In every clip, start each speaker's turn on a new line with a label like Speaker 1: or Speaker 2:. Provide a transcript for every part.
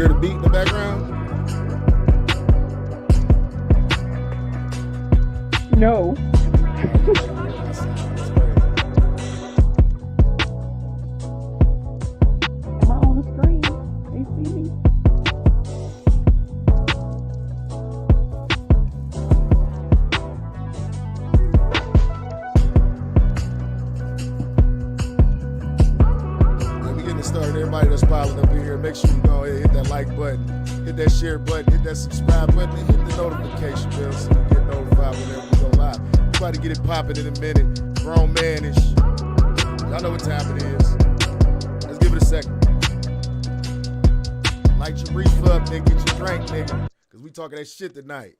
Speaker 1: hear the beat in the background?
Speaker 2: No. Am I on the screen? They see me?
Speaker 1: Yeah, we getting started. Everybody that's piling up in here, make sure you go ahead and hit that like button, hit that share button, hit that subscribe button, and hit the notification bell so you get notified whenever we go live. We're about to get it popping in a minute. Grownmanishh. Y'all know what time it is. Let's give it a second. Light your reef up, nigga. Get your drink, nigga. Because we talking that shit tonight.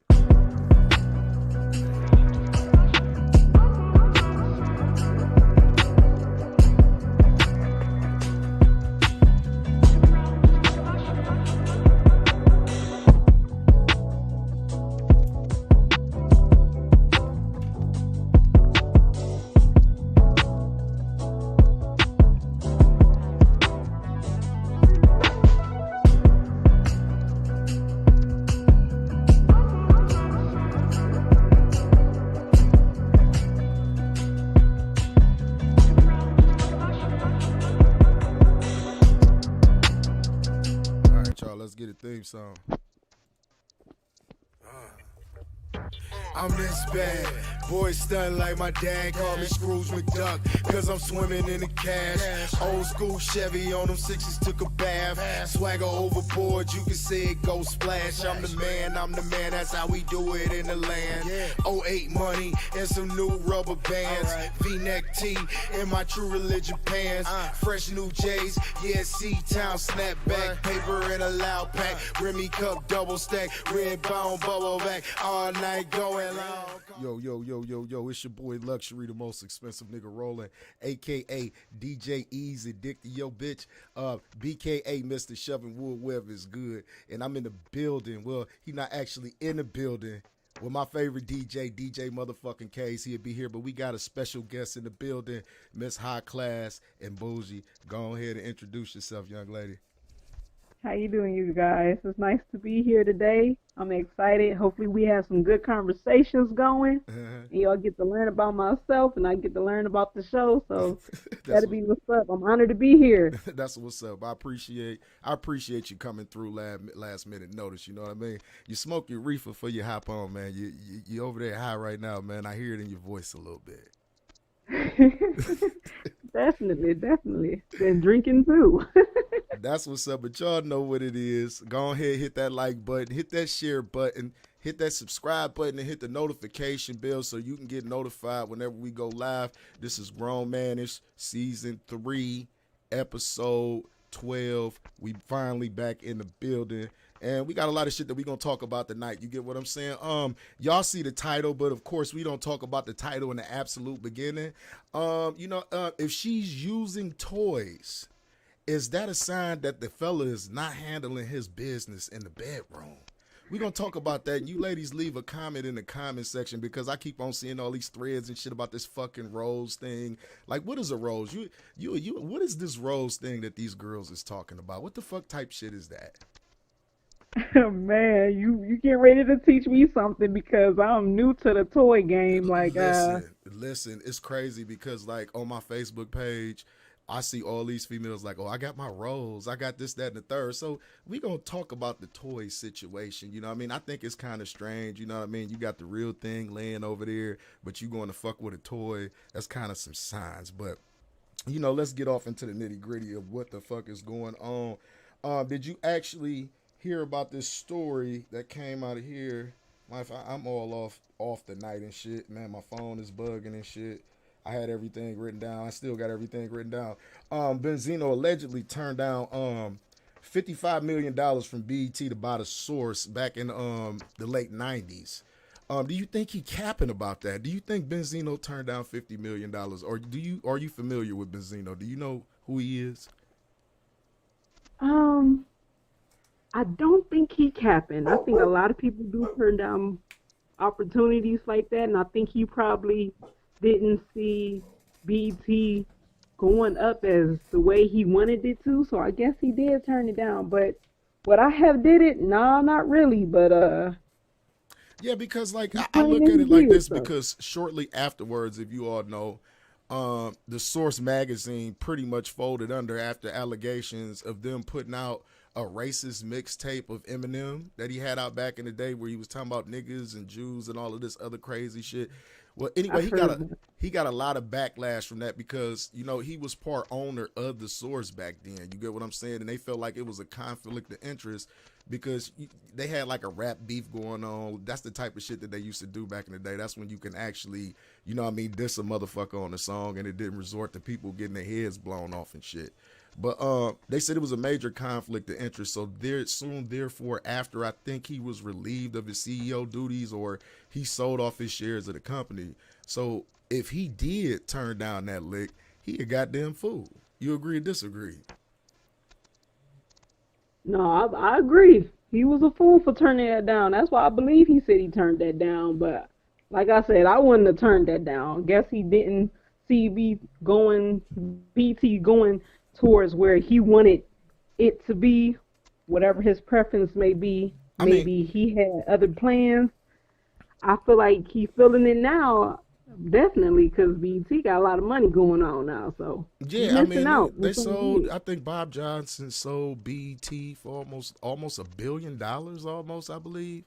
Speaker 1: Let's get a theme song. I'm this bad. Boy stunned like my dad called me Scrooge McDuck. Cause I'm swimming in the cash. Old school Chevy on them sixes took a bath. Swagger overboard, you can see it go splash. I'm the man, that's how we do it in the land. 08 money and some new rubber bands. V-neck tee in my True Religion pants. Fresh new J's, yeah, C-Town snapback. Paper in a loud pack. Remy cup double stack. Red bone bubble back. All night going long. Yo, it's your boy Luxury, the most expensive nigga rolling, aka DJ Easy, Dick to yo bitch, BKA Mr. Shoving Wood Web is good, and I'm in the building. Well, he not actually in the building with my favorite DJ motherfucking Case. He'll be here, but we got a special guest in the building, Miss High Class and Bougie. Go ahead and introduce yourself, young lady.
Speaker 2: How you doing, you guys? It's nice to be here today. I'm excited. Hopefully we have some good conversations going. And y'all get to learn about myself, and I get to learn about the show. So that'll be what's up. I'm honored to be here.
Speaker 1: That's what's up. I appreciate you coming through last minute notice. You know what I mean? You smoke your reefer before you hop on, man. You over there high right now, man. I hear it in your voice a little bit.
Speaker 2: Definitely. Been drinking too.
Speaker 1: That's what's up, but y'all know what it is. Go ahead, hit that like button, hit that share button, hit that subscribe button, and hit the notification bell so you can get notified whenever we go live. This is Grownmanishh Season 3, Episode 12. We finally back in the building. And we got a lot of shit that we're going to talk about tonight. You get what I'm saying? Y'all see the title, but of course we don't talk about the title in the absolute beginning. If she's using toys, is that a sign that the fella is not handling his business in the bedroom? We're going to talk about that. And you ladies leave a comment in the comment section because I keep on seeing all these threads and shit about this fucking rose thing. Like, what is a rose? What is this rose thing that these girls is talking about? What the fuck type shit is that?
Speaker 2: Man, you get ready to teach me something because I'm new to the toy game. Like,
Speaker 1: listen, it's crazy because like on my Facebook page, I see all these females like, oh, I got my rose, I got this, that, and the third. So we gonna talk about the toy situation. You know what I mean? I think it's kind of strange. You know what I mean? You got the real thing laying over there, but you going to fuck with a toy. That's kind of some signs. But let's get off into the nitty gritty of what the fuck is going on. Did you actually hear about this story that came out of here? I'm all off the night and shit, man. My phone is bugging and shit. I had everything written down. I still got everything written down. Benzino allegedly turned down $55 million from BET to buy the Source back in the late 90s. Do you think he capping about that? Do you think Benzino turned down $50 million? Or are you familiar with Benzino? Do you know who he is?
Speaker 2: I don't think he capping. I think a lot of people do turn down opportunities like that, and I think he probably didn't see BT going up as the way he wanted it to, so I guess he did turn it down. But Would I have did it? Nah, not really, but
Speaker 1: Yeah, because like
Speaker 2: he
Speaker 1: I
Speaker 2: claimed
Speaker 1: look
Speaker 2: that
Speaker 1: at
Speaker 2: he
Speaker 1: it like
Speaker 2: did
Speaker 1: this
Speaker 2: so.
Speaker 1: because shortly afterwards, if you all know, the Source magazine pretty much folded under after allegations of them putting out a racist mixtape of Eminem that he had out back in the day where he was talking about niggas and Jews and all of this other crazy shit. Well, anyway,
Speaker 2: I've heard of that.
Speaker 1: he got a lot of backlash from that because he was part owner of the Source back then. You get what I'm saying? And they felt like it was a conflict of interest because they had like a rap beef going on. That's the type of shit that they used to do back in the day. That's when you can actually, what I mean, diss a motherfucker on the song, and it didn't resort to people getting their heads blown off and shit. But they said it was a major conflict of interest. So there soon, therefore, after I think he was relieved of his CEO duties or he sold off his shares of the company. So if he did turn down that lick, he a goddamn fool. You agree or disagree?
Speaker 2: No, I agree. He was a fool for turning that down. That's why I believe he said he turned that down. But like I said, I wouldn't have turned that down. Guess he didn't see BT going towards where he wanted it to be, whatever his preference may be.
Speaker 1: I mean,
Speaker 2: Maybe he had other plans. I feel like he's feeling it now, definitely, because BT got a lot of money going on now. So he's
Speaker 1: yeah, I
Speaker 2: missing
Speaker 1: mean
Speaker 2: out
Speaker 1: they
Speaker 2: with some
Speaker 1: sold.
Speaker 2: kids.
Speaker 1: I think Bob Johnson sold BT for almost $1 billion, almost I believe.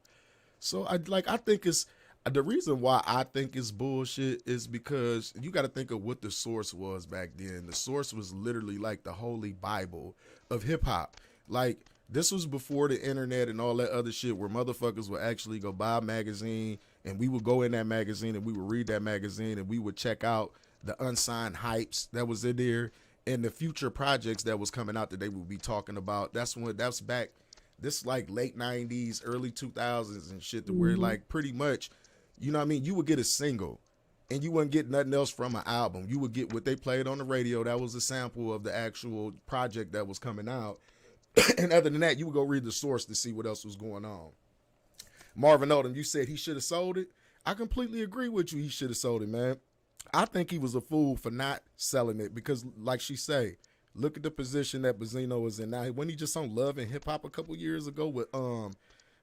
Speaker 1: So I think it's the reason why I think it's bullshit is because you got to think of what the Source was back then. The Source was literally like the holy Bible of hip hop. Like this was before the internet and all that other shit where motherfuckers would actually go buy a magazine and we would go in that magazine and we would read that magazine and we would check out the unsigned hypes that was in there and the future projects that was coming out that they would be talking about. That's back this like late 90s, early 2000s and shit to where
Speaker 2: Hmm.
Speaker 1: like pretty much, what I mean, you would get a single and you wouldn't get nothing else from an album. You would get what they played on the radio. That was a sample of the actual project that was coming out. And other than that, you would go read the Source to see what else was going on. Marvin Odom, you said he should have sold it. I completely agree with you. He should have sold it, man. I think he was a fool for not selling it because, like she say, look at the position that Bazzino was in now. When he just on Love and Hip Hop a couple years ago with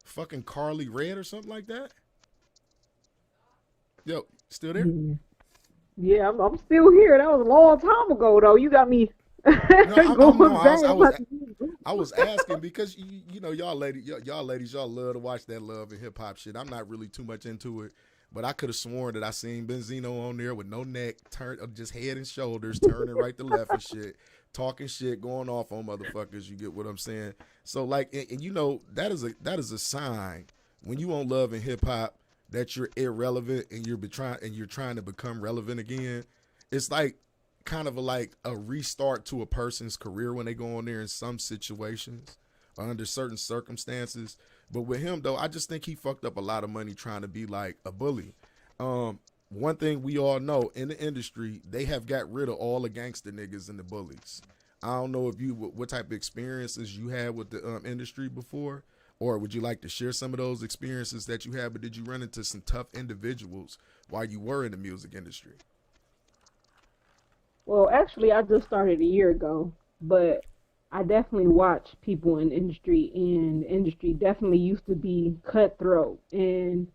Speaker 1: fucking Carly Red or something like that. Yo, still there?
Speaker 2: Yeah, yeah, I'm still here. That was a long time ago, though. You got me
Speaker 1: No, I'm no,
Speaker 2: going back. I'm about to
Speaker 1: I was asking because y'all ladies, y'all love to watch that Love and Hip Hop shit. I'm not really too much into it, but I could have sworn that I seen Benzino on there with no neck, turn just head and shoulders, turning right to left and shit, talking shit, going off on motherfuckers. You get what I'm saying? So like, and that is a sign when you on Love and Hip Hop that you're irrelevant and you're trying to become relevant again. It's like kind of like a restart to a person's career when they go on there in some situations or under certain circumstances. But with him though, I just think he fucked up a lot of money trying to be like a bully. One thing we all know in the industry, they have got rid of all the gangster niggas and the bullies. I don't know if what type of experiences you had with the industry before, or would you like to share some of those experiences that you had? But did you run into some tough individuals while you were in the music industry?
Speaker 2: Well, actually, I just started a year ago, but I definitely watch people in the industry, and the industry definitely used to be cutthroat. And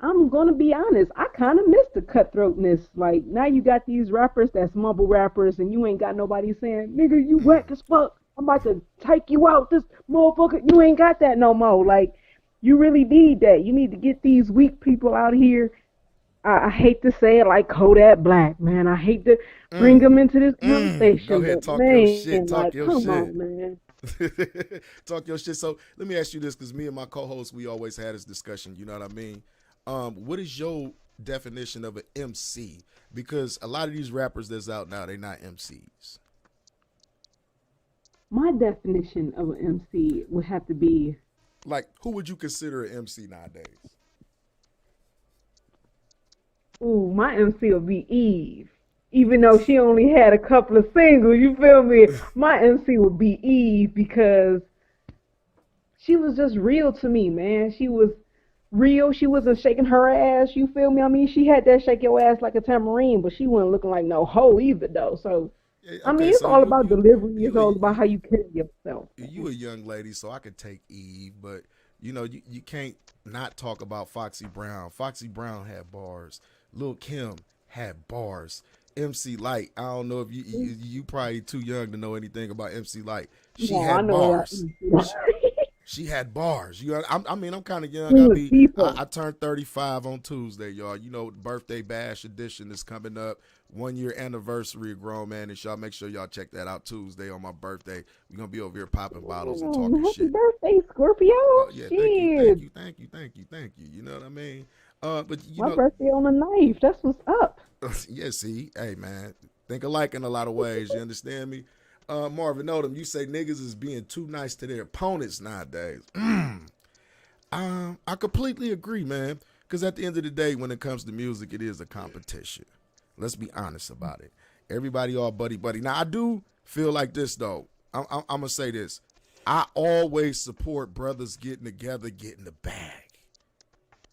Speaker 2: I'm gonna be honest, I kind of miss the cutthroatness. Like now, you got these rappers that's mumble rappers, and you ain't got nobody saying, "Nigga, you whack as fuck. I'm about to take you out, this motherfucker." You ain't got that no more. Like you really need that. You need to get these weak people out here. I hate to say it like Kodak Black, man. I hate to bring
Speaker 1: Mm,
Speaker 2: them into this
Speaker 1: Go
Speaker 2: conversation,
Speaker 1: ahead,
Speaker 2: but
Speaker 1: talk your
Speaker 2: man,
Speaker 1: shit. Talk
Speaker 2: like,
Speaker 1: your
Speaker 2: come
Speaker 1: shit.
Speaker 2: on, man.
Speaker 1: Talk your shit. So let me ask you this, because me and my co-host, we always had this discussion. You know what I mean? What is your definition of an MC? Because a lot of these rappers that's out now, they not MCs.
Speaker 2: My definition of an MC would have to be,
Speaker 1: Like, who would you consider an MC nowadays?
Speaker 2: ooh, my MC would be Eve. Even though she only had a couple of singles, you feel me? My MC would be Eve because she was just real to me, man. She was real. She wasn't shaking her ass. You feel me? I mean, she had that shake your ass like a tambourine, but she wasn't looking like no hoe either, though. So I mean,
Speaker 1: Okay,
Speaker 2: it's
Speaker 1: so
Speaker 2: all about delivery. It's all about
Speaker 1: you
Speaker 2: how you carry yourself.
Speaker 1: you a young lady, so I could take Eve, but you can't not talk about Foxy Brown. Foxy Brown had bars. Lil Kim had bars. MC Light. I don't know if you probably too young to know anything about MC Light. She
Speaker 2: No, I
Speaker 1: had
Speaker 2: know about
Speaker 1: bars.
Speaker 2: it.
Speaker 1: She had bars. I mean, I'm kind of young.
Speaker 2: He was deeper.
Speaker 1: I turned 35 on Tuesday, y'all. Birthday bash edition is coming up. 1 year anniversary of Grownmanishh. Y'all make sure y'all check that out Tuesday on my birthday. We're gonna be over here popping bottles and talking
Speaker 2: Happy
Speaker 1: shit.
Speaker 2: birthday, Scorpio!
Speaker 1: Oh yeah,
Speaker 2: Shit,
Speaker 1: thank you. You know what I mean? But
Speaker 2: my birthday on the ninth. That's what's up.
Speaker 1: yeah. See, hey man, think alike in a lot of ways. You understand me? Marvin Odom, you say niggas is being too nice to their opponents nowadays. I completely agree, man. Because at the end of the day, when it comes to music, it is a competition. Let's be honest about it. Everybody all buddy buddy. Now I do feel like this though. I'm gonna say this. I always support brothers getting together, getting the bag.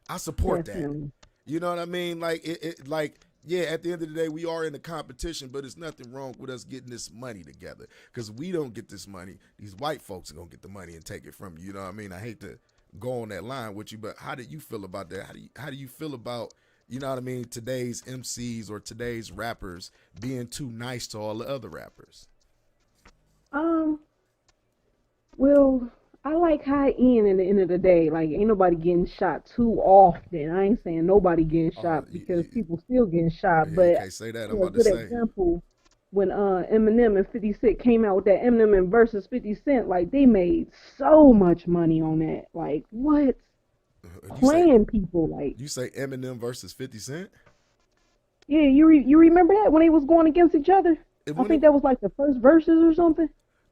Speaker 1: I support that.
Speaker 2: Definitely.
Speaker 1: You know what I mean? Like yeah, at the end of the day, we are in a competition, but there's nothing wrong with us getting this money together. Because we don't get this money, these white folks are gonna get the money and take it from you. You know what I mean? I hate to go on that line with you, but how do you feel about that? How do you feel about, you know what I mean, today's MCs or today's rappers being too nice to all the other rappers?
Speaker 2: Um, well, I like high end at the end of the day. Like, ain't nobody getting shot too often. I ain't saying nobody getting
Speaker 1: Oh,
Speaker 2: shot because people still getting shot.
Speaker 1: yeah, you
Speaker 2: But
Speaker 1: can't say that. I'm
Speaker 2: for a
Speaker 1: about to
Speaker 2: good
Speaker 1: say.
Speaker 2: example, when Eminem and 50 Cent came out with that Eminem and versus 50 Cent, like they made so much money on that. Like what?
Speaker 1: You say
Speaker 2: Playing people like
Speaker 1: Eminem versus 50 Cent?
Speaker 2: yeah, you remember that when they was going against each other? I
Speaker 1: When
Speaker 2: think
Speaker 1: it,
Speaker 2: that was like the first verses or something.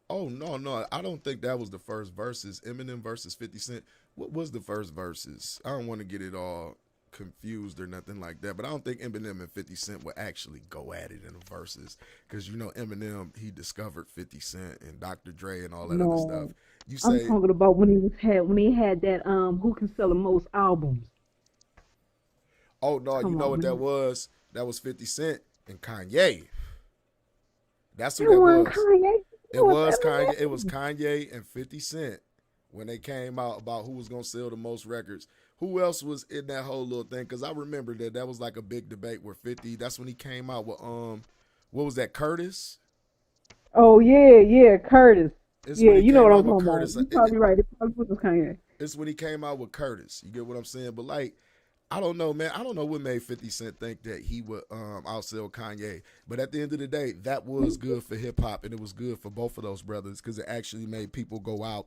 Speaker 1: oh no, I don't think that was the first verses. Eminem versus 50 Cent. What was the first verses? I don't want to get it all confused or nothing like that, but I don't think Eminem and 50 Cent would actually go at it in the verses because Eminem, he discovered 50 Cent and Dr. Dre and all that other stuff.
Speaker 2: No,
Speaker 1: You
Speaker 2: I'm
Speaker 1: say,
Speaker 2: talking about when he had that who can sell the most albums.
Speaker 1: oh no, you
Speaker 2: Come
Speaker 1: know
Speaker 2: on,
Speaker 1: what that
Speaker 2: man.
Speaker 1: was? That was 50 Cent and Kanye. That's who
Speaker 2: That
Speaker 1: that
Speaker 2: wasn't
Speaker 1: was.
Speaker 2: Kanye. That
Speaker 1: It
Speaker 2: was
Speaker 1: was Kanye. It was
Speaker 2: Eminem.
Speaker 1: Kanye and 50 Cent when they came out about who was gonna sell the most records. Who else was in that whole little thing? Because I remember that was like a big debate where 50. That's when he came out with what was that, Curtis?
Speaker 2: Oh yeah, yeah, Curtis.
Speaker 1: It's
Speaker 2: Yeah,
Speaker 1: when he
Speaker 2: you know what
Speaker 1: came
Speaker 2: I'm
Speaker 1: out with
Speaker 2: talking about.
Speaker 1: Curtis.
Speaker 2: You probably right. It probably was Kanye.
Speaker 1: It's when he came out with Curtis. You get what I'm saying? But like, I don't know, man. I don't know what made 50 Cent think that he would outsell Kanye. But at the end of the day, that was good for hip hop and it was good for both of those brothers because it actually made people go out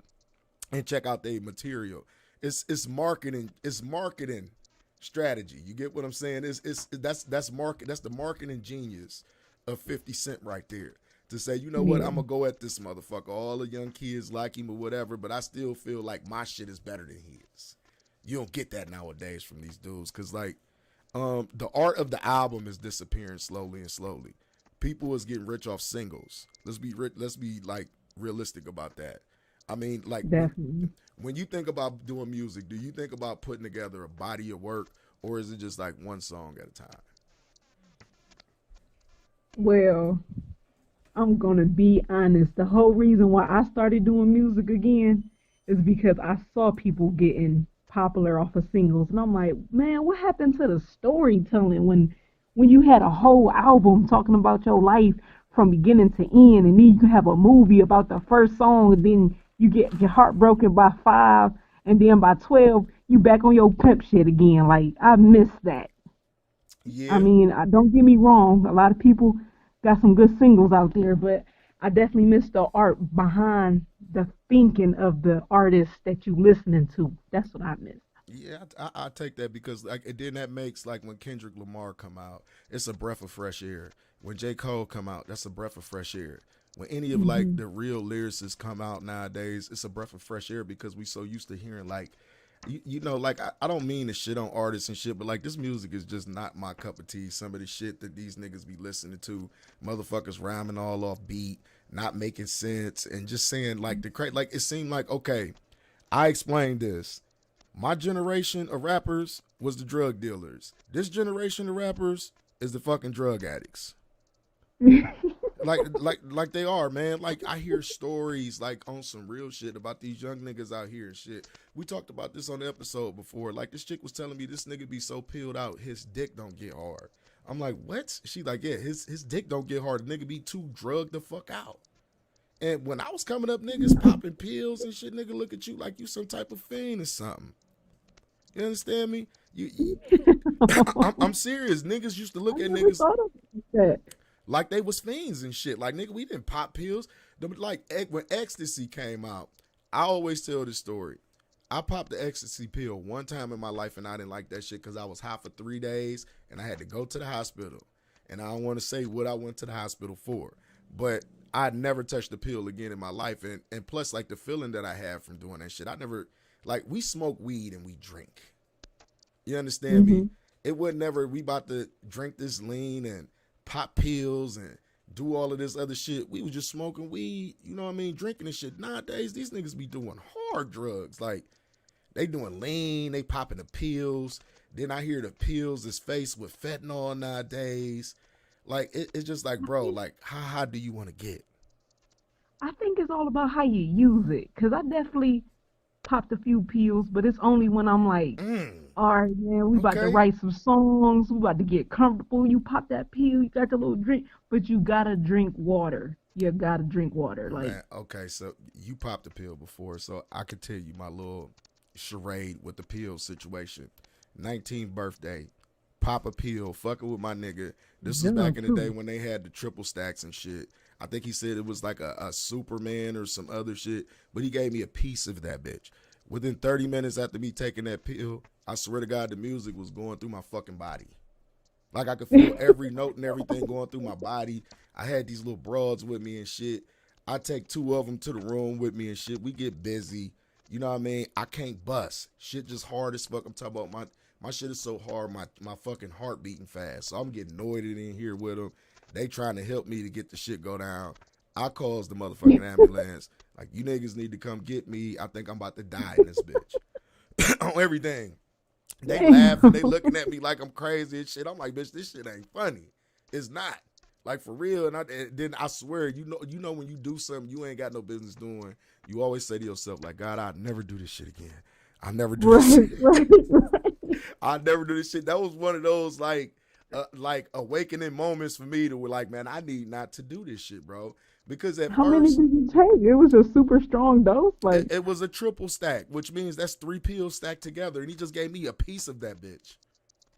Speaker 1: and check out their material. It's marketing. It's marketing strategy. You get what I'm saying? That's the marketing genius of 50 Cent right there. To say, you know what,
Speaker 2: Yeah,
Speaker 1: I'm gonna go at this motherfucker. All the young kids like him or whatever, but I still feel like my shit is better than his. You don't get that nowadays from these dudes because like the art of the album is disappearing slowly and slowly. People is getting rich off singles. Let's be like realistic about that. I mean, like
Speaker 2: definitely.
Speaker 1: when you think about doing music, do you think about putting together a body of work or is it just like one song at a time?
Speaker 2: Well, I'm gonna be honest. The whole reason why I started doing music again is because I saw people getting popular off of singles, and I'm like, man, what happened to the storytelling when you had a whole album talking about your life from beginning to end, and then you can have a movie about the first song, and then you get your heart broken by five, and then by 12 you back on your pimp shit again. Like I miss that. I
Speaker 1: Yeah,
Speaker 2: mean, don't get me wrong. A lot of people got some good singles out there, but I definitely miss the art behind the thinking of the artist that you listening to. That's what I miss.
Speaker 1: yeah, I take that because like and then that makes like when Kendrick Lamar come out, it's a breath of fresh air. When J Cole come out, that's a breath of fresh air. When any of like
Speaker 2: Hmm.
Speaker 1: the real lyricists come out nowadays, it's a breath of fresh air because we so used to hearing like like I don't mean to shit on artists and shit, but like this music is just not my cup of tea. Some of the shit that these niggas be listening to, motherfuckers rhyming all off beat, not making sense, and just saying like like it seemed like okay, I explained this. My generation of rappers was the drug dealers. This generation of rappers is the fucking drug addicts. like they are, man. Like I hear stories like on some real shit about these young niggas out here and shit. We talked about this on the episode before. Like this chick was telling me this nigga be so peeled out, his dick don't get hard. I'm like, what? She like, yeah, his dick don't get hard. The nigga be too drugged the fuck out. And when I was coming up, niggas popping pills and shit, nigga look at you like you some type of fiend or something. You understand me? I'm serious. Niggas used to look at niggas like they was fiends and shit. Like, nigga, we didn't pop pills. Like, when ecstasy came out, I always tell this story. I popped the ecstasy pill one time in my life, and I didn't like that shit because I was high for 3 days, and I had to go to the hospital. And I don't want to say what I went to the hospital for, but I'd never touched the pill again in my life. And plus, like, the feeling that I had from doing that shit, I never, like, we smoke weed and we drink. You understand me? It would never, we about to drink this lean and pop pills and do all of this other shit. We was just smoking weed, you know what I mean? Drinking and shit. Nowadays, these niggas be doing hard drugs. Like, they doing lean, they popping the pills. Then I hear the pills is faced with fentanyl nowadays. Like, it's just like, bro, like, how high do you want to get?
Speaker 2: I think it's all about how you use it. Because I definitely popped a few pills, but it's only when I'm like, all right, man, we about to write some songs. We about to get comfortable. You pop that pill, you got the little drink, but you got to drink water. You got to drink water. Like,
Speaker 1: man, okay, so you popped the pill before, so I could tell you my little charade with the pill situation. 19th birthday, pop a pill, fucking with my nigga. This was back in the day when they had the triple stacks and shit. I think he said it was like a Superman or some other shit, but he gave me a piece of that bitch. Within 30 minutes after me taking that pill, I swear to God, the music was going through my fucking body. Like I could feel every note and everything going through my body. I had these little broads with me and shit. I take 2 of them to the room with me and shit. We get busy. You know what I mean? I can't bust. Shit just hard as fuck. I'm talking about my shit is so hard, my fucking heart beating fast. So I'm getting noited in here with them. They trying to help me to get the shit go down. I calls the motherfucking ambulance. Like, you niggas need to come get me. I think I'm about to die in this bitch. On everything. They laughing. They looking at me like I'm crazy and shit. I'm like, bitch, this shit ain't funny. It's not. Like, for real. And then I swear, you know when you do something you ain't got no business doing, you always say to yourself, like, God, I'll never do this shit again. I'll never do this shit. I'll never do this shit. That was one of those, like awakening moments for me to where, like, man, I need not to do this shit, bro. Because at
Speaker 2: how
Speaker 1: first,
Speaker 2: many did you take? It was a super strong dose. Like,
Speaker 1: it was a triple stack, which means that's 3 pills stacked together, and he just gave me a piece of that bitch.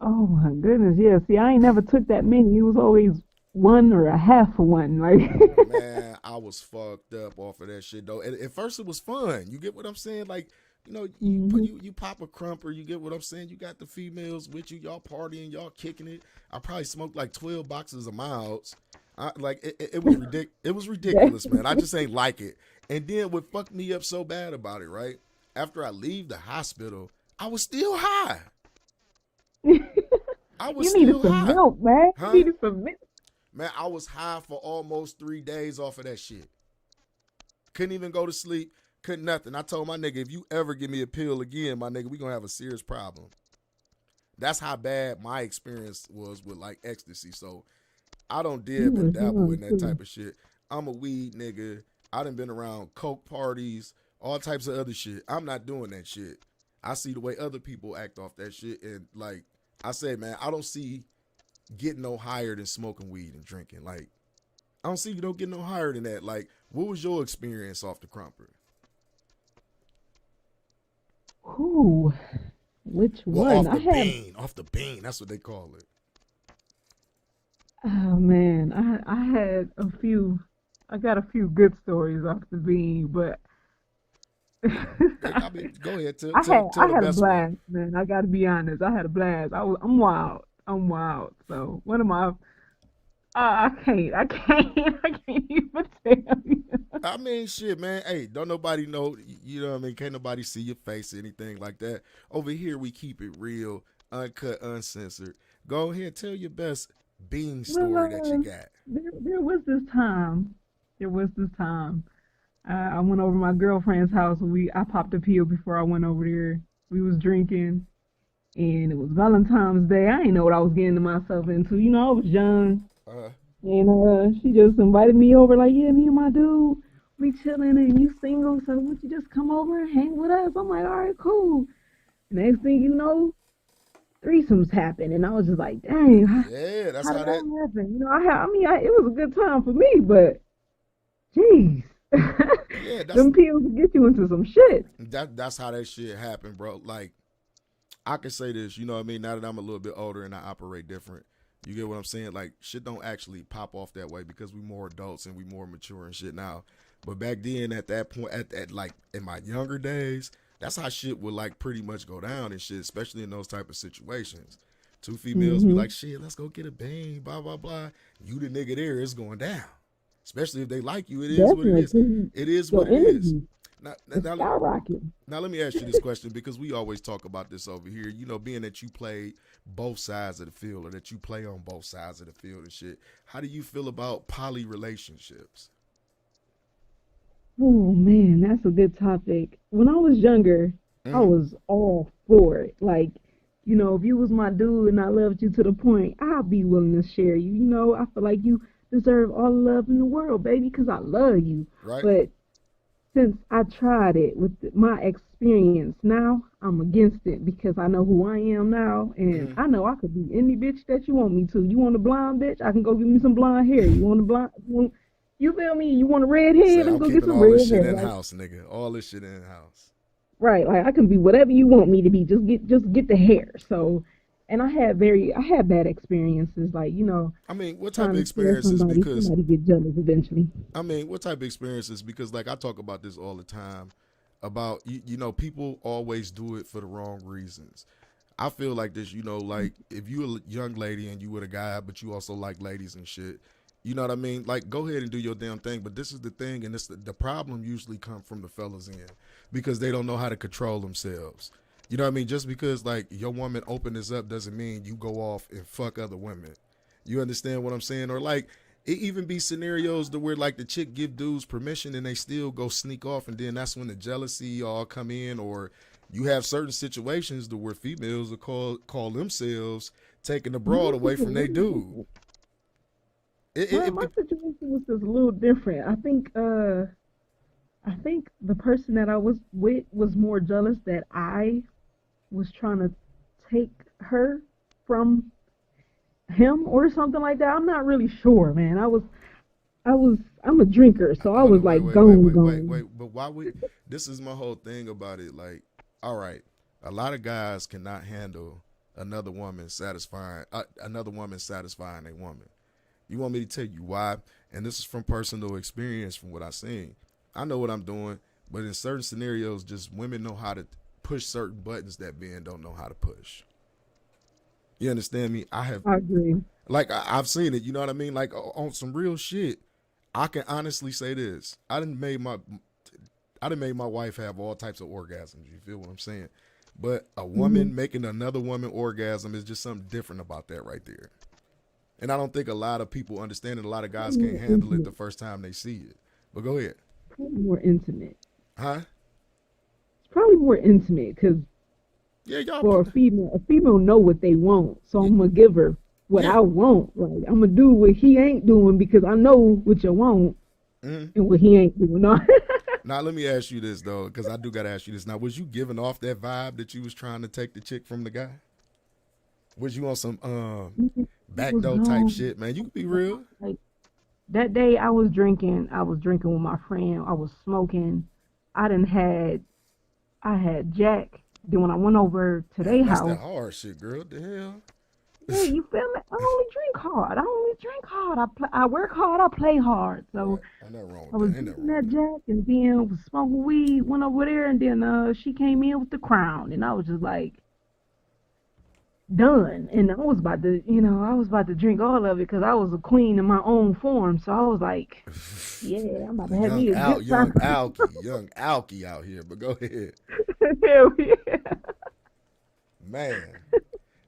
Speaker 2: Oh my goodness, yeah. See, I ain't never took that many. It was always one or a half of one. Like,
Speaker 1: man, I was fucked up off of that shit though. At first, it was fun. You get what I'm saying? Like, you know, you pop a crumper. You get what I'm saying? You got the females with you. Y'all partying. Y'all kicking it. I probably smoked like 12 boxes of Milds. It was ridiculous. It was ridiculous, man. I just ain't like it. And then what fucked me up so bad about it, right? After I leave the hospital, I was still high. I was
Speaker 2: you needed
Speaker 1: still
Speaker 2: some
Speaker 1: high.
Speaker 2: milk, man.
Speaker 1: Huh?
Speaker 2: You needed some milk.
Speaker 1: Man, I was high for almost 3 days off of that shit. Couldn't even go to sleep. Couldn't nothing. I told my nigga, if you ever give me a pill again, my nigga, we gonna have a serious problem. That's how bad my experience was with, like, ecstasy. So I don't dib and dabble in that type of shit. I'm a weed nigga. I done been around coke parties, all types of other shit. I'm not doing that shit. I see the way other people act off that shit, and, like I said, man, I don't see getting no higher than smoking weed and drinking. Like, I don't see you don't get no higher than that. Like, what was your experience off the crumper?
Speaker 2: Ooh, which
Speaker 1: Well,
Speaker 2: one?
Speaker 1: off the bean. That's what they call it.
Speaker 2: Oh man, I had a few. I got a few good stories off the bean, but
Speaker 1: I mean, go ahead. Tell
Speaker 2: I
Speaker 1: the
Speaker 2: had a
Speaker 1: best one.
Speaker 2: blast, man. I got to be honest. I had a blast. I'm wild. I'm wild. So one of my, I can't even tell you.
Speaker 1: I mean, shit, man. Hey, don't nobody know. You know what I mean? Can't nobody see your face or anything like that. Over here, we keep it real, uncut, uncensored. Go ahead, tell your best bean story that you got.
Speaker 2: There was this time. There was this time. I went over to my girlfriend's house. I popped a pill before I went over there. We was drinking, and it was Valentine's Day. I didn't know what I was getting myself into. You know, I was young. And she just invited me over, like, yeah, me and my dude, we chilling and you single, so why don't you just come over and hang with us? I'm like, all right, cool. Next thing you know, threesomes happen, and I was just like, dang,
Speaker 1: Yeah, that's
Speaker 2: how did
Speaker 1: how that.
Speaker 2: that happen? It was a good time for me, but jeez,
Speaker 1: Yeah, that's
Speaker 2: them pills will get you into some shit.
Speaker 1: that's how that shit happened, bro. Like I can say this, you know what I mean? Now that I'm a little bit older and I operate different, you get what I'm saying? Like shit don't actually pop off that way because we more adults and we more mature and shit now. But back then at that point at like in my younger days, that's how shit would like pretty much go down and shit, especially in those type of situations. Two females be
Speaker 2: Hmm.
Speaker 1: like, shit, let's go get a bang, blah, blah, blah. You the nigga there, it's going down. Especially if they like you, it is what it
Speaker 2: Definitely,
Speaker 1: is.
Speaker 2: 'cause
Speaker 1: It is what
Speaker 2: your
Speaker 1: it is.
Speaker 2: energy
Speaker 1: Now,
Speaker 2: is
Speaker 1: now,
Speaker 2: skyrocketing.
Speaker 1: now let me ask you this question because we always talk about this over here. You know, being that you play both sides of the field or that you play on both sides of the field and shit. How do you feel about poly relationships?
Speaker 2: Oh man, that's a good topic. When I was younger, I
Speaker 1: Mm-hmm.
Speaker 2: was all for it. Like, if you was my dude and I loved you to the point, I'd be willing to share you. I feel like you deserve all the love in the world, baby, because I love you.
Speaker 1: Right?
Speaker 2: But since I tried it with my experience now, I'm against it because I know who I am now, and
Speaker 1: Mm-hmm.
Speaker 2: I know I could be any bitch that you want me to. You want a blonde bitch? I can go give me some blonde hair. You want a blonde? You feel me? You want a red
Speaker 1: Say,
Speaker 2: head? Let's
Speaker 1: I'm
Speaker 2: go get
Speaker 1: keeping
Speaker 2: some
Speaker 1: all this
Speaker 2: red
Speaker 1: shit
Speaker 2: hair.
Speaker 1: in
Speaker 2: Like,
Speaker 1: house, nigga. All this shit in house.
Speaker 2: right? Like I can be whatever you want me to be. Just get the hair. So, and I had bad experiences. Like,
Speaker 1: I mean, what type
Speaker 2: trying
Speaker 1: of
Speaker 2: to share
Speaker 1: experiences? Because
Speaker 2: somebody get jealous eventually.
Speaker 1: I mean, what type of experiences? Because like I talk about this all the time about you know people always do it for the wrong reasons. I feel like this, you know, like if you a young lady and you with a guy, but you also like ladies and shit, you know what I mean? Like, go ahead and do your damn thing. But this is the thing, and the problem usually come from the fellas in because they don't know how to control themselves. You know what I mean? Just because like your woman opened this up doesn't mean you go off and fuck other women. You understand what I'm saying? Or like it even be scenarios to where like the chick give dudes permission and they still go sneak off, and then that's when the jealousy all come in, or you have certain situations to where females will call themselves taking the
Speaker 2: My
Speaker 1: broad away from their dude.
Speaker 2: situation,
Speaker 1: It,
Speaker 2: my
Speaker 1: it,
Speaker 2: my
Speaker 1: it,
Speaker 2: situation was just a little different. I think the person that I was with was more jealous that I was trying to take her from him or something like that. I'm not really sure, man. I'm a drinker, so I
Speaker 1: hold
Speaker 2: was
Speaker 1: on, wait,
Speaker 2: like
Speaker 1: wait, wait,
Speaker 2: gone,
Speaker 1: wait, wait,
Speaker 2: gone.
Speaker 1: wait. But why we? This is my whole thing about it. Like, all right, a lot of guys cannot handle another woman satisfying a woman. You want me to tell you why? And this is from personal experience, from what I've seen. I know what I'm doing, but in certain scenarios, just women know how to push certain buttons that men don't know how to push. You understand me? I have,
Speaker 2: I agree.
Speaker 1: like, I've seen it. You know what I mean? Like on some real shit. I can honestly say this: I done made my wife have all types of orgasms. You feel what I'm saying? But a
Speaker 2: Hmm.
Speaker 1: woman making another woman orgasm is just something different about that right there. And I don't think a lot of people understand it. A lot of guys
Speaker 2: Probably
Speaker 1: can't
Speaker 2: more
Speaker 1: handle it the
Speaker 2: intimate.
Speaker 1: first time they see it. But go ahead.
Speaker 2: Probably more intimate.
Speaker 1: Huh?
Speaker 2: It's probably more intimate because
Speaker 1: Yeah, y'all.
Speaker 2: for a female know what they want. So
Speaker 1: Yeah.
Speaker 2: I'm gonna give her what
Speaker 1: Yeah.
Speaker 2: I want. Like I'm gonna do what he ain't doing because I know what you want
Speaker 1: Mm-hmm.
Speaker 2: and what he ain't doing. No.
Speaker 1: Now let me ask you this though, because I do gotta ask you this. Now, was you giving off that vibe that you was trying to take the chick from the guy? Was you on some
Speaker 2: It was
Speaker 1: backdoor type
Speaker 2: no.
Speaker 1: shit, man? You can be real.
Speaker 2: Like that day, I was drinking. I was drinking with my friend. I was smoking. I done had. I had Jack. Then when I went over to their
Speaker 1: Damn, that's that
Speaker 2: house,
Speaker 1: hard shit, girl. What the hell?
Speaker 2: yeah, you feel me? I only drink hard. I only drink hard. I work hard. I play hard. So
Speaker 1: Right. Ain't nothing wrong
Speaker 2: I
Speaker 1: with
Speaker 2: was
Speaker 1: that. Ain't nothing
Speaker 2: drinking
Speaker 1: wrong with
Speaker 2: that
Speaker 1: that.
Speaker 2: Jack, and then was smoking weed. Went over there, and then she came in with the crown, and I was just like done. And I was about to drink all of it because I was a queen in my own form. So I was like, yeah, I'm about to have me a good time.
Speaker 1: Young Alky out here. But go ahead,
Speaker 2: Hell yeah.
Speaker 1: man.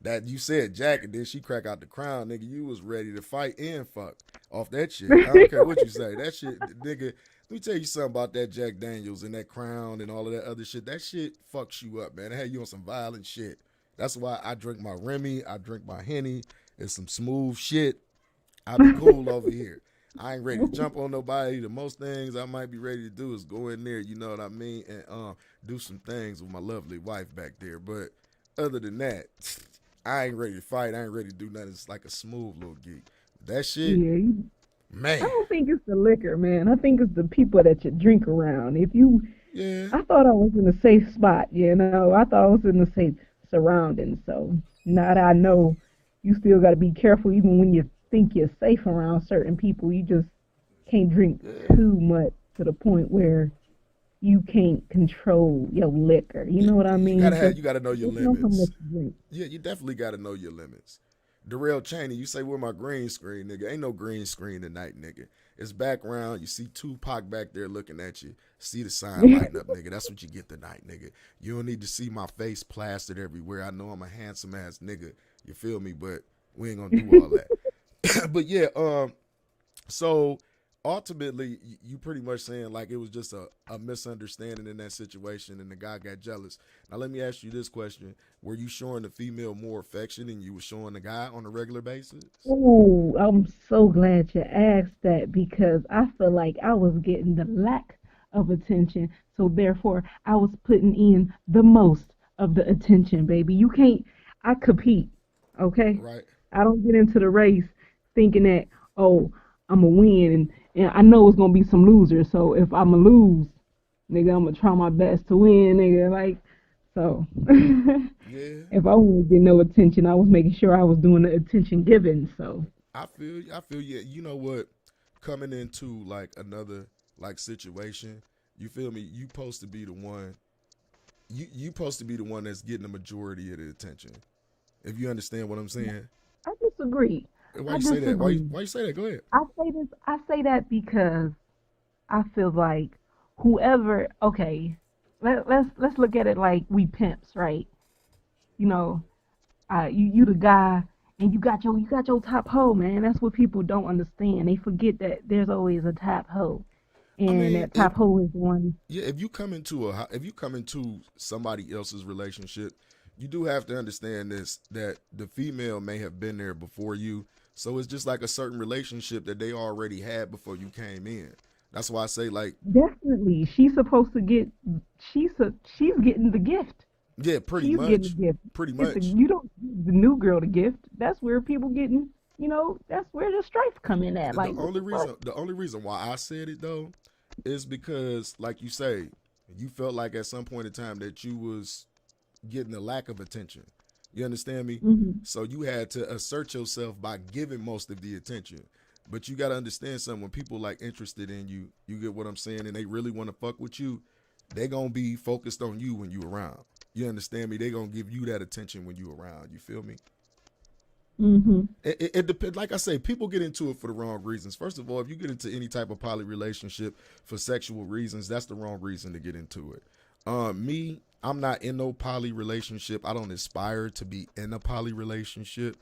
Speaker 1: That you said Jack, and then she crack out the crown, nigga. You was ready to fight and fuck off that shit. I don't care what you say. That shit, nigga. Let me tell you something about that Jack Daniels and that crown and all of that other shit. That shit fucks you up, man. It had you on some violent shit. That's why I drink my Remy. I drink my Henny. It's some smooth shit.
Speaker 3: I'll be cool over here. I ain't ready to jump on nobody. The most things I might be ready to do is go in there, you know what I mean, and do some things with my lovely wife back there. But other than that, I ain't ready to fight. I ain't ready to do nothing. It's like a smooth little geek. That shit,
Speaker 2: Yeah, I
Speaker 3: man.
Speaker 2: don't think it's the liquor, man. I think it's the people that you drink around.
Speaker 3: Yeah,
Speaker 2: I thought I was in a safe spot, you know. I thought I was in a safe surrounding. So now that I know, you still got to be careful, even when you think you're safe around certain people. You just can't drink
Speaker 3: yeah.
Speaker 2: too much to the point where you can't control your liquor. You know what I
Speaker 3: You
Speaker 2: mean?
Speaker 3: gotta
Speaker 2: Because
Speaker 3: have, you gotta know your
Speaker 2: just know how much
Speaker 3: limits.
Speaker 2: you drink.
Speaker 3: Yeah, you definitely gotta know your limits. Darrell Cheney, you say, where my green screen, nigga? Ain't no green screen tonight, nigga. It's background. You see Tupac back there looking at you. See the sign lighting up, nigga. That's what you get tonight, nigga. You don't need to see my face plastered everywhere. I know I'm a handsome ass nigga. You feel me? But we ain't gonna do all that. But yeah, so ultimately, you pretty much saying like it was just a misunderstanding in that situation, and the guy got jealous. Now let me ask you this question: were you showing the female more affection than you were showing the guy on a regular basis?
Speaker 2: Oh, I'm so glad you asked that because I feel like I was getting the lack of attention. So therefore, I was putting in the most of the attention, baby. You can't, I compete, okay?
Speaker 3: Right.
Speaker 2: I don't get into the race thinking that, oh, I'm going to win. And I know it's going to be some losers. So if I'm going to lose, nigga, I'm going to try my best to win, nigga. Like, so.
Speaker 3: Yeah.
Speaker 2: If I wasn't getting no attention, I was making sure I was doing the attention given. So
Speaker 3: I feel you. I feel you. You know what? Coming into like another like situation, you feel me? You supposed to be the one. You supposed to be the one that's getting the majority of the attention. If you understand what I'm saying.
Speaker 2: I disagree.
Speaker 3: Why
Speaker 2: I
Speaker 3: you say that? Why
Speaker 2: disagree.
Speaker 3: why you say that? Go ahead.
Speaker 2: I say that because I feel like whoever okay, let's look at it like we pimps, right? You know, you the guy and you got your top hoe, man. That's what people don't understand. They forget that there's always a top hoe.
Speaker 3: I
Speaker 2: And
Speaker 3: mean,
Speaker 2: that
Speaker 3: if
Speaker 2: top hoe is the one.
Speaker 3: yeah, if you come into somebody else's relationship, you do have to understand this that the female may have been there before you. So it's just like a certain relationship that they already had before you came in. That's why I say like,
Speaker 2: Definitely, she's supposed to get. She's getting the gift.
Speaker 3: yeah, pretty
Speaker 2: She's getting
Speaker 3: much.
Speaker 2: the gift.
Speaker 3: Pretty
Speaker 2: It's the
Speaker 3: much.
Speaker 2: you don't give the new girl the gift. That's where people getting. You know, that's where the strife come in at.
Speaker 3: The
Speaker 2: Like, what
Speaker 3: only
Speaker 2: the fuck?
Speaker 3: reason the only reason why I said it though is because like you say, you felt like at some point in time that you was getting a lack of attention. You understand me?
Speaker 2: Hmm.
Speaker 3: So you had to assert yourself by giving most of the attention. But you got to understand something. When people like interested in you, you get what I'm saying, and they really want to fuck with you, they gonna be focused on you when you around. You understand me? They gonna give you that attention when you around. You feel me?
Speaker 2: Hmm.
Speaker 3: It depends. Like I say, people get into it for the wrong reasons. First of all, if you get into any type of poly relationship for sexual reasons, that's the wrong reason to get into it. Me, I'm not in no poly relationship. I don't aspire to be in a poly relationship.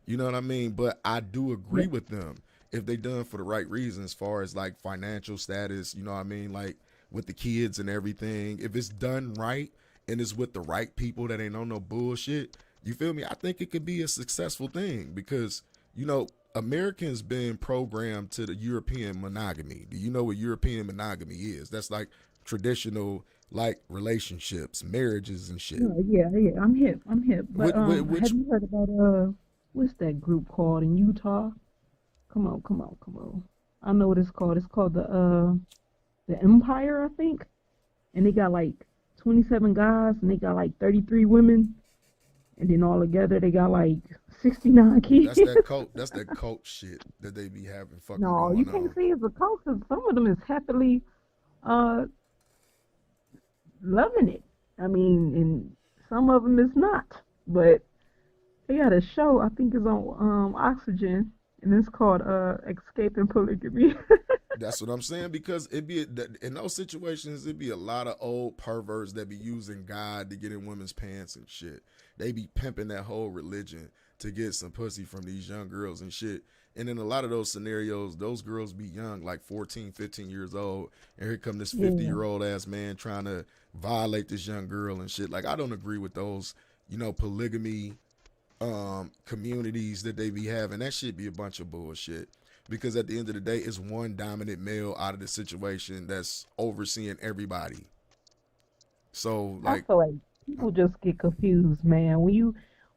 Speaker 3: You know what I mean? But I do
Speaker 2: Yeah,
Speaker 3: agree with them if they done for the right reasons, as far as like financial status. You know what I mean? Like with the kids and everything. If it's done right and it's with the right people that ain't on no bullshit, you feel me? I think it could be a successful thing because, you know, Americans been programmed to the European monogamy. Do you know what European monogamy is? That's like traditional like relationships, marriages and shit.
Speaker 2: no, yeah, yeah. I'm hip. I'm hip. But
Speaker 3: Which
Speaker 2: have you heard about what's that group called in Utah? Come on, come on, come on. I know what it's called. It's called the Empire, I think. And they got like 27 guys, and they got like 33 women, and then all together they got like 69 kids.
Speaker 3: that's that cult shit that they be having fucking
Speaker 2: No, you
Speaker 3: going
Speaker 2: can't
Speaker 3: on.
Speaker 2: say it's a cult 'cause some of them is happily uh loving it. I mean, and some of them is not. But they got a show. I think it's on Oxygen, and it's called Escaping Polygamy.
Speaker 3: That's what I'm saying because it be in those situations it be a lot of old perverts that be using God to get in women's pants and shit. They be pimping that whole religion to get some pussy from these young girls and shit. And in a lot of those scenarios, those girls be young, like 14, 15 years old. And here come this 50
Speaker 2: Yeah.
Speaker 3: year old ass man trying to violate this young girl and shit. Like, I don't agree with those, polygamy communities that they be having. That shit be a bunch of bullshit. Because at the end of the day, it's one dominant male out of the situation that's overseeing everybody. So
Speaker 2: I
Speaker 3: like,
Speaker 2: feel like people just get confused, man.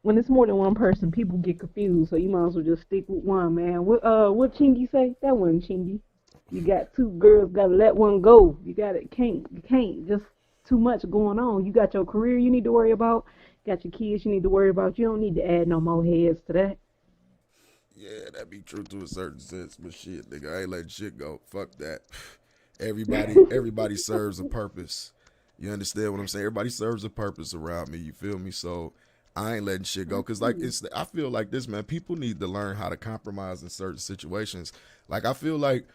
Speaker 2: When it's more than one person, people get confused. So you might as well just stick with one, man. What Chingy say? That wasn't Chingy. You got two girls, gotta let one go. You can't just too much going on. You got your career you need to worry about. Got your kids you need to worry about. You don't need to add no more heads to that.
Speaker 3: yeah, that be true to a certain sense, but shit, nigga, I ain't letting shit go. Fuck that. Everybody serves a purpose. You understand what I'm saying? Everybody serves a purpose around me. You feel me? So I ain't letting shit go because like I feel like this, man. People need to learn how to compromise in certain situations. Like I feel like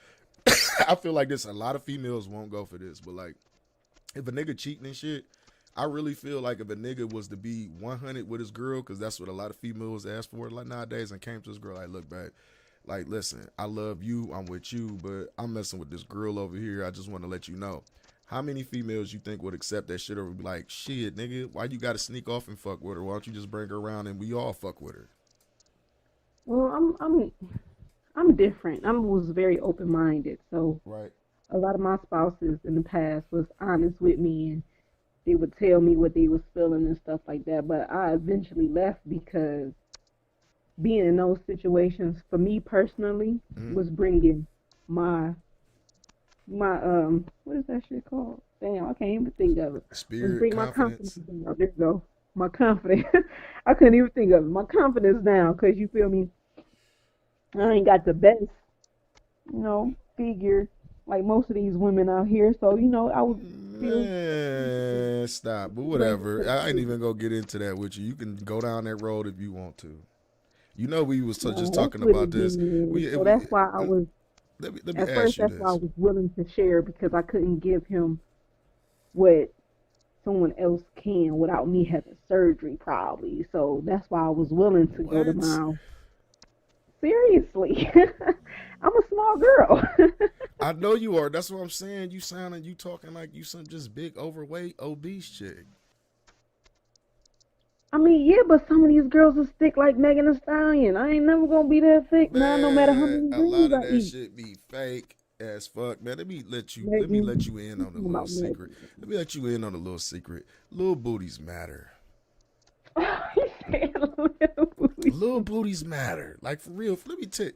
Speaker 3: I feel like this. A lot of females won't go for this, but like if a nigga cheating and shit, I really feel like if a nigga was to be 100 with his girl, because that's what a lot of females ask for like nowadays, and came to his girl like, look, babe, like, listen, I love you, I'm with you, but I'm messing with this girl over here. I just want to let you know. How many females you think would accept that shit or would be like, shit, nigga, why you got to sneak off and fuck with her? Why don't you just bring her around and we all fuck with her?
Speaker 2: Well, I'm different. I was very open minded, so
Speaker 3: Right.
Speaker 2: a lot of my spouses in the past was honest with me and they would tell me what they was feeling and stuff like that. But I eventually left because being in those situations for me personally
Speaker 3: Mm-hmm.
Speaker 2: was bringing my what is that shit called? Damn, I can't even think of it. Was
Speaker 3: Spirit,
Speaker 2: bring my confidence
Speaker 3: confidence.
Speaker 2: down. There you go. My confidence. I couldn't even think of it. My confidence down because you feel me. I ain't got the best, figure like most of these women out here. So I would feel
Speaker 3: Man, stop. But
Speaker 2: bring it to
Speaker 3: whatever.
Speaker 2: the
Speaker 3: I ain't
Speaker 2: table.
Speaker 3: even gonna get into that with you. You can go down that road if you want to. You know we was just
Speaker 2: That's
Speaker 3: talking
Speaker 2: what
Speaker 3: about
Speaker 2: it
Speaker 3: this.
Speaker 2: is.
Speaker 3: We
Speaker 2: So that's why I
Speaker 3: um,
Speaker 2: was
Speaker 3: let me
Speaker 2: at first.
Speaker 3: ask you
Speaker 2: That's why I
Speaker 3: this.
Speaker 2: was willing to share because I couldn't give him what someone else can without me having surgery, probably. So that's why I was willing to go the
Speaker 3: What?
Speaker 2: mile. Seriously, I'm a small girl.
Speaker 3: I know you are. That's what I'm saying. You talking like you some just big overweight obese chick.
Speaker 2: I mean, yeah, but some of these girls are thick like Megan Thee Stallion. I ain't never gonna be that thick now, no matter how
Speaker 3: Man,
Speaker 2: many
Speaker 3: a lot
Speaker 2: greens
Speaker 3: of
Speaker 2: I
Speaker 3: that
Speaker 2: eat.
Speaker 3: shit be fake as fuck, man. Let me let
Speaker 2: Megan,
Speaker 3: you in
Speaker 2: you
Speaker 3: on a
Speaker 2: talking
Speaker 3: little
Speaker 2: about
Speaker 3: secret.
Speaker 2: Megan?
Speaker 3: Let me let you in on a little secret. Little booties matter.
Speaker 2: He said little booty.
Speaker 3: Little booties matter. Like for real. Let me tell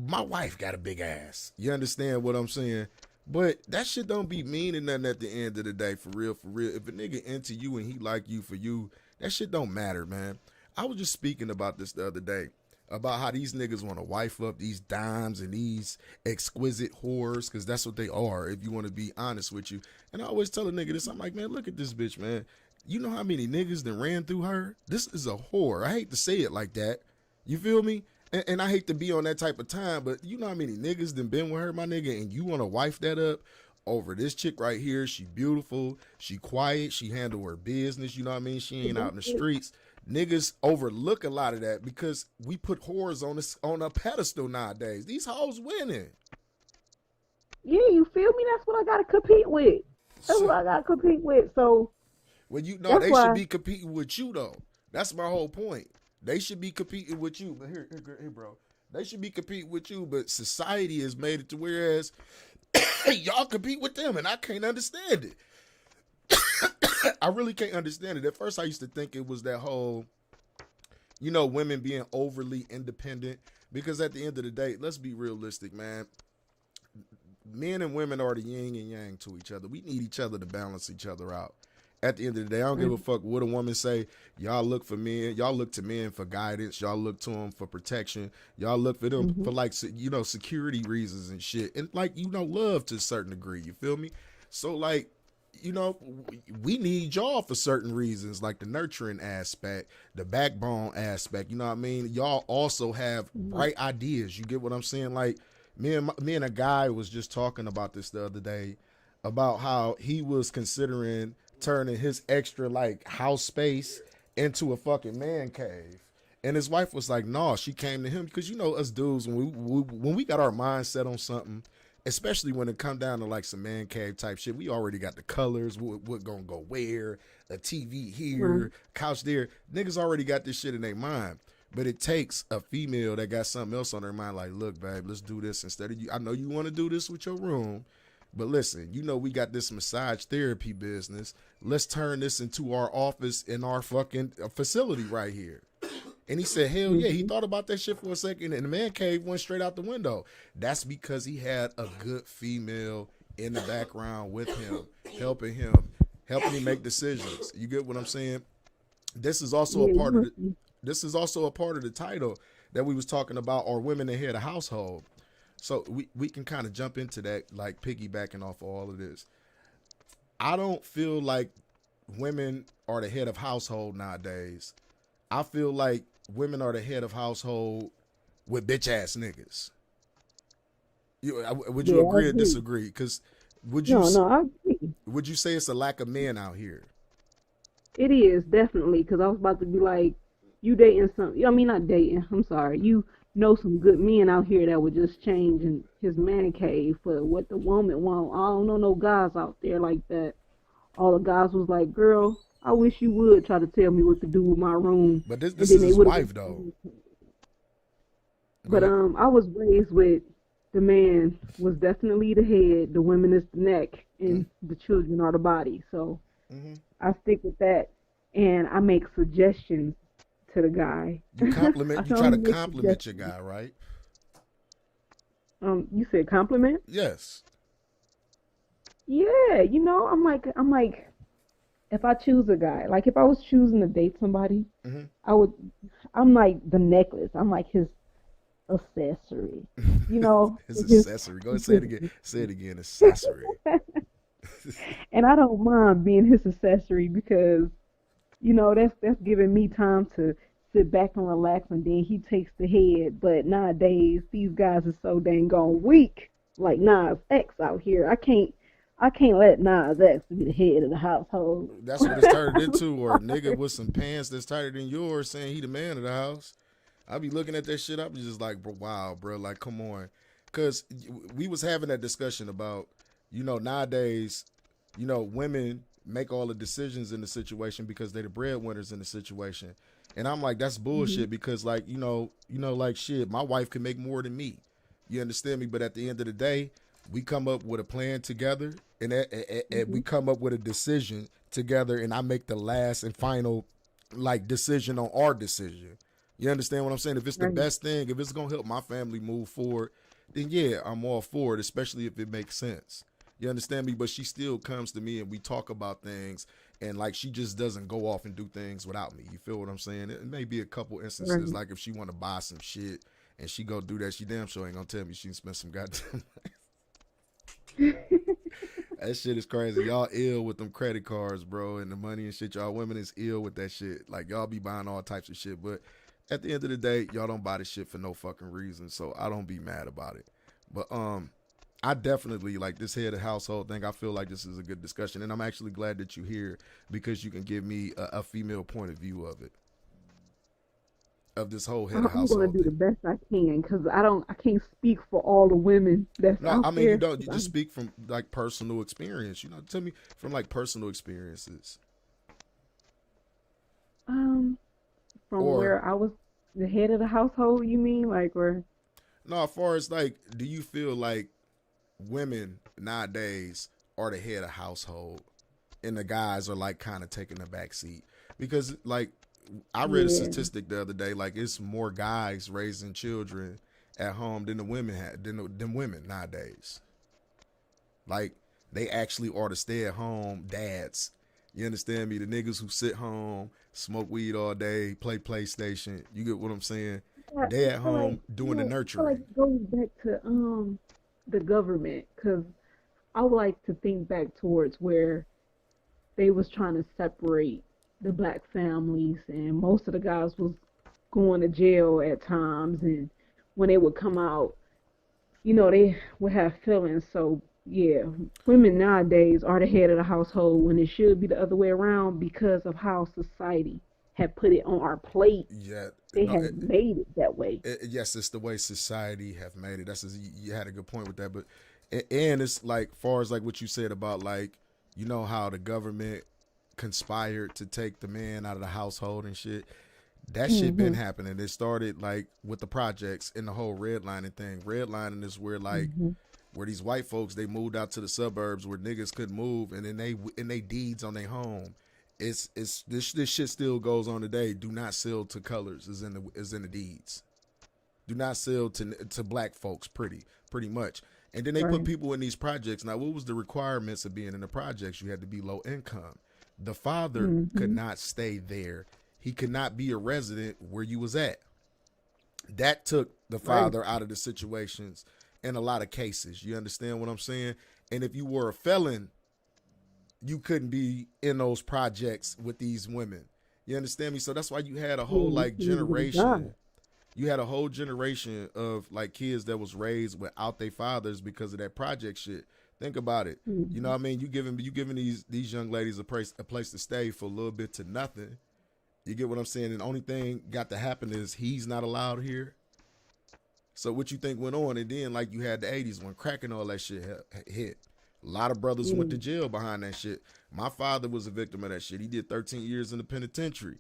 Speaker 3: my wife got a big ass. You understand what I'm saying? But that shit don't be meaning nothing at the end of the day, for real, for real. If a nigga into you and he like you for you, that shit don't matter, man. I was just speaking about this the other day, about how these niggas want to wife up these dimes and these exquisite whores, because that's what they are, if you want to be honest with you. And I always tell a nigga this, I'm like, man, look at this bitch, man. You know how many niggas that ran through her? This is a whore. I hate to say it like that. You feel me? And I hate to be on that type of time, but you know how many niggas done been with her, my nigga, and you want to wife that up over this chick right here. She beautiful, she quiet, she handle her business, you know what I mean? She ain't out in the streets. Niggas overlook a lot of that because we put whores on a pedestal nowadays. These hoes winning.
Speaker 2: Yeah, you feel me? That's what I gotta compete with. That's what I gotta compete with. So
Speaker 3: Well, you know
Speaker 2: that's
Speaker 3: they should
Speaker 2: why.
Speaker 3: be competing with you though. That's my whole point. They should be competing with you. But here, bro. They should be competing with you, but society has made it to whereas y'all compete with them, and I can't understand it. I really can't understand it. At first, I used to think it was that whole, women being overly independent. Because at the end of the day, let's be realistic, man. Men and women are the yin and yang to each other. We need each other to balance each other out. At the end of the day, I don't give a fuck what a woman say. Y'all look for men. Y'all look to men for guidance. Y'all look to them for protection. Y'all look for them
Speaker 2: Mm-hmm.
Speaker 3: for like security reasons and shit. And like love to a certain degree. You feel me? So like we need y'all for certain reasons, like the nurturing aspect, the backbone aspect. You know what I mean? Y'all also have bright ideas. You get what I'm saying? Like me and a guy was just talking about this the other day about how he was considering turning his extra like house space into a fucking man cave. And his wife was like, "No." She came to him because us dudes when we got our mind set on something, especially when it come down to like some man cave type shit. We already got the colors, what gonna go where, a TV here, couch there. Niggas already got this shit in their mind. But it takes a female that got something else on their mind, like, look, babe, let's do this instead of you. I know you want to do this with your room, but listen, you know we got this massage therapy business. Let's turn this into our office in our fucking facility right here. And he said, hell yeah. He thought about that shit for a second, and the man cave went straight out the window. That's because he had a good female in the background with him, helping him make decisions. You get what I'm saying? This is also a part of the... This is also a part of the title that we was talking about, are women the head of household. So we can kind of jump into that, like piggybacking off of all of this. I don't feel like women are the head of household nowadays. I feel like women are the head of household with bitch ass niggas. Would you agree or disagree? Because would you
Speaker 2: I agree.
Speaker 3: Would you say it's a lack of men out here?
Speaker 2: It is, definitely, because I was about to be like, you dating some, I mean, not dating, I'm sorry. You know some good men out here that would just change in his man cave for what the woman want. I don't know no guys out there like that. All the guys was like, girl, I wish you would try to tell me what to do with my room.
Speaker 3: But this is his wife, though.
Speaker 2: But I was raised with the man was definitely the head, the women is the neck, and the children are the body. So I stick with that, and I make suggestions to the guy.
Speaker 3: You try to compliment your guy, right?
Speaker 2: You said compliment?
Speaker 3: Yes.
Speaker 2: Yeah, you know, I'm like, if I choose a guy, like if I was choosing to date somebody, I'm like the necklace. I'm like his accessory. You know,
Speaker 3: his accessory. Go ahead, say it again. Say it again. Accessory.
Speaker 2: And I don't mind being his accessory because, you know, that's giving me time to sit back and relax, and then he takes the head. But nowadays, these guys are so dang gone weak. Like Nas X out here, I can't let Nas X be the head of the household.
Speaker 3: That's what it's turned into, or a nigga with some pants that's tighter than yours saying he the man of the house. I be looking at that shit, I be just like, bro, wow, bro, like, come on. Because we was having that discussion about, you know, nowadays, you know, women make all the decisions in the situation because they're the breadwinners in the situation. And I'm like, that's bullshit because, like, you know, like, shit, my wife can make more than me. You understand me? But at the end of the day, we come up with a plan together, and we come up with a decision together, and I make the last and final, like, decision on our decision. You understand what I'm saying? If it's the best thing, if it's going to help my family move forward, then yeah, I'm all for it, especially if it makes sense. You understand me? But she still comes to me and we talk about things, and like she just doesn't go off and do things without me. You feel what I'm saying? It may be a couple instances, like if she want to buy some shit and she go do that, she damn sure ain't gonna tell me she spent some goddamn That shit is crazy. Y'all ill with them credit cards, bro, and the money and shit. Y'all women is ill with that shit. Like, y'all be buying all types of shit, but at the end of the day, y'all don't buy the shit for no fucking reason, so I don't be mad about it. But I definitely, like, this head of household thing, I feel like this is a good discussion, and I'm actually glad that you're here because you can give me a female point of view of it, of this whole head of household.
Speaker 2: I'm going to do the best I can because I can't speak for all the women that's out
Speaker 3: I mean,
Speaker 2: there.
Speaker 3: you don't. You just speak from, like, personal experience. You know, tell me from, like, personal experiences.
Speaker 2: Where I was the head of the household, you mean? Like, or?
Speaker 3: No, as far as, like, do you feel like women nowadays are the head of household and the guys are, like, kind of taking the back seat? Because, like, I read a statistic the other day, like, it's more guys raising children at home than the women than women nowadays. Like, they actually are the stay-at-home dads. You understand me? The niggas who sit home, smoke weed all day, play PlayStation. You get what I'm saying? They at home doing the nurturing.
Speaker 2: I feel like it goes back to the government, because I would like to think back towards where they was trying to separate the black families, and most of the guys was going to jail at times, and when they would come out, you know, they would have feelings. So yeah, women nowadays are the head of the household when it should be the other way around because of how society had put it on our plate.
Speaker 3: Yeah,
Speaker 2: they have made it that way.
Speaker 3: Yes, it's the way society have made it. You had a good point with that, but And it's like, far as like what you said about like, you know how the government conspired to take the man out of the household and shit. That shit been
Speaker 2: Mhm.
Speaker 3: happening. It started like with the projects and the whole redlining thing. Redlining is where like
Speaker 2: Mhm.
Speaker 3: where these white folks they moved out to the suburbs where niggas couldn't move, and then they deeds on their home. It's this shit still goes on today. Do not sell to colors is in the deeds. Do not sell to black folks. Pretty much. And then they put
Speaker 2: Right.
Speaker 3: people in these projects. Now, what was the requirements of being in the projects? You had to be low income. The father could
Speaker 2: Mhm.
Speaker 3: not stay there. He could not be a resident where you was at. That took the
Speaker 2: Right.
Speaker 3: father out of the situations in a lot of cases. You understand what I'm saying? And if you were a felon, you couldn't be in those projects with these women. You understand me? So that's why you had a
Speaker 2: Yeah,
Speaker 3: whole
Speaker 2: you
Speaker 3: like
Speaker 2: couldn't even get a job.
Speaker 3: generation. You had a whole generation of like kids that was raised without their fathers because of that project shit. Think about it. You know
Speaker 2: Mhm.
Speaker 3: what I mean? You giving these young ladies a place to stay for a little bit to nothing. You get what I'm saying? And the only thing got to happen is he's not allowed here. So what you think went on? And then like you had the '80s when crack and all that shit hit. A lot of brothers went
Speaker 2: Yeah.
Speaker 3: to jail behind that shit. My father was a victim of that shit. He did 13 years in the penitentiary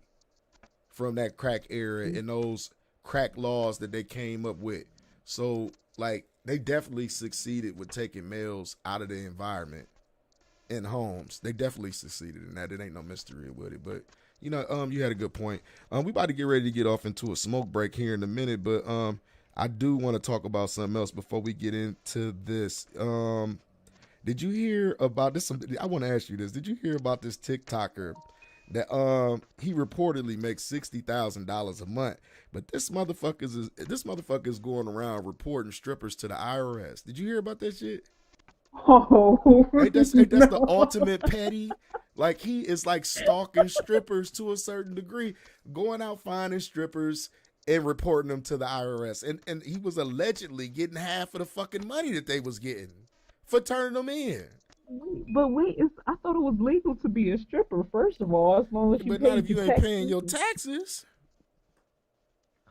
Speaker 3: from that crack era and those crack laws that they came up with. So like they definitely succeeded with taking males out of the environment in homes. They definitely succeeded in that. It ain't no mystery with it. But you had a good point. We about to get ready to get off into a smoke break here in a minute, but I do want to talk about something else before we get into this. Did you hear about this? I want to ask you this. Did you hear about this TikToker that he reportedly makes $60,000 a month, but this motherfucker is going around reporting strippers to the IRS. Did you hear about that shit?
Speaker 2: Oh
Speaker 3: Ain't that's the
Speaker 2: no.
Speaker 3: ultimate petty? Like he is like stalking strippers to a certain degree, going out finding strippers and reporting them to the IRS. And he was allegedly getting half of the fucking money that they was getting for turning them in.
Speaker 2: But wait, I thought it was legal to be a stripper, first of all, as long as you
Speaker 3: But not if
Speaker 2: paid your
Speaker 3: you ain't paying
Speaker 2: taxes.
Speaker 3: your taxes.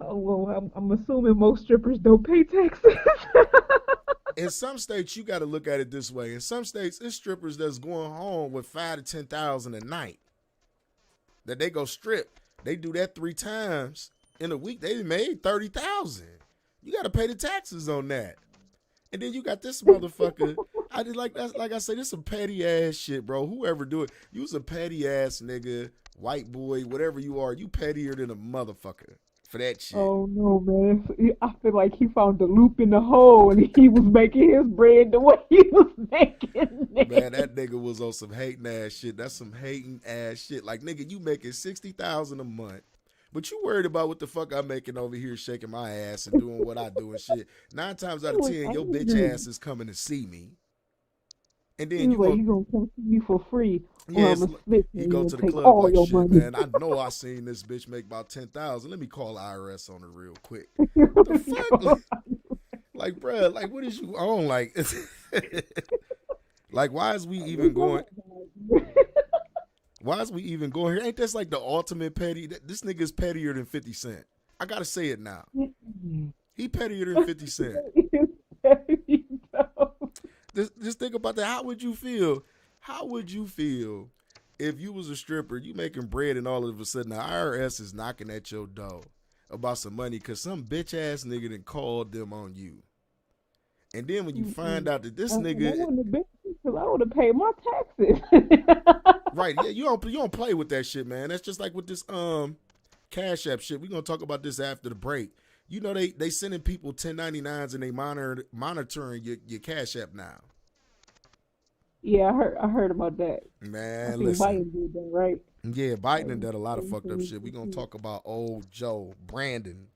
Speaker 2: Oh, well, I'm assuming most strippers don't pay taxes.
Speaker 3: In some states, you got to look at it this way. In some states, it's strippers that's going home with 5 to 10,000 a night that they go strip. They do that 3 times in a week. They made 30,000. You got to pay the taxes on that. And then you got this motherfucker. I did like that's like I said, this some petty ass shit, bro. Whoever do it, you was a petty ass nigga, white boy, whatever you are. You pettier than a motherfucker for that shit.
Speaker 2: Oh no, man. I feel like he found the loop in the hole and he was making his bread the way he was making
Speaker 3: Man,
Speaker 2: it.
Speaker 3: that nigga was on some hating ass shit. That's some hating ass shit. Like nigga, you making 60,000 a month. But you worried about what the fuck I'm making over here shaking my ass and doing what I do and shit. 9 times out
Speaker 2: He
Speaker 3: of
Speaker 2: was
Speaker 3: 10, your bitch
Speaker 2: angry.
Speaker 3: ass is coming to see me. And
Speaker 2: He
Speaker 3: then
Speaker 2: was
Speaker 3: you
Speaker 2: like,
Speaker 3: go,
Speaker 2: "You gonna come see me for free,
Speaker 3: yeah,
Speaker 2: or I'm gonna snitch
Speaker 3: you
Speaker 2: on you
Speaker 3: go
Speaker 2: and
Speaker 3: to the
Speaker 2: take
Speaker 3: club
Speaker 2: all
Speaker 3: like
Speaker 2: your
Speaker 3: shit,
Speaker 2: money."
Speaker 3: man. I know I seen this bitch make about 10,000. Let me call IRS on her real quick. The fuck, like, bruh, like, what is you on? Like, like, why is we even going? Why is we even going here? Ain't this like the ultimate petty? This nigga's pettier than 50 Cent. I gotta say it now. He pettier than 50 Cent. Just think about that. How would you feel? How would you feel if you was a stripper, you making bread, and all of a sudden the IRS is knocking at your door about some money because some bitch ass nigga done called them on you, and then when you find out that this
Speaker 2: And I
Speaker 3: nigga,
Speaker 2: wouldn't have been because I would have paid my taxes.
Speaker 3: right? Yeah, you don't play with that shit, man. That's just like with this Cash App shit. We gonna talk about this after the break. You know they sending people 1099s and they monitoring your Cash App now.
Speaker 2: Yeah, I heard about that. I
Speaker 3: Man,
Speaker 2: think
Speaker 3: listen.
Speaker 2: Biden did that, right?
Speaker 3: Yeah, Biden
Speaker 2: Like,
Speaker 3: done did a lot of fucked up shit. We gonna
Speaker 2: 2022.
Speaker 3: talk about old Joe Brandon.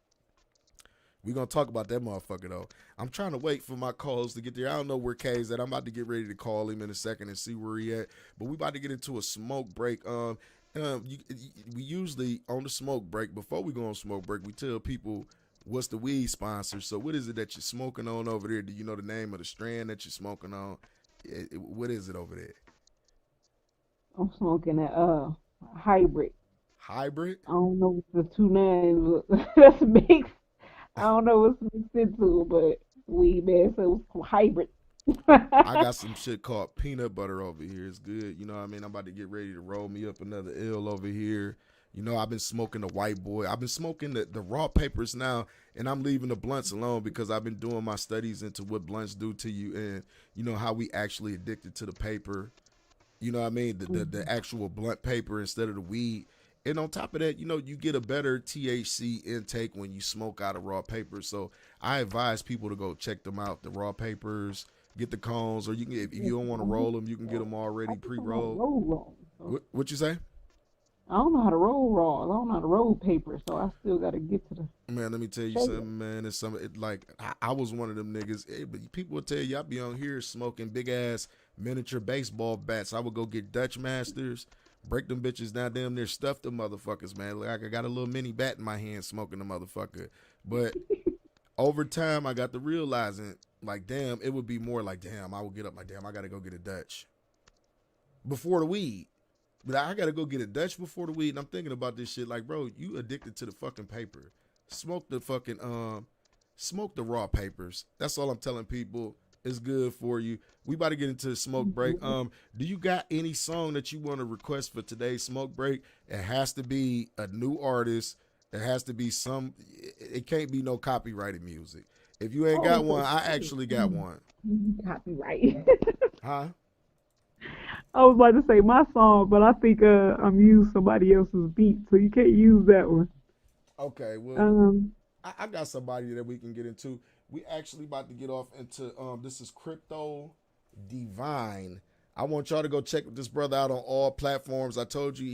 Speaker 3: We gonna talk about that motherfucker though. I'm trying to wait for my calls to get there. I don't know where K's at. I'm about to get ready to call him in a second and see where he at. But we about to get into a smoke break. We usually on the smoke break before we go on smoke break, we tell people what's the weed sponsor. So what is it that you're smoking on over there? Do you know the name of the strand that you're smoking on? What is it over there?
Speaker 2: I'm smoking that hybrid.
Speaker 3: Hybrid?
Speaker 2: I don't know what the two names that's mixed. I don't know what's mixed into it, but weed man, so it's hybrid.
Speaker 3: I got some shit called peanut butter over here. It's good. You know what I mean? I'm about to get ready to roll me up another L over here. You know, I've been smoking the white boy. I've been smoking the raw papers now, and I'm leaving the blunts alone because I've been doing my studies into what blunts do to you and, you know, how we actually addicted to the paper. You know what I mean? The actual blunt paper instead of the weed. And on top of that, you know, you get a better THC intake when you smoke out of raw papers. So I advise people to go check them out, the raw papers, get the cones, or you can, if you don't want to roll them, you can get them already pre-rolled. What you say?
Speaker 2: I don't know how to roll raw. I don't know how to roll paper, so I still got to get to the.
Speaker 3: Man, let me tell you something, man. It's something like I was one of them niggas. But people will tell you I be on here smoking big ass miniature baseball bats. I would go get Dutch Masters, break them bitches down, damn near stuff them motherfuckers, man. Like I got a little mini bat in my hand smoking the motherfucker. But over time, I got to realizing, like, damn, it would be more like, damn, I would get up like, damn, I got to go get a Dutch before the weed. But I got to go get a Dutch before the weed. And I'm thinking about this shit like, bro, you addicted to the fucking paper. Smoke the fucking, smoke the raw papers. That's all I'm telling people. It's good for you. We about to get into the smoke break. Do you got any song that you want to request for today's smoke break? It has to be a new artist. It has to be it can't be no copyrighted music. If you ain't got one, I actually got one.
Speaker 2: Copyright.
Speaker 3: Huh?
Speaker 2: I was about to say my song, but I think I'm using somebody else's beat, so you can't use that one.
Speaker 3: Okay, well, I got somebody that we can get into. We actually about to get off into this is Crypto Divine. I want y'all to go check this brother out on all platforms. I told you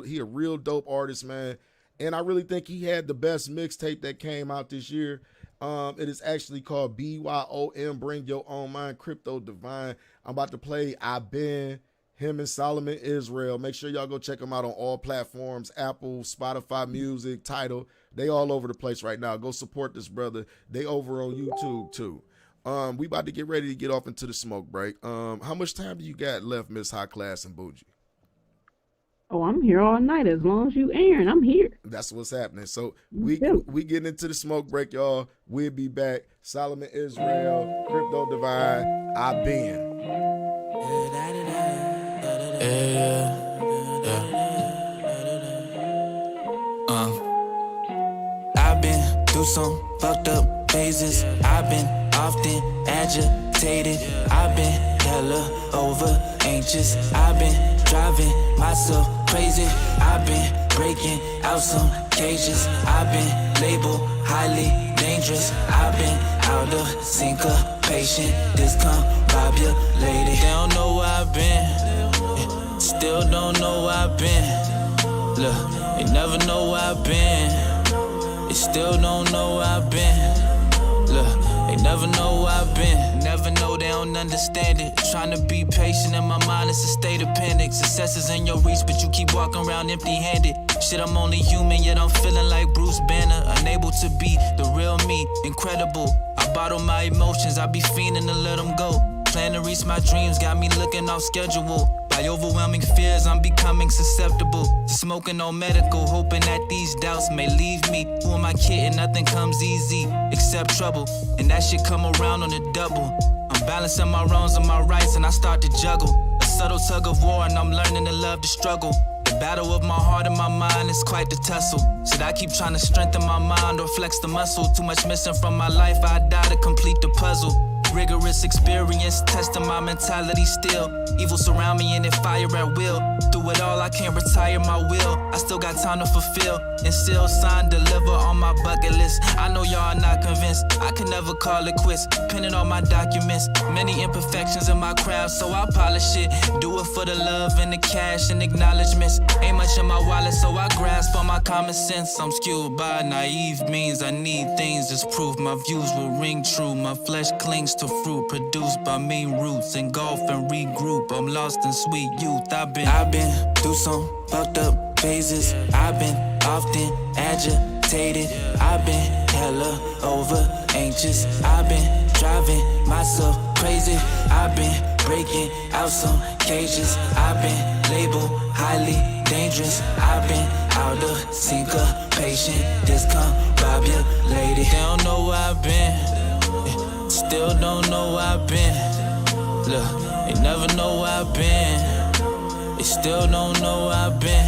Speaker 3: he a real dope artist, man. And I really think he had the best mixtape that came out this year. It is actually called BYOM, Bring Your Own Mind, Crypto Divine. I'm about to play I Been, him and Solomon Israel. Make sure y'all go check him out on all platforms, Apple, Spotify Music, Tidal. They all over the place right now. Go support this brother. They over on YouTube too. We about to get ready to get off into the smoke break. How much time do you got left, Miss High Class and Bougie?
Speaker 2: Oh, I'm here all night. As long as you airing, I'm here.
Speaker 3: That's what's happening. So we getting into the smoke break, y'all. We'll be back. Solomon Israel, Crypto Divine, I Been.
Speaker 4: I've been through some fucked up phases. I've been often agitated. I've been hella over anxious. I've been driving myself crazy. I've been breaking out some cages. I've been labeled highly dangerous. I've been out of syncopation, discombobulated. They don't know where I've been. Still don't know where I've been. Look, they never know where I've been. They still don't know where I've been. Look, they never know where I've been. Never know, they don't understand it. Trying to be patient in my mind, it's a state of panic. Success is in your reach, but you keep walking around empty-handed. Shit, I'm only human, yet I'm feeling like Bruce Banner. Unable to be the real me, incredible. I bottle my emotions, I be fiending to let them go. Plan to reach my dreams, got me looking off schedule. By overwhelming fears, I'm becoming susceptible to smoking on medical, hoping that these doubts may leave me. Who am I kidding? Nothing comes easy except trouble, and that shit come around on a double. I'm balancing my wrongs and my rights, and I start to juggle. A subtle tug of war, and I'm learning to love the struggle. The battle of my heart and my mind is quite the tussle. Should I keep trying to strengthen my mind or flex the muscle? Too much missing from my life, I die to complete the puzzle. Rigorous experience, testing my mentality still. Evil surround me and it fire at will. Through it all, I can't retire my will. I still got time to fulfill and still sign, deliver on my bucket list. I know y'all are not convinced, I can never call it quits. Pinning all my documents, many imperfections in my craft, so I polish it. Do it for the love and the cash and acknowledgements. Ain't much in my wallet, so I grasp on my common sense. I'm skewed by naive means, I need things as proof. My views will ring true, my flesh clings to fruit produced by mean roots. Engulf and regroup, I'm lost in sweet youth. I've been through some fucked up phases. I've been often agitated. I've been hella over anxious. I've been driving myself crazy. I've been breaking out some cages. I've been labeled highly dangerous. I've been out of syncopation, discombobulated. They don't know where I've been. Still don't know where I've been. Look, they never know where I've been. They still don't know where I've been.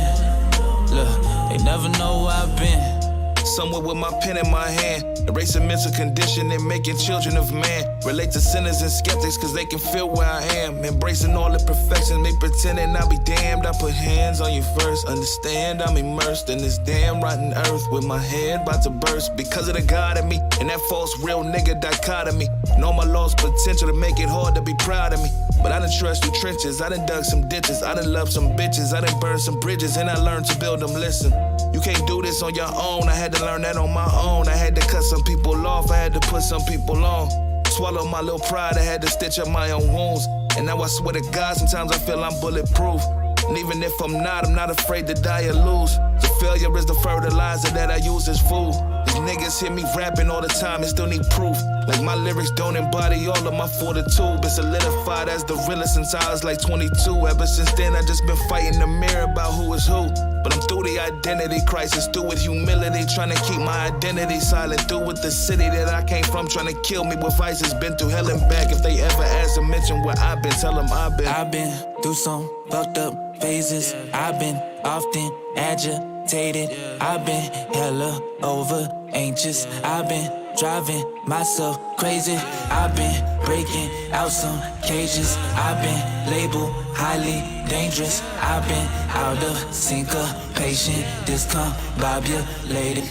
Speaker 4: Look, they never know where I've been.
Speaker 5: Somewhere with my pen in my hand, erasing mental condition and making children of man. Relate to sinners and skeptics cause they can feel where I am. Embracing all the perfection, me pretending I'll be damned. I put hands on you first, understand I'm immersed in this damn rotten earth with my head about to burst because of the God in me and that false real nigga dichotomy. Know my lost potential to make it hard to be proud of me, but I done trust through trenches, I done dug some ditches, I done loved some bitches, I done burned some bridges, and I learned to build them. Listen, you can't do this on your own, I had to learn that on my own. I had to cut some people off, I had to put some people on. Swallow my little pride, I had to stitch up my own wounds. And now I swear to God, sometimes I feel I'm bulletproof. And even if I'm not afraid to die or lose. The failure is the fertilizer that I use as food. These niggas hear me rapping all the time and still need proof. Like my lyrics don't embody all of my fortitude, but solidified as the realest since I was like 22. Ever since then I just been fighting the mirror about who is who. But I'm through the identity crisis, through with humility, trying to keep my identity silent, through with the city that I came from, trying to kill me with vices. Been through hell and back. If they ever ask or mention where I've been, tell them I've been
Speaker 4: through some fucked up phases. I've been often agitated. I've been hella over anxious. I've been driving myself crazy. I've been breaking out some cages. I've been labeled highly dangerous. I've been out of syncopation, discombobulated.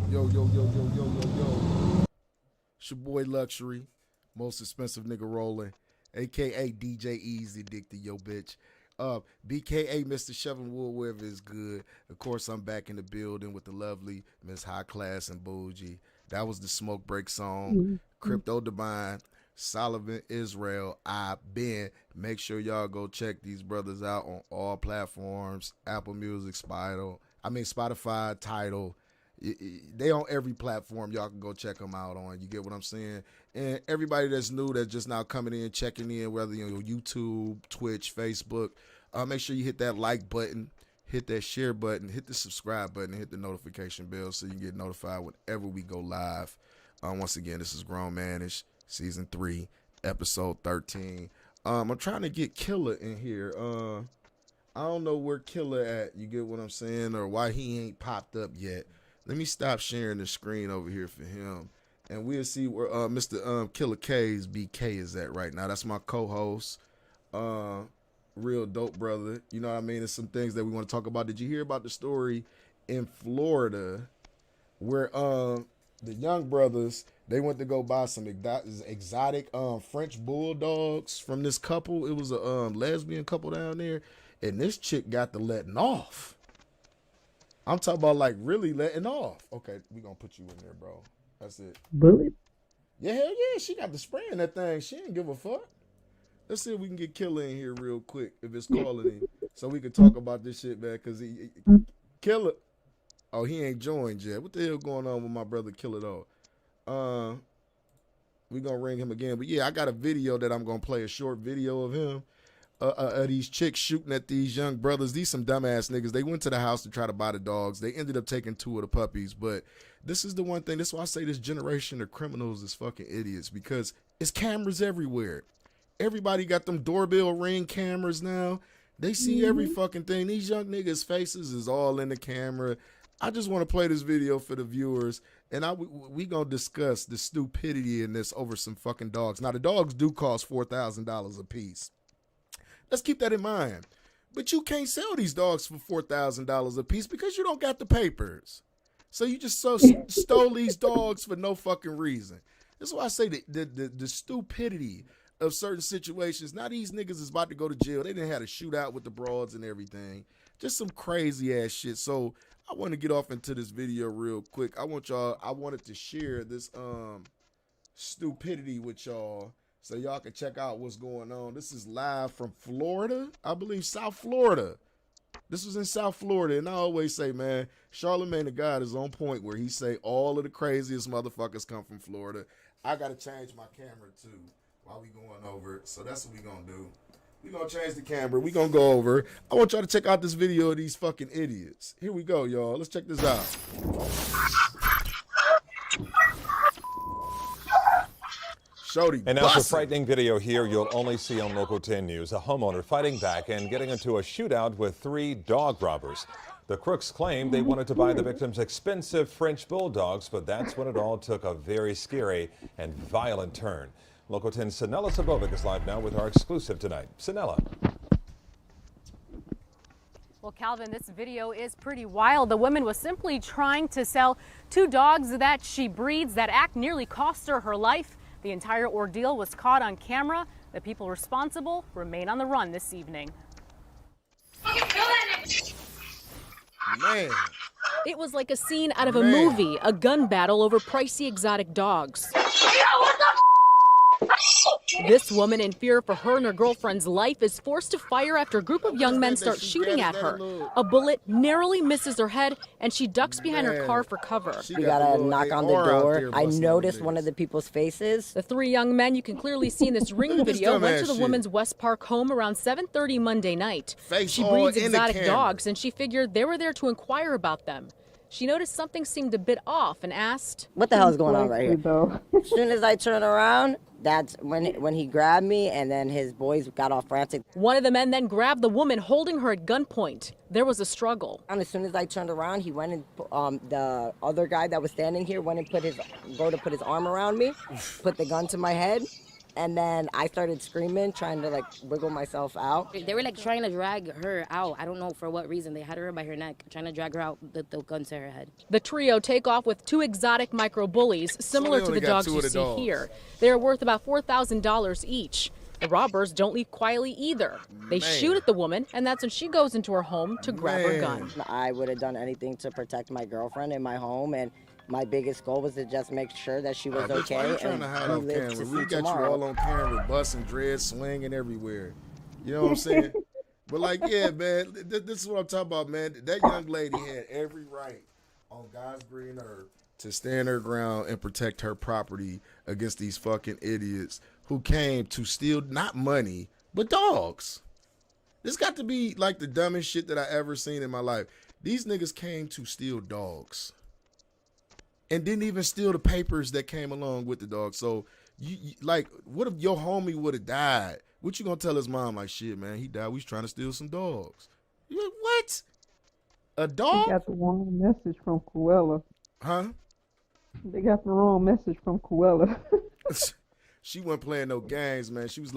Speaker 3: Yo. It's your boy Luxury, most expensive nigga rolling, aka DJ Easy Dick to yo bitch. BKA Mr. Shevenwood, wherever is good. Of course, I'm back in the building with the lovely Miss High Class and Bougie. That was the Smoke Break song. Crypto Divine, Solomon Israel, I been. Make sure y'all go check these brothers out on all platforms. Apple Music, Spotify, Tidal. They on every platform. Y'all can go check them out on. You get what I'm saying? And everybody that's new, that's just now coming in, checking in, whether you're on YouTube, Twitch, Facebook, make sure you hit that like button, hit that share button, hit the subscribe button, and hit the notification bell so you can get notified whenever we go live. Once again, this is Grownmanishh, Season 3, Episode 13. I'm trying to get Killer in here. I don't know where Killer at, you get what I'm saying, or why he ain't popped up yet. Let me stop sharing the screen over here for him, and we'll see where Mr. Killer K's BK is at right now. That's my co-host, real dope brother. You know what I mean? There's some things that we want to talk about. Did you hear about the story in Florida where the young brothers, they went to go buy some exotic French bulldogs from this couple? It was a lesbian couple down there, and this chick got the letting off. I'm talking about like really letting off. Okay, we gonna put you in there, bro. That's it.
Speaker 2: Bullet?
Speaker 3: Yeah, hell yeah. She got the spray in that thing. She ain't give a fuck. Let's see if we can get Killer in here real quick, if it's calling him, so we can talk about this shit, man. Cause Killer, oh, he ain't joined yet. What the hell going on with my brother Killer though? We gonna ring him again. But yeah, I got a video that I'm gonna play, a short video of him. These chicks shooting at these young brothers. These some dumbass niggas. They went to the house to try to buy the dogs. They ended up taking 2 of the puppies. But this is the one thing. This is why I say this generation of criminals is fucking idiots, because it's cameras everywhere. Everybody got them doorbell ring cameras now. They see every fucking thing. These young niggas' faces is all in the camera. I just want to play this video for the viewers, and we gonna discuss the stupidity in this over some fucking dogs. Now the dogs do cost $4,000 a piece. Let's keep that in mind. But you can't sell these dogs for $4,000 a piece because you don't got the papers. So you just stole these dogs for no fucking reason. That's why I say the stupidity of certain situations. Now these niggas is about to go to jail. They didn't have a shootout with the broads and everything. Just some crazy ass shit. So I want to get off into this video real quick. I wanted to share this stupidity with y'all, so y'all can check out what's going on. This is live from Florida, I believe, South Florida. This was in South Florida, and I always say, man, Charlamagne the God is on point where he say all of the craziest motherfuckers come from Florida. I got to change my camera, too, while we going over it. So that's what we going to do. We going to change the camera. We going to go over. I want y'all to check out this video of these fucking idiots. Here we go, y'all. Let's check this out. Shorty
Speaker 6: And now for
Speaker 3: bussin'.
Speaker 6: frightening video here you'll only see on Local 10 News. A homeowner fighting back and getting into a shootout with 3 dog robbers. The crooks claim they wanted to buy the victims expensive French bulldogs, but that's when it all took a very scary and violent turn. Local 10's Sinella Sabovic is live now with our exclusive tonight. Sinella.
Speaker 7: Well, Calvin, this video is pretty wild. The woman was simply trying to sell 2 dogs that she breeds. That act nearly cost her life. The entire ordeal was caught on camera. The people responsible remain on the run this evening.
Speaker 3: Man.
Speaker 7: It was like a scene out of a movie, a gun battle over pricey exotic dogs. This woman, in fear for her and her girlfriend's life, is forced to fire after a group of young men start shooting at her. A bullet narrowly misses her head, and she ducks behind her car for cover.
Speaker 8: We got a knock on the door. I noticed one of the people's faces.
Speaker 7: The 3 young men you can clearly see in this ring video went to the woman's West Park home around 7:30 Monday night. She breeds exotic dogs, and she figured they were there to inquire about them. She noticed something seemed a bit off and asked,
Speaker 8: "What the hell is going on right here?" As soon as I turn around, that's when he grabbed me, and then his boys got all frantic.
Speaker 7: One of the men then grabbed the woman, holding her at gunpoint. There was a struggle.
Speaker 8: And as soon as I turned around, he went and the other guy that was standing here went and put his arm around me, put the gun to my head. And then I started screaming, trying to like wiggle myself out.
Speaker 9: They were like trying to drag her out. I don't know for what reason. They had her by her neck, trying to drag her out with the gun to her head.
Speaker 7: The trio take off with 2 exotic micro bullies, similar to the dogs you see here. They are worth about $4,000 each. The robbers don't leave quietly either. They shoot at the woman, and that's when she goes into her home to grab her gun.
Speaker 8: I would have done anything to protect my girlfriend in my home, and my biggest goal was to just make sure that she was okay.
Speaker 3: Why you trying to hide on camera? We got you all on camera, busting dreads, swinging everywhere. You know what I'm saying? But like, yeah, man, this is what I'm talking about, man. That young lady had every right on God's green earth to stand her ground and protect her property against these fucking idiots who came to steal not money, but dogs. This got to be like the dumbest shit that I ever seen in my life. These niggas came to steal dogs. And didn't even steal the papers that came along with the dog. So, you like, what if your homie would have died? What you gonna tell his mom? Like, shit, man, he died. We was trying to steal some dogs. You like, what? A dog?
Speaker 2: They got the wrong message from Cruella.
Speaker 3: Huh?
Speaker 2: They got the wrong message from Cruella.
Speaker 3: She wasn't playing no games, man. She was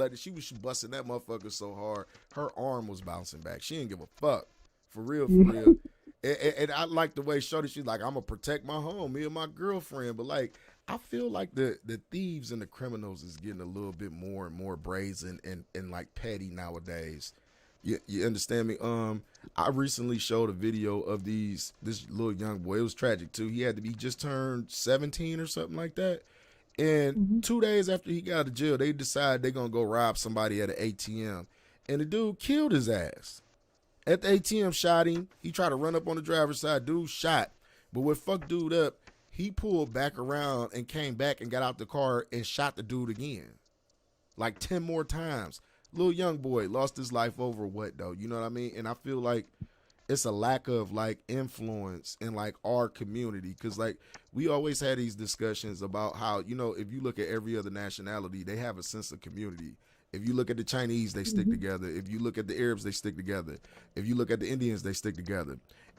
Speaker 3: busting that motherfucker so hard, her arm was bouncing back. She didn't give a fuck. For real, for real. And I like the way Shorty, she's like, I'm going to protect my home, me and my girlfriend. But, like, I feel like the thieves and the criminals is getting a little bit more and more brazen and like, petty nowadays. You understand me? I recently showed a video of this little young boy. It was tragic, too. He just turned 17 or something like that. And 2 days after he got out of jail, they decided they're going to go rob somebody at an ATM. And the dude killed his ass. At the ATM, shot him. He tried to run up on the driver's side. Dude shot. But what fucked dude up, he pulled back around and came back and got out the car and shot the dude again. Like 10 more times. Little young boy lost his life over what, though? You know what I mean? And I feel like it's a lack of, like, influence in, like, our community. Because, like, we always had these discussions about how, you know, if you look at every other nationality, they have a sense of community. If you look at the Chinese, they stick together. If you look at the Arabs, they stick together. If you look at the Indians, they stick together.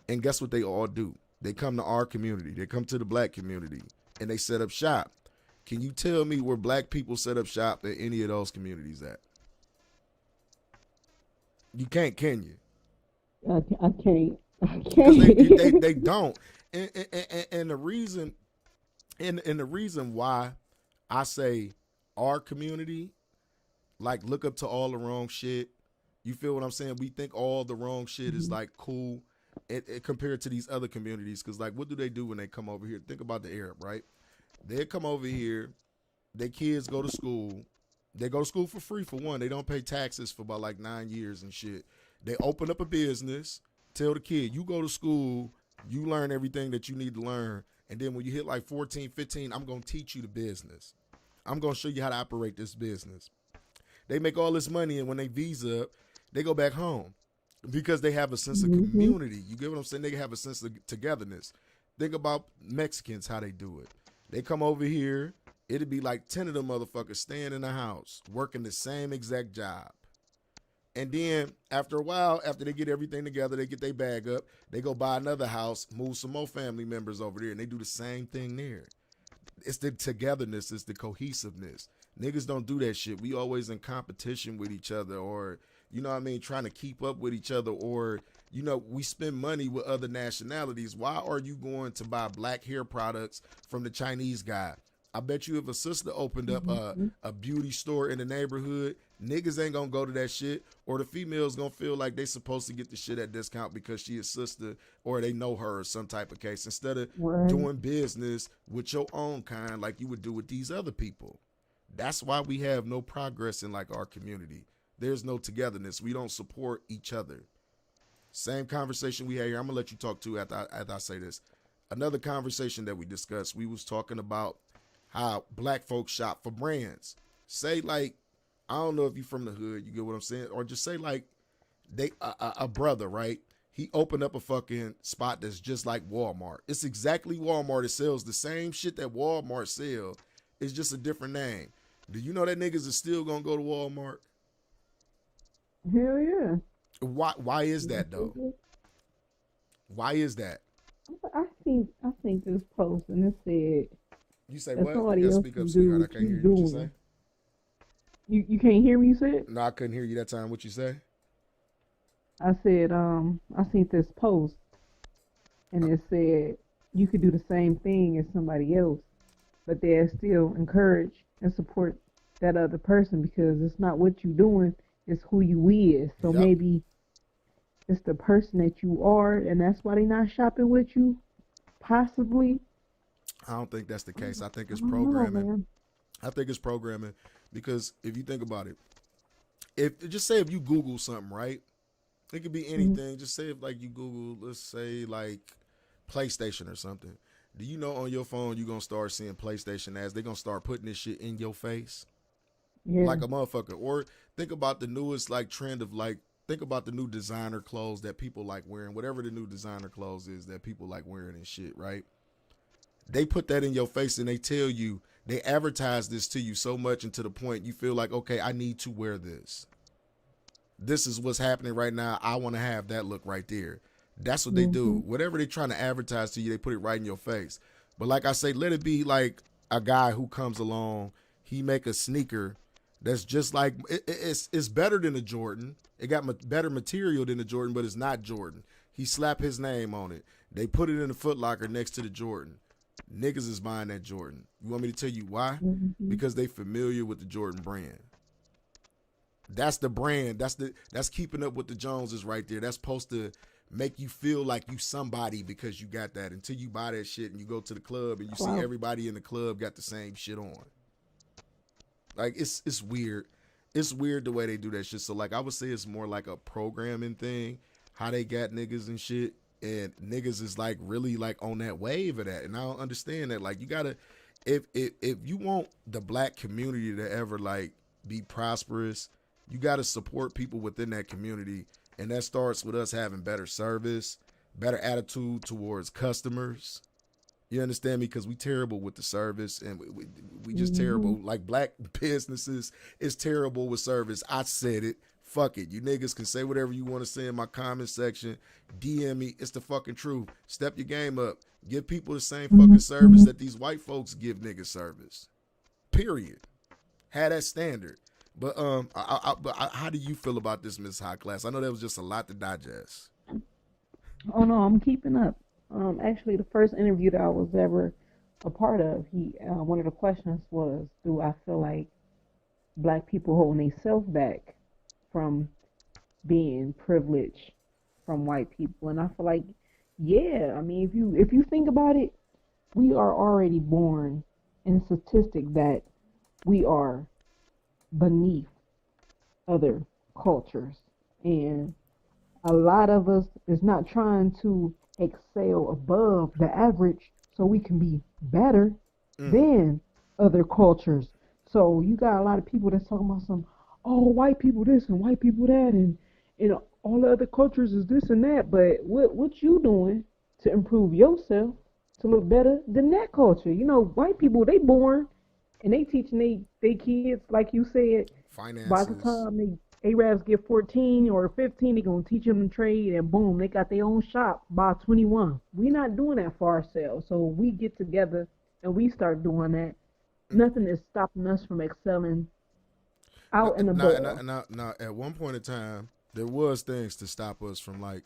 Speaker 3: And guess what they all do? They come to our community. They come to the black community, and they set up shop. Can you tell me where black people set up shop at any of those communities at? You can't, can you?
Speaker 2: I can't.
Speaker 3: Because they don't. And the reason why I say our community, like, look up to all the wrong shit. You feel what I'm saying? We think all the wrong shit is, like, cool compared to these other communities. Because, like, what do they do when they come over here? Think about the Arab, right? They come over here. Their kids go to school. They go to school for free, for one. They don't pay taxes for about, like, 9 years and shit. They open up a business. Tell the kid, you go to school. You learn everything that you need to learn. And then when you hit, like, 14, 15, I'm going to teach you the business. I'm going to show you how to operate this business. They make all this money, and when they visa up, they go back home because they have a sense of community. You get what I'm saying? They have a sense of togetherness. Think about Mexicans, how they do it. They come over here, It'd be like 10 of them motherfuckers staying in the house, working the same exact job. And then after a while, after they get everything together, they get their bag up, they go buy another house, move some more family members over there, and they do the same thing there. It's the togetherness, it's the cohesiveness. Niggas don't do that shit. We always in competition with each other, or, you know what I mean, trying to keep up with each other, or, you know, we spend money with other nationalities. Why are you going to buy black hair products from the Chinese guy? I bet you if a sister opened up a beauty store in the neighborhood, niggas ain't gonna go to that shit, or the female's gonna feel like they supposed to get the shit at discount because she a sister or they know her or some type of case, instead of doing business with your own kind like you would do with these other people. That's why we have no progress in like our community. There's no togetherness. We don't support each other. Same conversation we had here. I'm gonna let you talk too after I say this. Another conversation that we discussed, we was talking about how black folks shop for brands. Say like, I don't know if you from the hood, you get what I'm saying? Or just say like they a brother, right? He opened up a fucking spot that's just like Walmart. It's exactly Walmart. It sells the same shit that Walmart sell. It's just a different name. Do you know that niggas is still gonna go to Walmart?
Speaker 2: Hell yeah.
Speaker 3: Why is that though? Why is that?
Speaker 2: I think this post and it said.
Speaker 3: You say
Speaker 2: That
Speaker 3: what?
Speaker 2: somebody
Speaker 3: Yeah,
Speaker 2: else
Speaker 3: speak up,
Speaker 2: can
Speaker 3: sweetheart.
Speaker 2: do
Speaker 3: I can't hear
Speaker 2: what
Speaker 3: you. What you
Speaker 2: you're
Speaker 3: say?
Speaker 2: doing. You can't hear me, you said?
Speaker 3: No, I couldn't hear you that time. What you say?
Speaker 2: I said, I seen this post and it said you could do the same thing as somebody else, but they'll still encourage and support that other person because it's not what you doing, it's who you is. So
Speaker 3: Yep.
Speaker 2: maybe it's the person that you are and that's why they not shopping with you, possibly.
Speaker 3: I don't think that's the case. I think it's
Speaker 2: I don't know,
Speaker 3: programming.
Speaker 2: man.
Speaker 3: I think it's programming because if you think about it, if just say if you Google something, right? It could be anything. Just say if like you Google, let's say like PlayStation or something. Do you know on your phone you're gonna start seeing PlayStation ads? They're gonna start putting this shit in your face
Speaker 2: Yeah.
Speaker 3: like a motherfucker. Or think about the newest like trend of like, think about the new designer clothes that people like wearing, whatever the new designer clothes is that people like wearing and shit, right? They put that in your face and they tell you, they advertise this to you so much and to the point you feel like, okay, I need to wear this. This is what's happening right now. I want to have that look right there. That's what they do. Whatever they're trying to advertise to you, they put it right in your face. But like I say, let it be like a guy who comes along, he make a sneaker that's just like, it's better than a Jordan. It got better material than a Jordan, but it's not Jordan. He slapped his name on it. They put it in the Foot Locker next to the Jordan. Niggas is buying that Jordan. You want me to tell you why? Because they familiar with the Jordan brand. That's the brand. That's keeping up with the Joneses right there. That's supposed to make you feel like you somebody because you got that, until you buy that shit and you go to the club and you see everybody in the club got the same shit on. Like it's weird. It's weird the way they do that shit. So like I would say it's more like a programming thing, how they got niggas and shit. And niggas is like really like on that wave of that. And I don't understand that. Like you gotta, if you want the black community to ever like be prosperous, you gotta support people within that community. And that starts with us having better service, better attitude towards customers. You understand me? Because we terrible with the service and we just terrible. Like black businesses is terrible with service. I said it. Fuck it. You niggas can say whatever you want to say in my comment section. DM me. It's the fucking truth. Step your game up. Give people the same fucking service that these white folks give niggas service. Period. Have that standard. But how do you feel about this, Miss High Class? I know that was just a lot to digest.
Speaker 2: Oh no, I'm keeping up. Actually, the first interview that I was ever a part of, one of the questions was, do I feel like black people holding themselves back from being privileged from white people? And I feel like, yeah, I mean, if you think about it, we are already born in a statistic that we are beneath other cultures, and a lot of us is not trying to excel above the average so we can be better than other cultures. So you got a lot of people that's talking about white people this and white people that, and all the other cultures is this and that. But what you doing to improve yourself to look better than that culture? You know, white people, they born and they teaching they kids, like you said, by the
Speaker 3: Finances.
Speaker 2: time they Arabs get 14 or 15, they gonna teach them to trade, and boom, they got their own shop by 21. We not doing that for ourselves, so we get together and we start doing that. Nothing is stopping us from excelling out and above.
Speaker 3: Now, at one point in time, there was things to stop us from like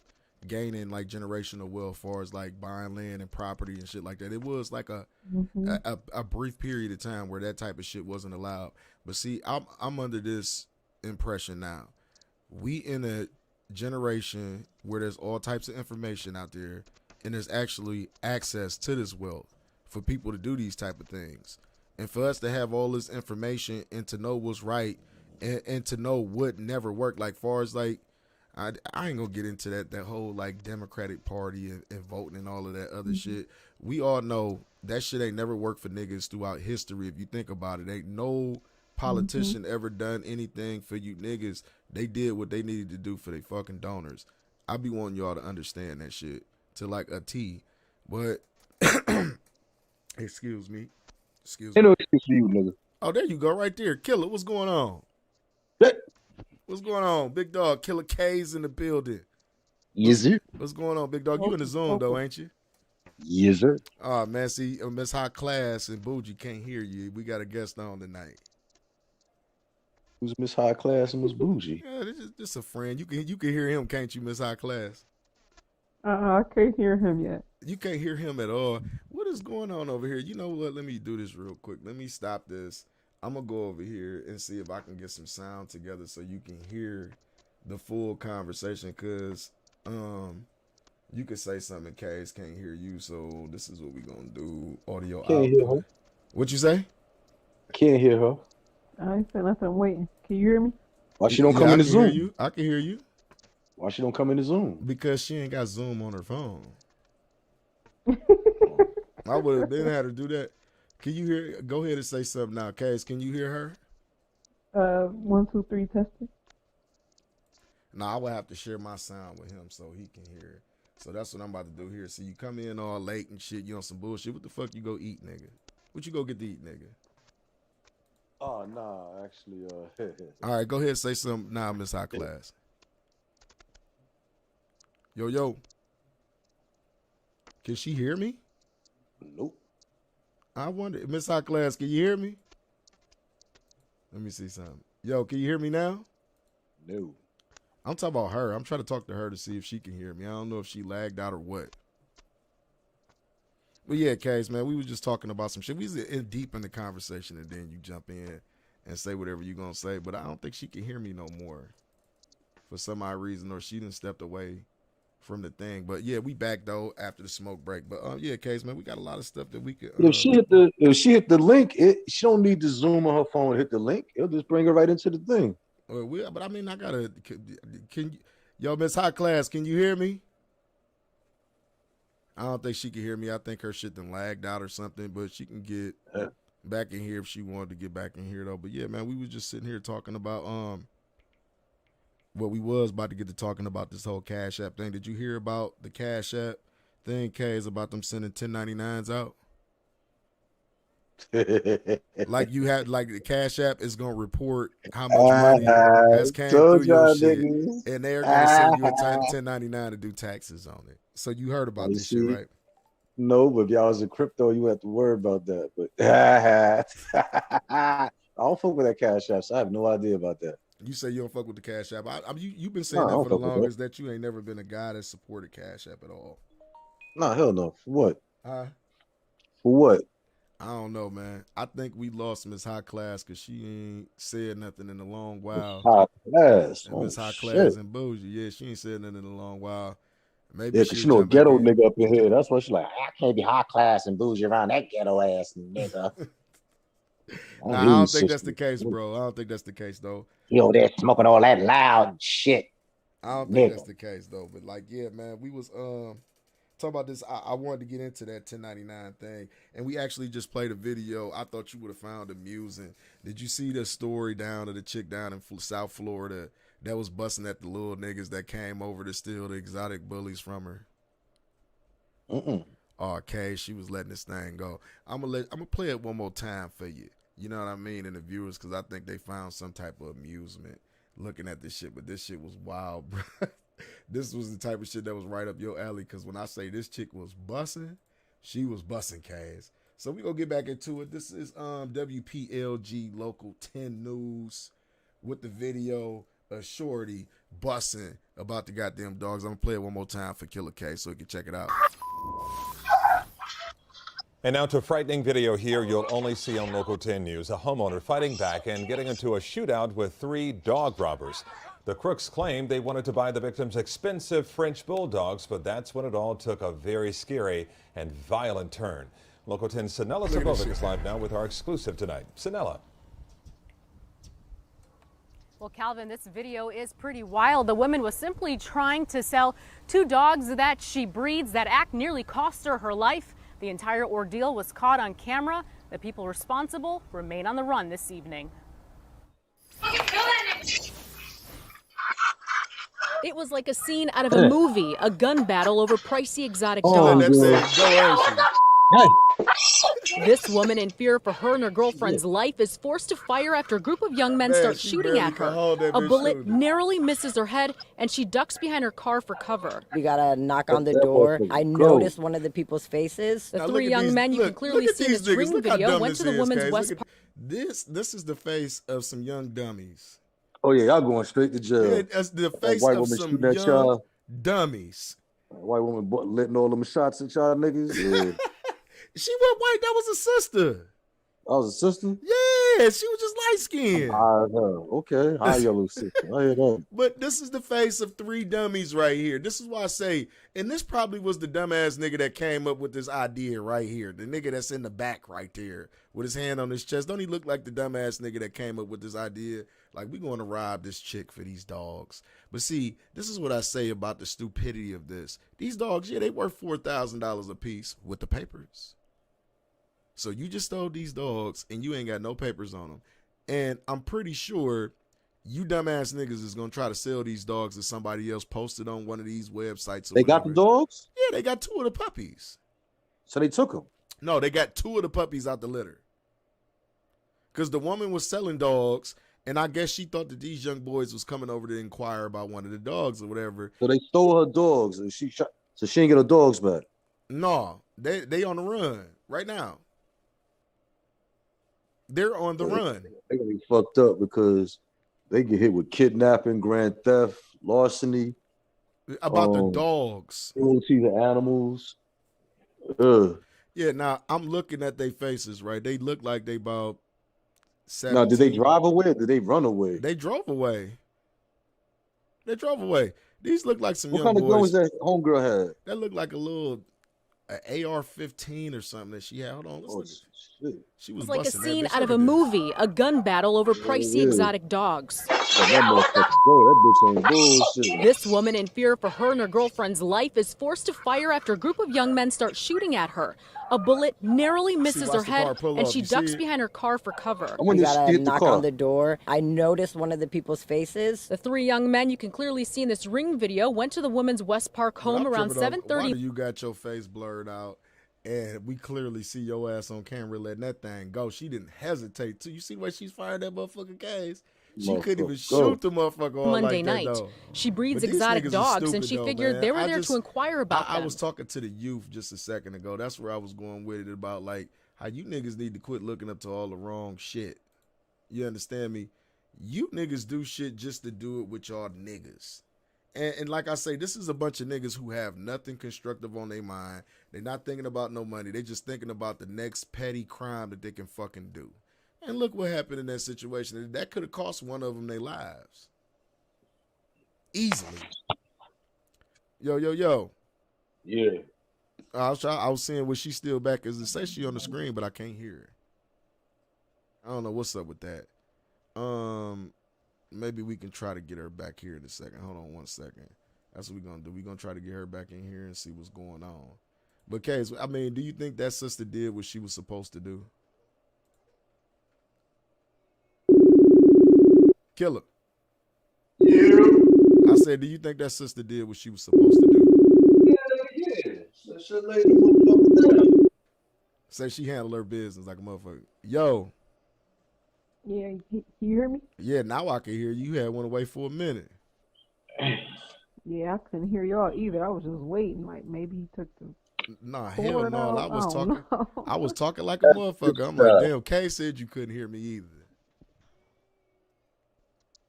Speaker 3: gaining like generational wealth, as far as like buying land and property and shit like that. It was like
Speaker 2: Hmm.
Speaker 3: a brief period of time where that type of shit wasn't allowed. But see, I'm under this impression now. We in a generation where there's all types of information out there, and there's actually access to this wealth for people to do these type of things, and for us to have all this information and to know what's right, and to know what never worked. Like far as like, I ain't gonna get into that whole like Democratic Party and voting and all of that other shit. We all know that shit ain't never worked for niggas throughout history. If you think about it, ain't no politician ever done anything for you niggas. They did what they needed to do for their fucking donors. I be wanting y'all to understand that shit to like a T. But excuse me. Excuse
Speaker 10: Ain't
Speaker 3: me.
Speaker 10: no excuse for you, nigga.
Speaker 3: Oh, there you go, right there. Killer, what's going on?
Speaker 10: Hey.
Speaker 3: What's going on? Big dog, Killer K's in the building.
Speaker 10: Yes, sir.
Speaker 3: What's going on, big dog? You in the Zoom though, ain't you?
Speaker 10: Yes, sir.
Speaker 3: Oh man, see, Miss High Class and Bougie can't hear you. We got a guest on tonight.
Speaker 10: Who's Miss High Class and Miss Bougie?
Speaker 3: Yeah, this is just a friend. You can hear him, can't you, Miss High Class?
Speaker 2: I can't hear him yet.
Speaker 3: You can't hear him at all. What is going on over here? You know what? Let me do this real quick. Let me stop this. I'm gonna go over here and see if I can get some sound together so you can hear the full conversation. Cause you could say something, Case can't hear you. So this is what we gonna do. Audio
Speaker 10: Can't hear
Speaker 3: output.
Speaker 10: her.
Speaker 3: What you say?
Speaker 10: Can't hear her.
Speaker 2: I ain't saying nothing. I'm waiting. Can you hear me?
Speaker 10: Why she don't
Speaker 3: Yeah,
Speaker 10: come
Speaker 3: I
Speaker 10: in the
Speaker 3: can hear
Speaker 10: Zoom?
Speaker 3: you. I can hear you
Speaker 10: Why she don't come in the Zoom?
Speaker 3: because she ain't got Zoom on her phone. I would have been had her do that. Can you hear? Go ahead and say something now, Case. Can you hear her?
Speaker 2: 1, 2, 3, testing.
Speaker 3: No, I would have to share my sound with him so he can hear it. So that's what I'm about to do here. So you come in all late and shit, you on some bullshit. What the fuck you go eat, nigga? What you go get to eat, nigga?
Speaker 10: Oh nah, actually,
Speaker 3: All right, go ahead and say something now, Miss High Class. Yo. Can she hear me?
Speaker 10: nope.
Speaker 3: I wonder. Miss High Class, can you hear me? Let me see something. Yo, can you hear me now?
Speaker 10: No.
Speaker 3: I'm talking about her. I'm trying to talk to her to see if she can hear me. I don't know if she lagged out or what. But yeah, Case, man, we was just talking about some shit. We was in deep in the conversation, and then you jump in and say whatever you gonna say. But I don't think she can hear me no more for some odd reason, or she done stepped away from the thing. But yeah, we back though after the smoke break. But yeah, Case, man, we got a lot of stuff that we could.
Speaker 10: If she hit the link, she don't need to Zoom on her phone and hit the link. It'll just bring her right into the thing.
Speaker 3: But I mean, I gotta. Can yo, Miss High Class, can you hear me? I don't think she can hear me. I think her shit done lagged out or something, but she can get back in here if she wanted to get back in here though. But yeah, man, we was just sitting here talking about we was about to get to talking about this whole Cash App thing. Did you hear about the Cash App thing, K's, about them sending 1099s out? Like you had, like the Cash App is gonna report how much money has came through your shit,
Speaker 10: niggas.
Speaker 3: and they're gonna send you a 1099 to do taxes on it. So you heard about this shit, right?
Speaker 10: No, but if y'all was in crypto, you have to worry about that. But I don't fuck with that Cash App, so I have no idea about that.
Speaker 3: You say you don't fuck with the Cash App. You've been saying that for the longest, that you ain't never been a guy that supported Cash App at all.
Speaker 10: No, hell no. For what?
Speaker 3: Huh?
Speaker 10: For what?
Speaker 3: I don't know, man. I think we lost Miss High Class because she ain't said nothing in a long while.
Speaker 10: High Class.
Speaker 3: And Miss High Class
Speaker 10: shit.
Speaker 3: and Bougie. Yeah, she ain't said nothing in a long while. Maybe
Speaker 10: Yeah, because she know a ghetto nigga up in here. That's why she's like, I can't be high class and bougie around that ghetto ass nigga.
Speaker 3: Nah, I don't think that's the case, bro. I don't think that's the case, though.
Speaker 10: You over there smoking all that loud shit.
Speaker 3: I don't think that's the case, though. But, like, yeah, man, we was talking about this. I wanted to get into that 1099 thing. And we actually just played a video. I thought you would have found amusing. Did you see the story down of the chick down in South Florida that was busting at the little niggas that came over to steal the exotic bullies from her?
Speaker 10: Mm-mm.
Speaker 3: Okay, she was letting this thing go. I'm gonna play it one more time for you. You know what I mean? And the viewers, because I think they found some type of amusement looking at this shit. But this shit was wild, bro. This was the type of shit that was right up your alley. Because when I say this chick was bussing, she was bussing, Kaz. So we gonna get back into it. This is WPLG Local 10 News with the video of Shorty bussing about the goddamn dogs. I'm gonna play it one more time for Killer K so you can check it out.
Speaker 6: And now to a frightening video here you'll only see on Local 10 News. A homeowner fighting back and getting into a shootout with 3 dog robbers. The crooks claim they wanted to buy the victims expensive French bulldogs, but that's when it all took a very scary and violent turn. Local 10's Sinella Sabovic is live now with our exclusive tonight. Sinella.
Speaker 7: Well, Calvin, this video is pretty wild. The woman was simply trying to sell 2 dogs that she breeds that act nearly cost her life. The entire ordeal was caught on camera. The people responsible remain on the run this evening. It was like a scene out of a movie, a gun battle over pricey exotic dogs. This woman, in fear for her and her girlfriend's life, is forced to fire after a group of young men start shooting at her. A bullet narrowly misses her head, and she ducks behind her car for cover.
Speaker 8: We got to knock on the door. I noticed one of the people's faces.
Speaker 7: The 3 young men you can clearly see in this ring video went to the woman's West Park.
Speaker 3: This is the face of some young dummies.
Speaker 10: Oh yeah, y'all going straight to jail.
Speaker 3: Yeah, that's the face of some young dummies.
Speaker 10: White woman letting all them shots at y'all niggas. Yeah.
Speaker 3: She went white. That was a sister.
Speaker 10: That was a sister?
Speaker 3: Yeah, she was just light skinned.
Speaker 10: Okay, high yellow sister. I hear that.
Speaker 3: But this is the face of 3 dummies right here. This is why I say, and this probably was the dumbass nigga that came up with this idea right here. The nigga that's in the back right there with his hand on his chest. Don't he look like the dumbass nigga that came up with this idea? Like, we going to rob this chick for these dogs. But see, this is what I say about the stupidity of this. These dogs, yeah, they worth $4,000 a piece with the papers. So you just stole these dogs and you ain't got no papers on them. And I'm pretty sure you dumbass niggas is going to try to sell these dogs to somebody else posted on one of these websites.
Speaker 10: They got the dogs?
Speaker 3: Yeah, they got 2 of the puppies.
Speaker 10: So they took them?
Speaker 3: No, they got 2 of the puppies out the litter. Because the woman was selling dogs, and I guess she thought that these young boys was coming over to inquire about one of the dogs or whatever.
Speaker 10: So they stole her dogs, and so she ain't get her dogs back?
Speaker 3: No, they on the run right now. They're on the run.
Speaker 10: They're gonna be fucked up because they get hit with kidnapping, grand theft, larceny.
Speaker 3: About the dogs.
Speaker 10: Cruelty to animals.
Speaker 3: Yeah, now I'm looking at their faces, right? They look like they about 17.
Speaker 10: Now, did they drive away or did they run away?
Speaker 3: They drove away. These look like some young boys.
Speaker 10: What kind of gun was that homegirl had?
Speaker 3: That looked like a little AR-15 or something that she had. Hold on, let's look at
Speaker 10: shit.
Speaker 3: She was
Speaker 7: It's like a
Speaker 3: busting that
Speaker 7: scene
Speaker 3: bitch.
Speaker 7: out of a movie, a gun battle over pricey exotic dogs.
Speaker 10: That motherfucker go. That bitch on bullshit.
Speaker 7: This woman, in fear for her and her girlfriend's life, is forced to fire after a group of young men start shooting at her. A bullet narrowly misses her head, and she ducks behind her car for cover.
Speaker 8: We gotta knock on the door. I noticed one of the people's faces.
Speaker 7: The 3 young men you can clearly see in this ring video went to the woman's West Park home around 7:30.
Speaker 3: Why do you got your face blurred out? And we clearly see your ass on camera letting that thing go. She didn't hesitate to. You see the way she's fired that motherfucking case? She couldn't even shoot the motherfucker off
Speaker 7: Monday
Speaker 3: like
Speaker 7: night.
Speaker 3: That, though.
Speaker 7: She breeds
Speaker 3: But these
Speaker 7: exotic
Speaker 3: niggas
Speaker 7: dogs,
Speaker 3: is
Speaker 7: and she
Speaker 3: stupid,
Speaker 7: figured
Speaker 3: though,
Speaker 7: they
Speaker 3: man.
Speaker 7: were there to inquire about them.
Speaker 3: I was talking to the youth just a second ago. That's where I was going with it about like how you niggas need to quit looking up to all the wrong shit. You understand me? You niggas do shit just to do it with y'all niggas. And like I say, this is a bunch of niggas who have nothing constructive on their mind. They're not thinking about no money. They just thinking about the next petty crime that they can fucking do. And look what happened in that situation. That could have cost one of them their lives. Easily. Yo.
Speaker 10: Yeah.
Speaker 3: I was seeing was she still back. It says she on the screen, but I can't hear her. I don't know what's up with that. Maybe we can try to get her back here in a second. Hold on 1 second. That's what we're going to do. We're going to try to get her back in here and see what's going on. But, Case, I mean, do you think that sister did what she was supposed to do? Killer.
Speaker 10: Yeah.
Speaker 3: I said, do you think that sister did what she was supposed to do?
Speaker 10: Yeah. Should lady move up there.
Speaker 3: Say she handled her business like a motherfucker. Yo.
Speaker 2: Yeah, you hear me?
Speaker 3: Yeah, now I can hear you. You had one away for a minute.
Speaker 2: Yeah, I couldn't hear y'all either. I was just waiting, like maybe he took the
Speaker 3: Nah, hell
Speaker 2: cord
Speaker 3: no.
Speaker 2: out.
Speaker 3: I
Speaker 2: I
Speaker 3: was
Speaker 2: don't
Speaker 3: talking.
Speaker 2: know.
Speaker 3: I was talking like a motherfucker. I'm like, damn. Kay said you couldn't hear me either.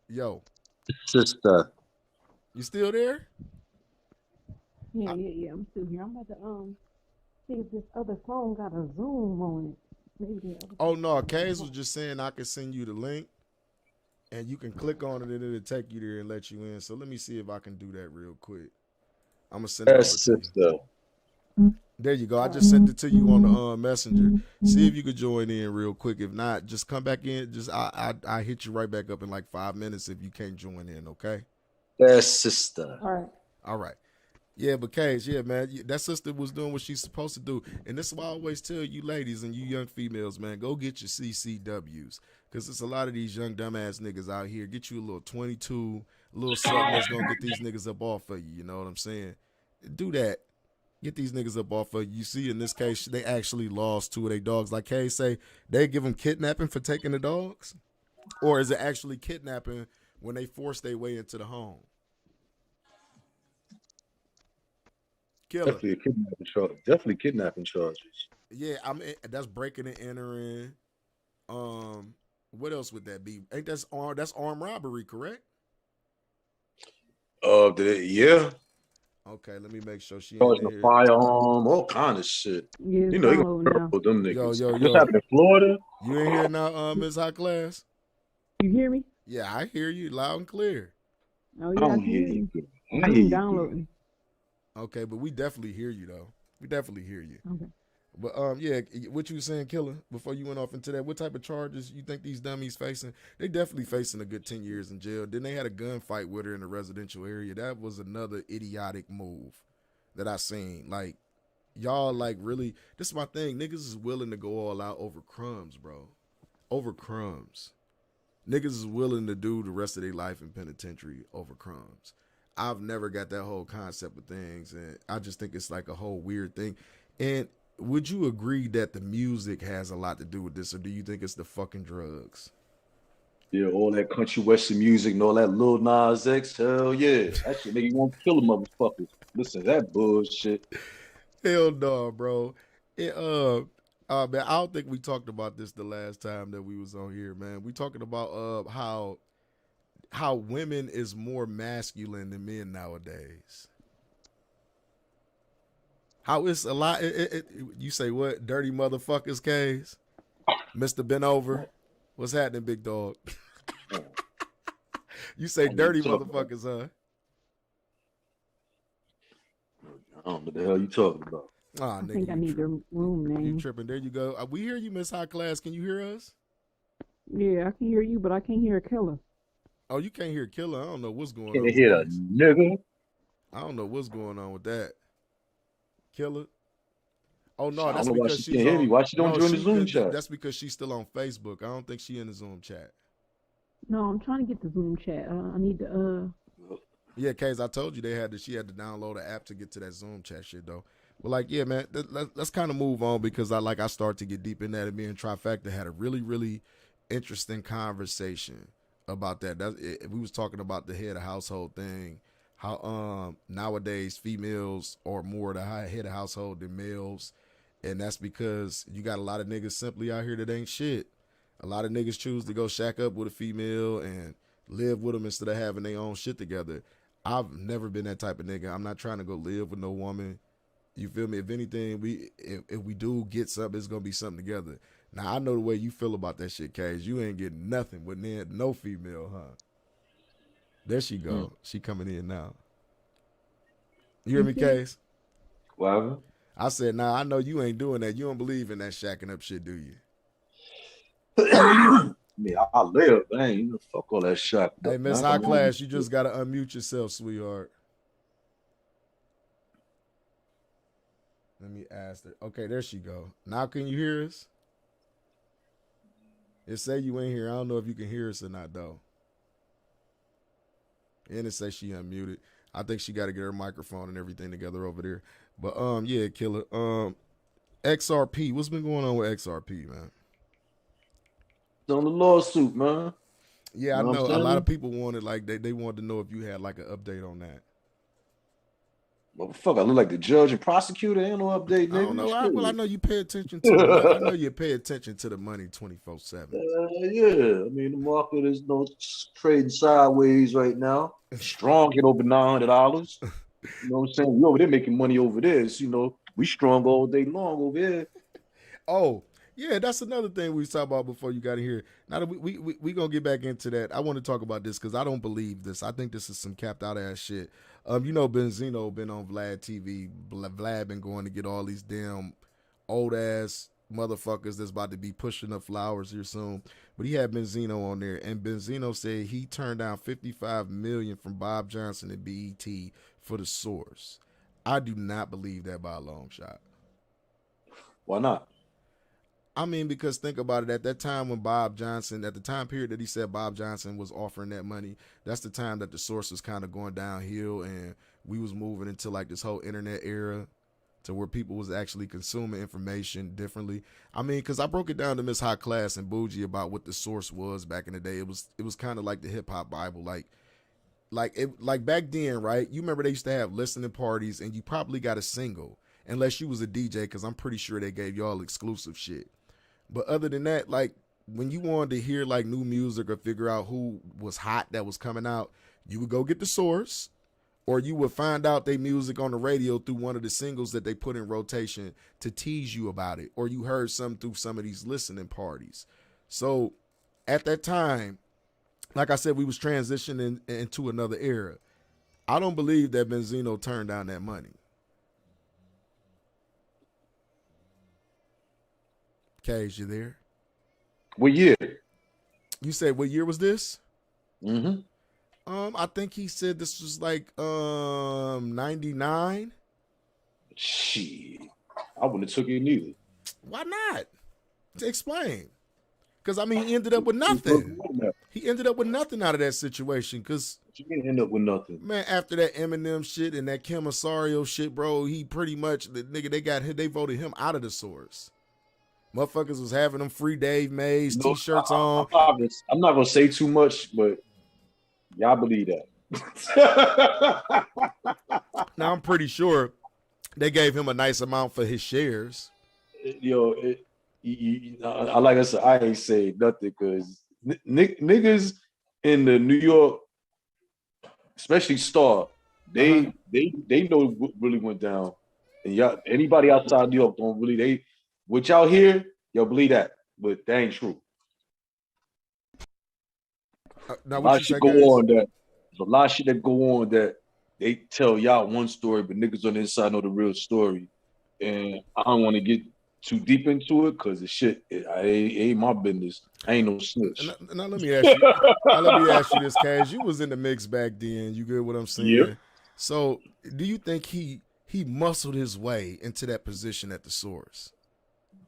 Speaker 3: Yo,
Speaker 10: Sister.
Speaker 3: you still there?
Speaker 2: Yeah. I'm still here. I'm about to see if this other phone got a zoom on it. Maybe the other
Speaker 3: Oh
Speaker 2: phone
Speaker 3: no,
Speaker 2: got a
Speaker 3: Kays
Speaker 2: zoom.
Speaker 3: was just saying I could send you the link, and you can click on it, and it'll take you there and let you in. So let me see if I can do that real quick. I'm gonna send it over
Speaker 10: Yes,
Speaker 3: to you.
Speaker 10: sister.
Speaker 3: There you go. I just sent it to you on the messenger. See if you could join in real quick. If not, just come back in. Just I hit you right back up in like 5 minutes if you can't join in. Okay.
Speaker 10: Yes, sister.
Speaker 2: All right.
Speaker 3: All right. Yeah, but Cage, yeah, man, that sister was doing what she's supposed to do. And this is why I always tell you ladies and you young females, man, go get your CCWs. Because there's a lot of these young dumbass niggas out here. Get you a little 22, a little something that's going to get these niggas up off of you. You know what I'm saying? Do that. Get these niggas up off of you. You see, in this case, they actually lost 2 of their dogs. Like Kay say, they give them kidnapping for taking the dogs? Or is it actually kidnapping when they force their way into the home? Killer.
Speaker 10: Definitely kidnapping charges.
Speaker 3: Yeah, I mean that's breaking and entering. What else would that be? Ain't that's armed robbery, correct?
Speaker 10: Yeah.
Speaker 3: Okay, let me make sure she
Speaker 10: Charging
Speaker 3: in
Speaker 10: a
Speaker 3: here.
Speaker 10: firearm, all kind of shit.
Speaker 2: Yeah, it's
Speaker 10: You know, they
Speaker 2: downloading
Speaker 10: gonna
Speaker 2: now.
Speaker 10: with them niggas.
Speaker 3: Yo.
Speaker 10: This happened in Florida.
Speaker 3: You in here now, Ms. High Class?
Speaker 2: You hear me?
Speaker 3: Yeah, I hear you loud and clear.
Speaker 2: Oh
Speaker 10: I
Speaker 2: yeah, I
Speaker 10: don't
Speaker 2: can
Speaker 10: hear
Speaker 2: hear
Speaker 10: you.
Speaker 2: you.
Speaker 10: I hear
Speaker 2: I'm
Speaker 10: you.
Speaker 2: downloading.
Speaker 3: Okay, but we definitely hear you though. We definitely hear you.
Speaker 2: Okay.
Speaker 3: But yeah, what you were saying, Killer, before you went off into that, what type of charges you think these dummies facing? They definitely facing a good 10 years in jail. Then they had a gunfight with her in a residential area. That was another idiotic move that I seen. Like, y'all like really, this is my thing. Niggas is willing to go all out over crumbs, bro. Over crumbs. Niggas is willing to do the rest of their life in penitentiary over crumbs. I've never got that whole concept of things, and I just think it's like a whole weird thing. And would you agree that the music has a lot to do with this, or do you think it's the fucking drugs?
Speaker 10: Yeah, all that country western music and all that Lil Nas X. Hell yeah, that shit make you want to kill a motherfucker. Listen to that bullshit.
Speaker 3: Hell no, bro. Man, I don't think we talked about this the last time that we was on here, man. We talking about how women is more masculine than men nowadays. How it's a lot. You say what? Dirty motherfuckers, K's? Mr. Ben Over. What's happening, big dog? You say dirty motherfuckers, huh?
Speaker 10: I don't know what the hell you talking about.
Speaker 3: Ah,
Speaker 2: I
Speaker 3: nigga,
Speaker 2: think I need your room
Speaker 3: you
Speaker 2: name.
Speaker 3: tripping. There you go. We hear you, Miss High Class. Can you hear us?
Speaker 2: Yeah, I can hear you, but I can't hear Killer.
Speaker 3: Oh, you can't hear Killer. I don't know what's going on.
Speaker 10: Can't
Speaker 3: with
Speaker 10: hear a
Speaker 3: this.
Speaker 10: nigga.
Speaker 3: I don't know what's going on with that. Killer. Oh no,
Speaker 10: I
Speaker 3: that's
Speaker 10: don't know why
Speaker 3: because
Speaker 10: she
Speaker 3: she's
Speaker 10: can't hear
Speaker 3: on.
Speaker 10: me. Why she don't join the Zoom chat?
Speaker 3: That's because she's still on Facebook. I don't think she in the Zoom chat.
Speaker 2: No, I'm trying to get the Zoom chat. I need to
Speaker 3: Yeah, Case, I told you she had to download an app to get to that Zoom chat shit though. But like, yeah, man, let's kind of move on because I start to get deep in that. And me and Trifecta had a really, really interesting conversation about that. We was talking about the head of household thing, how nowadays females are more the head of household than males, and that's because you got a lot of niggas simply out here that ain't shit. A lot of niggas choose to go shack up with a female and live with them instead of having their own shit together. I've never been that type of nigga. I'm not trying to go live with no woman. You feel me? If anything, if we do get something, it's gonna be something together. Now I know the way you feel about that shit, Cage. You ain't getting nothing with no female, huh? There she go. She coming in now. You hear me, Case?
Speaker 10: Whatever.
Speaker 3: I said, nah, I know you ain't doing that. You don't believe in that shacking up shit, do you?
Speaker 10: I mean, I live, man. You know, fuck all that shit.
Speaker 3: Hey, Miss High Class, you just gotta unmute yourself, sweetheart. Let me ask her. Okay, there she go. Now can you hear us? It say you ain't here. I don't know if you can hear us or not though. And it say she unmuted. I think she got to get her microphone and everything together over there. But yeah, Killer. XRP. What's been going on with XRP, man?
Speaker 10: on the lawsuit, man.
Speaker 3: Yeah, I
Speaker 10: You know what
Speaker 3: know.
Speaker 10: I'm
Speaker 3: A lot
Speaker 10: saying?
Speaker 3: of people wanted like they wanted to know if you had like an update on that.
Speaker 10: Motherfucker, I look like the judge and prosecutor. Ain't no update,
Speaker 3: I don't
Speaker 10: nigga.
Speaker 3: know.
Speaker 10: Shit.
Speaker 3: Well, I know you pay attention to the money. I know you pay attention to the money 24/7.
Speaker 10: Yeah, I mean the market is trading sideways right now. Strong get over $900. You know what I'm saying? We over there making money over there. So, you know, we strong all day long over here.
Speaker 3: Oh, yeah, that's another thing we talked about before you got in here. Now that we gonna get back into that, I want to talk about this because I don't believe this. I think this is some capped out ass shit. You know, Benzino been on Vlad TV. Vlad been going to get all these damn old ass motherfuckers that's about to be pushing up flowers here soon. But he had Benzino on there, and Benzino said he turned down $55 million from Bob Johnson and BET for The Source. I do not believe that by a long shot.
Speaker 10: Why not?
Speaker 3: I mean, because think about it. At that time when Bob Johnson, at the time period that he said Bob Johnson was offering that money, that's the time that The Source was kind of going downhill, and we was moving into like this whole internet era to where people was actually consuming information differently. I mean, because I broke it down to Miss High Class and Bougie about what The Source was back in the day. It was kind of like the hip hop Bible, like back then, right? You remember they used to have listening parties, and you probably got a single, unless you was a DJ, because I'm pretty sure they gave y'all exclusive shit. But other than that, like when you wanted to hear like new music or figure out who was hot that was coming out, you would go get The Source, or you would find out they music on the radio through one of the singles that they put in rotation to tease you about it, or you heard some through some of these listening parties. So at that time, like I said, we was transitioning into another era. I don't believe that Benzino turned down that money. Cage, you there?
Speaker 10: What year?
Speaker 3: You said what year was this?
Speaker 10: Mm-hmm.
Speaker 3: I think he said this was like 99.
Speaker 10: Shit. I wouldn't have took it neither.
Speaker 3: Why not? To explain. Because I mean he ended up with nothing. He ended up with nothing out of that situation. Because
Speaker 10: you didn't end up with nothing.
Speaker 3: Man, after that Eminem shit and that Kim Osorio shit, bro, he pretty much the nigga they voted him out of The Source. Motherfuckers was having them free Dave Mays t-shirts on.
Speaker 10: I'm not gonna say too much, but y'all believe that.
Speaker 3: Now I'm pretty sure they gave him a nice amount for his shares.
Speaker 10: Yo, like I said, I ain't say nothing because niggas in the New York, especially Star, they know what really went down, and y'all, anybody outside New York don't really what y'all hear, y'all believe that, but that ain't true.
Speaker 3: Now,
Speaker 10: a lot of shit go on that. There's a lot of shit that go on that they tell y'all one story, but niggas on the inside know the real story. And I don't want to get too deep into it because the shit it ain't my business. I ain't no snitch.
Speaker 3: Now let me ask you. Let me ask you this, Kaz. You was in the mix back then. You get what I'm saying?
Speaker 10: Yep.
Speaker 3: So, do you think he muscled his way into that position at The Source?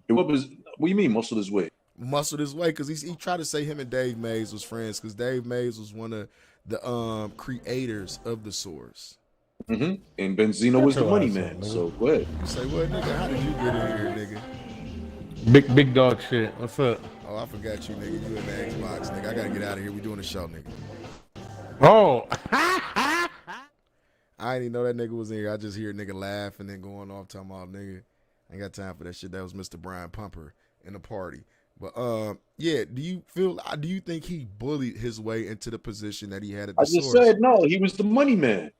Speaker 10: What do you mean muscled his way?
Speaker 3: Muscled his way because he tried to say him and Dave Mays was friends because Dave Mays was one of the creators of The Source.
Speaker 10: Mm-hmm. And Benzino was the money man. So go ahead.
Speaker 3: You say, what, nigga? How did you get in here,
Speaker 11: nigga? Big dog shit. What's up?
Speaker 3: Oh, I forgot you, nigga. You in the Xbox, nigga. I gotta get out of here. We doing a show, nigga.
Speaker 11: Oh.
Speaker 3: I didn't even know that nigga was in here. I just hear a nigga laugh and then going off talking about nigga. I ain't got time for that shit. That was Mr. Brian Pumper in the party. But yeah, do you think he bullied his way into the position that he had at The Source?
Speaker 10: I just said no, he was the money man.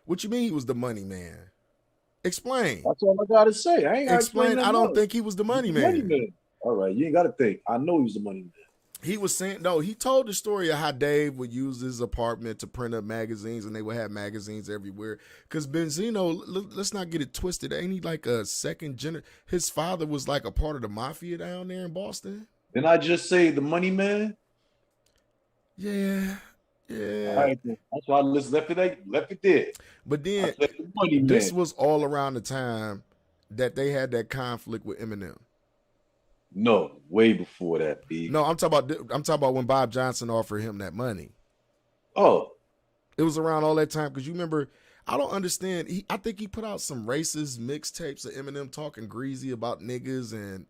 Speaker 3: What you mean he was the money man? Explain.
Speaker 10: That's all I gotta say. I ain't gotta explain.
Speaker 3: I don't think he was the money man.
Speaker 10: All right, you ain't gotta think. I know he was the money man.
Speaker 3: He was saying, no, he told the story of how Dave would use his apartment to print up magazines, and they would have magazines everywhere. Because Benzino, let's not get it twisted. Ain't he like a second generation? His father was like a part of the mafia down there in Boston.
Speaker 10: Didn't I just say the money man?
Speaker 3: Yeah.
Speaker 10: All right, that's why I left it there.
Speaker 3: But then this was all around the time that they had that conflict with Eminem.
Speaker 10: No, way before that, B.
Speaker 3: No, I'm talking about when Bob Johnson offered him that money.
Speaker 10: Oh,
Speaker 3: it was around all that time because you remember. I don't understand. I think he put out some racist mixtapes of Eminem talking greasy about niggas and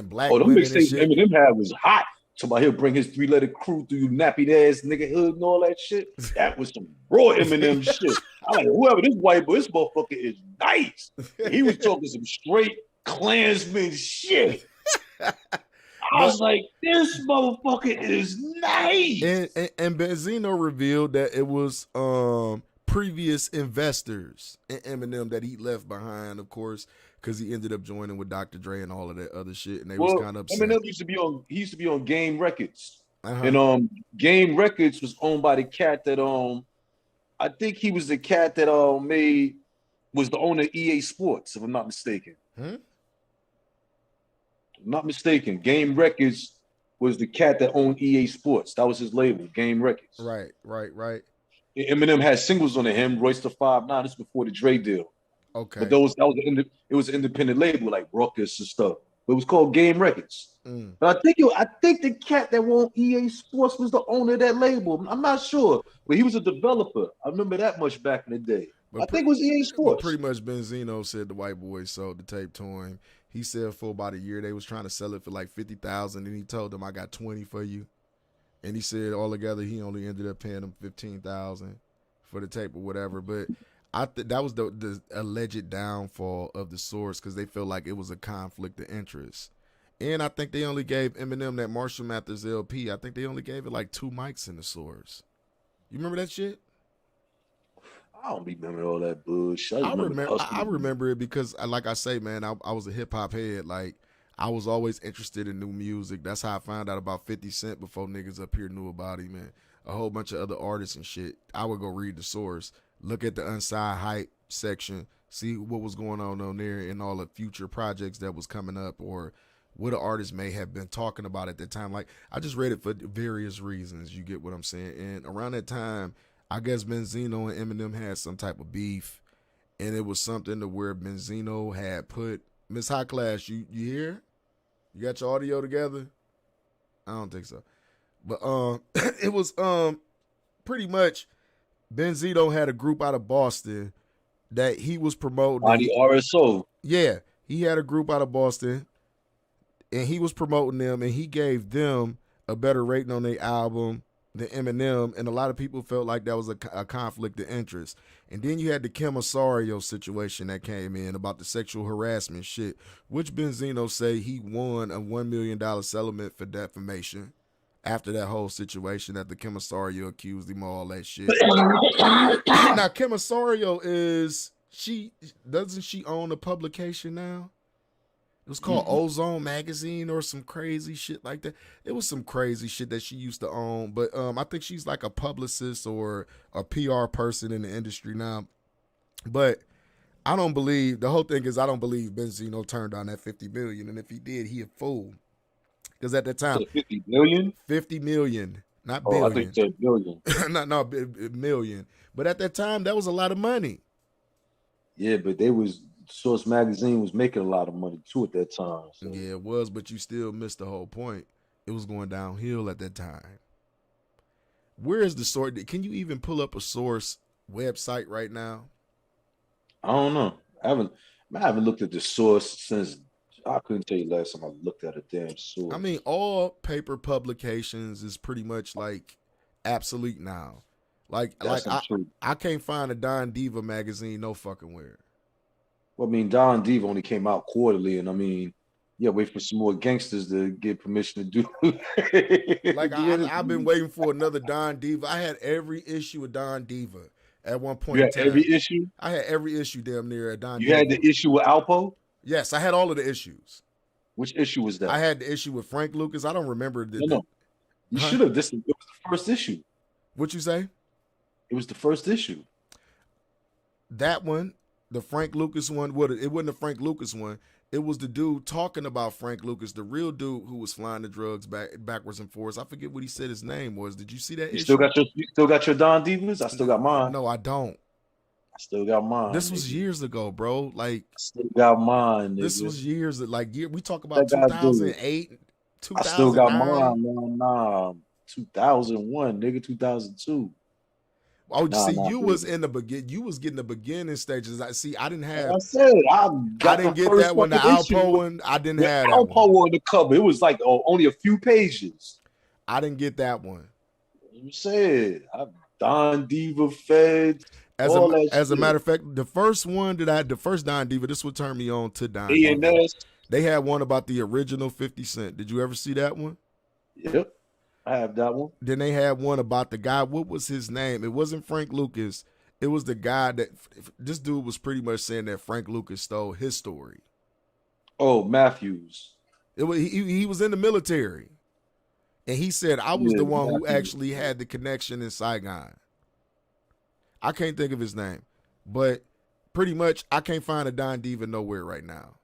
Speaker 3: black women and shit.
Speaker 10: Eminem had was hot. talking about he'll bring his 3-letter crew through you nappy ass nigga hood and all that shit. That was some raw Eminem shit. I'm like, whoever this white boy, this motherfucker is nice. He was talking some straight Klansman shit. I was like, this motherfucker is nice.
Speaker 3: And Benzino revealed that it was previous investors in Eminem that he left behind, of course, because he ended up joining with Dr. Dre and all of that other shit, and they was kind of upset.
Speaker 10: Eminem used to be on Game Records, and Game Records was owned by the cat that I think he was the cat that was the owner of EA Sports, if I'm not mistaken. I'm not mistaken. Game Records was the cat that owned EA Sports. That was his label, Game Records.
Speaker 3: Right.
Speaker 10: Eminem had singles on him, Royce the 5'9". This was before the Dre deal.
Speaker 3: Okay.
Speaker 10: But it was an independent label like Ruckus and stuff. But it was called Game Records. But I think the cat that owned EA Sports was the owner of that label. I'm not sure, but he was a developer. I remember that much back in the day. But I think it was EA Sports.
Speaker 3: Pretty much Benzino said the white boys sold the tape to him. He said for about a year they was trying to sell it for like $50,000, and he told them I got 20 for you. And he said altogether he only ended up paying them $15,000 for the tape or whatever. But that was the alleged downfall of the Source, because they felt like it was a conflict of interest. And I think they only gave Eminem that Marshall Mathers LP. I think they only gave it like 2 mics in the Source. You remember that shit?
Speaker 10: I don't remember all that bullshit.
Speaker 3: I remember it because, like I say, man, I was a hip hop head. Like, I was always interested in new music. That's how I found out about 50 Cent before niggas up here knew about him, man. A whole bunch of other artists and shit. I would go read the Source, look at the Unsigned Hype section, see what was going on there and all the future projects that was coming up, or what an artist may have been talking about at that time. Like, I just read it for various reasons. You get what I'm saying? And around that time, I guess Benzino and Eminem had some type of beef, and it was something to where Benzino had put Miss High Class. You here? You got your audio together? I don't think so, but it was pretty much Benzino had a group out of Boston that he was promoting.
Speaker 10: The RSO.
Speaker 3: Yeah, he had a group out of Boston, and he was promoting them, and he gave them a better rating on their album than Eminem, and a lot of people felt like that was a conflict of interest. And then you had the Kim Osorio situation that came in about the sexual harassment shit, which Benzino say he won a $1 million settlement for defamation after that whole situation that the Kim Osorio accused him of all that shit. Now, Kim Osorio doesn't she own a publication now? It was called Ozone Magazine or some crazy shit like that. It was some crazy shit that she used to own. But I think she's like a publicist or a PR person in the industry now. But I don't believe, the whole thing is I don't believe Benzino turned down that $50 million. And if he did, he a fool. Because at that time,
Speaker 10: 50 million?
Speaker 3: 50 million, not billion.
Speaker 10: I think you said billion.
Speaker 3: no, million. But at that time, that was a lot of money.
Speaker 10: Yeah, but Source Magazine was making a lot of money too at that time. So.
Speaker 3: Yeah, it was, but you still missed the whole point. It was going downhill at that time. Where is the Source? Can you even pull up a Source website right now?
Speaker 10: I don't know. I haven't looked at the Source since, I couldn't tell you last time I looked at a damn Source.
Speaker 3: I mean, all paper publications is pretty much like obsolete now. I can't find a Don Diva magazine no fucking where.
Speaker 10: Well, I mean, Don Diva only came out quarterly, and I mean, wait for some more gangsters to get permission to do.
Speaker 3: I've been waiting for another Don Diva. I had every issue of Don Diva at one point.
Speaker 10: You had every issue?
Speaker 3: I had every issue damn near at Don Diva.
Speaker 10: You had the issue with Alpo?
Speaker 3: Yes, I had all of the issues.
Speaker 10: Which issue was that?
Speaker 3: I had the issue with Frank Lucas. I don't remember.
Speaker 10: No. You should have. It was the first issue.
Speaker 3: What you say?
Speaker 10: It was the first issue.
Speaker 3: That one. The Frank Lucas one, it wasn't the Frank Lucas one. It was the dude talking about Frank Lucas, the real dude who was flying the drugs backwards and forwards. I forget what he said his name was. Did you see that? You
Speaker 10: still got your Don Divas? I still got mine.
Speaker 3: No, I don't.
Speaker 10: I still got mine.
Speaker 3: This was years ago, bro. Like,
Speaker 10: I still got mine. Nigga.
Speaker 3: This was years. We talk about 2008, 2009.
Speaker 10: I still got mine. Nah, 2001, nigga, 2002.
Speaker 3: Oh, you was in the begin. You was getting the beginning stages. I didn't have.
Speaker 10: I said I
Speaker 3: didn't get that one. The Alpo one, I didn't have.
Speaker 10: The Alpo on the cover. It was like only a few pages.
Speaker 3: I didn't get that one.
Speaker 10: You said Don Diva Feds,
Speaker 3: As
Speaker 10: all that
Speaker 3: a
Speaker 10: shit.
Speaker 3: matter of fact, the first Don Diva, this would turn me on to Don Diva.
Speaker 10: A&S.
Speaker 3: They had one about the original 50 Cent. Did you ever see that one?
Speaker 10: Yep, I have that one.
Speaker 3: Then they had one about the guy. What was his name? It wasn't Frank Lucas. It was the guy that this dude was pretty much saying that Frank Lucas stole his story.
Speaker 10: Oh, Matthews.
Speaker 3: It was he was in the military, and he said I was the one who actually had the connection in Saigon. I can't think of his name, but pretty much I can't find a Don Diva nowhere right now.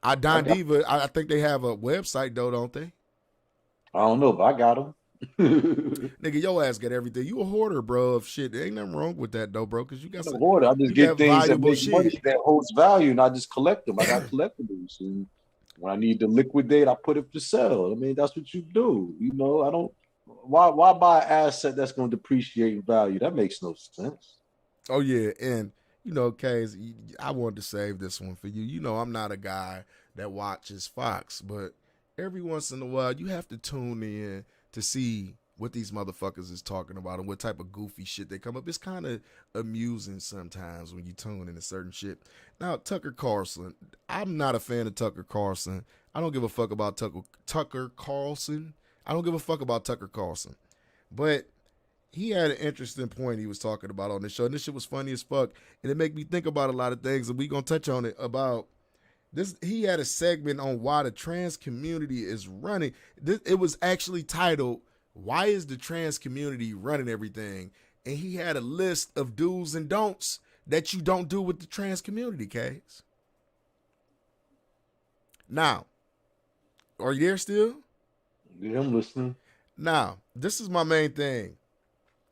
Speaker 3: Diva, I think they have a website though, don't they?
Speaker 10: I don't know, but I got them.
Speaker 3: Nigga, your ass got everything. You a hoarder, bro, of shit. There ain't nothing wrong with that though, bro, because you got
Speaker 10: I'm a hoarder. I just get things that make money that holds value, and I just collect them. I got collectibles, and when I need to liquidate, I put it for sale. I mean, that's what you do. You know, I don't. Why buy an asset that's going to depreciate in value? That makes no sense.
Speaker 3: Oh yeah, and you know, Kaz, I wanted to save this one for you. You know, I'm not a guy that watches Fox, but every once in a while, you have to tune in to see what these motherfuckers is talking about and what type of goofy shit they come up. It's kind of amusing sometimes when you tune into certain shit. Now, Tucker Carlson, I'm not a fan of Tucker Carlson. I don't give a fuck about Tucker Carlson. I don't give a fuck about Tucker Carlson. But he had an interesting point he was talking about on this show, and this shit was funny as fuck, and it made me think about a lot of things, and we gonna touch on it about this. He had a segment on why the trans community is running. It was actually titled, "Why is the trans community running everything?" And he had a list of do's and don'ts that you don't do with the trans community, Case. Now, are you there still?
Speaker 10: Yeah, I'm listening.
Speaker 3: Now, this is my main thing.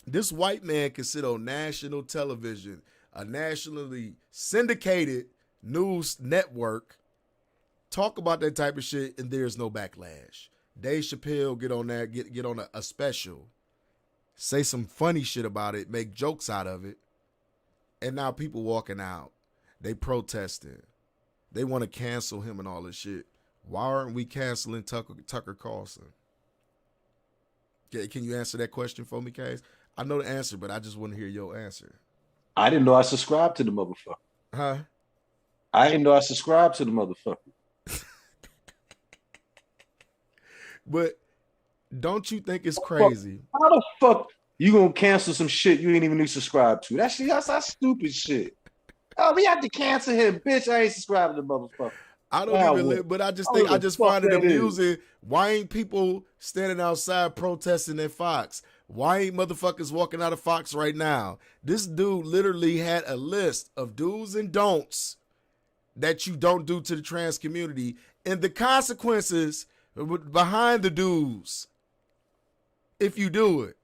Speaker 3: This white man can sit on national television, a nationally syndicated news network, talk about that type of shit, and there's no backlash. Dave Chappelle get on there, get on a special, say some funny shit about it, make jokes out of it, and now people walking out, they protesting, they want to cancel him and all this shit. Why aren't we canceling Tucker Carlson? Can you answer that question for me, Case? I know the answer, but I just want to hear your answer.
Speaker 10: I didn't know I subscribed to the motherfucker.
Speaker 3: Huh?
Speaker 10: I didn't know I subscribed to the motherfucker.
Speaker 3: But don't you think it's crazy?
Speaker 10: How the fuck you gonna cancel some shit you ain't even need to subscribe to? That's stupid shit. Oh, we have to cancel him, bitch. I ain't subscribed to the motherfucker.
Speaker 3: I don't even live, but I just find it amusing. Why ain't people standing outside protesting at Fox? Why ain't motherfuckers walking out of Fox right now? This dude literally had a list of do's and don'ts that you don't do to the trans community and the consequences behind the do's if you do it.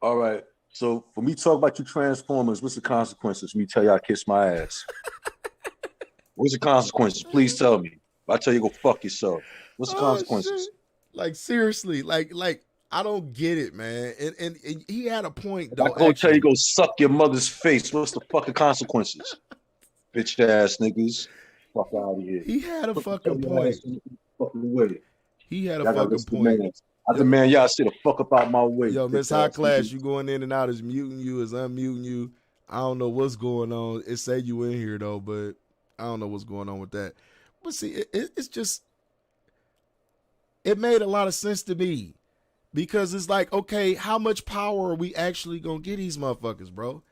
Speaker 10: All right. So for me talk about you Transformers, what's the consequences? Me tell you I kiss my ass. What's the consequences? Please tell me. I tell you go fuck yourself. What's the consequences?
Speaker 3: Shit. Like seriously, like I don't get it, man. And he had a point though.
Speaker 10: I go tell you go suck your mother's face. What's the fucking consequences? Bitch ass niggas. Fuck out of here.
Speaker 3: He had a fucking point.
Speaker 10: Fucking way.
Speaker 3: He had a fucking point.
Speaker 10: I demand y'all sit the fuck up out my way.
Speaker 3: Yo, Miss High Class, you going in and out is muting you, is unmuting you. I don't know what's going on. It say you in here though, but I don't know what's going on with that. But see, it's just, it made a lot of sense to me because it's like, okay, how much power are we actually gonna get these motherfuckers, bro?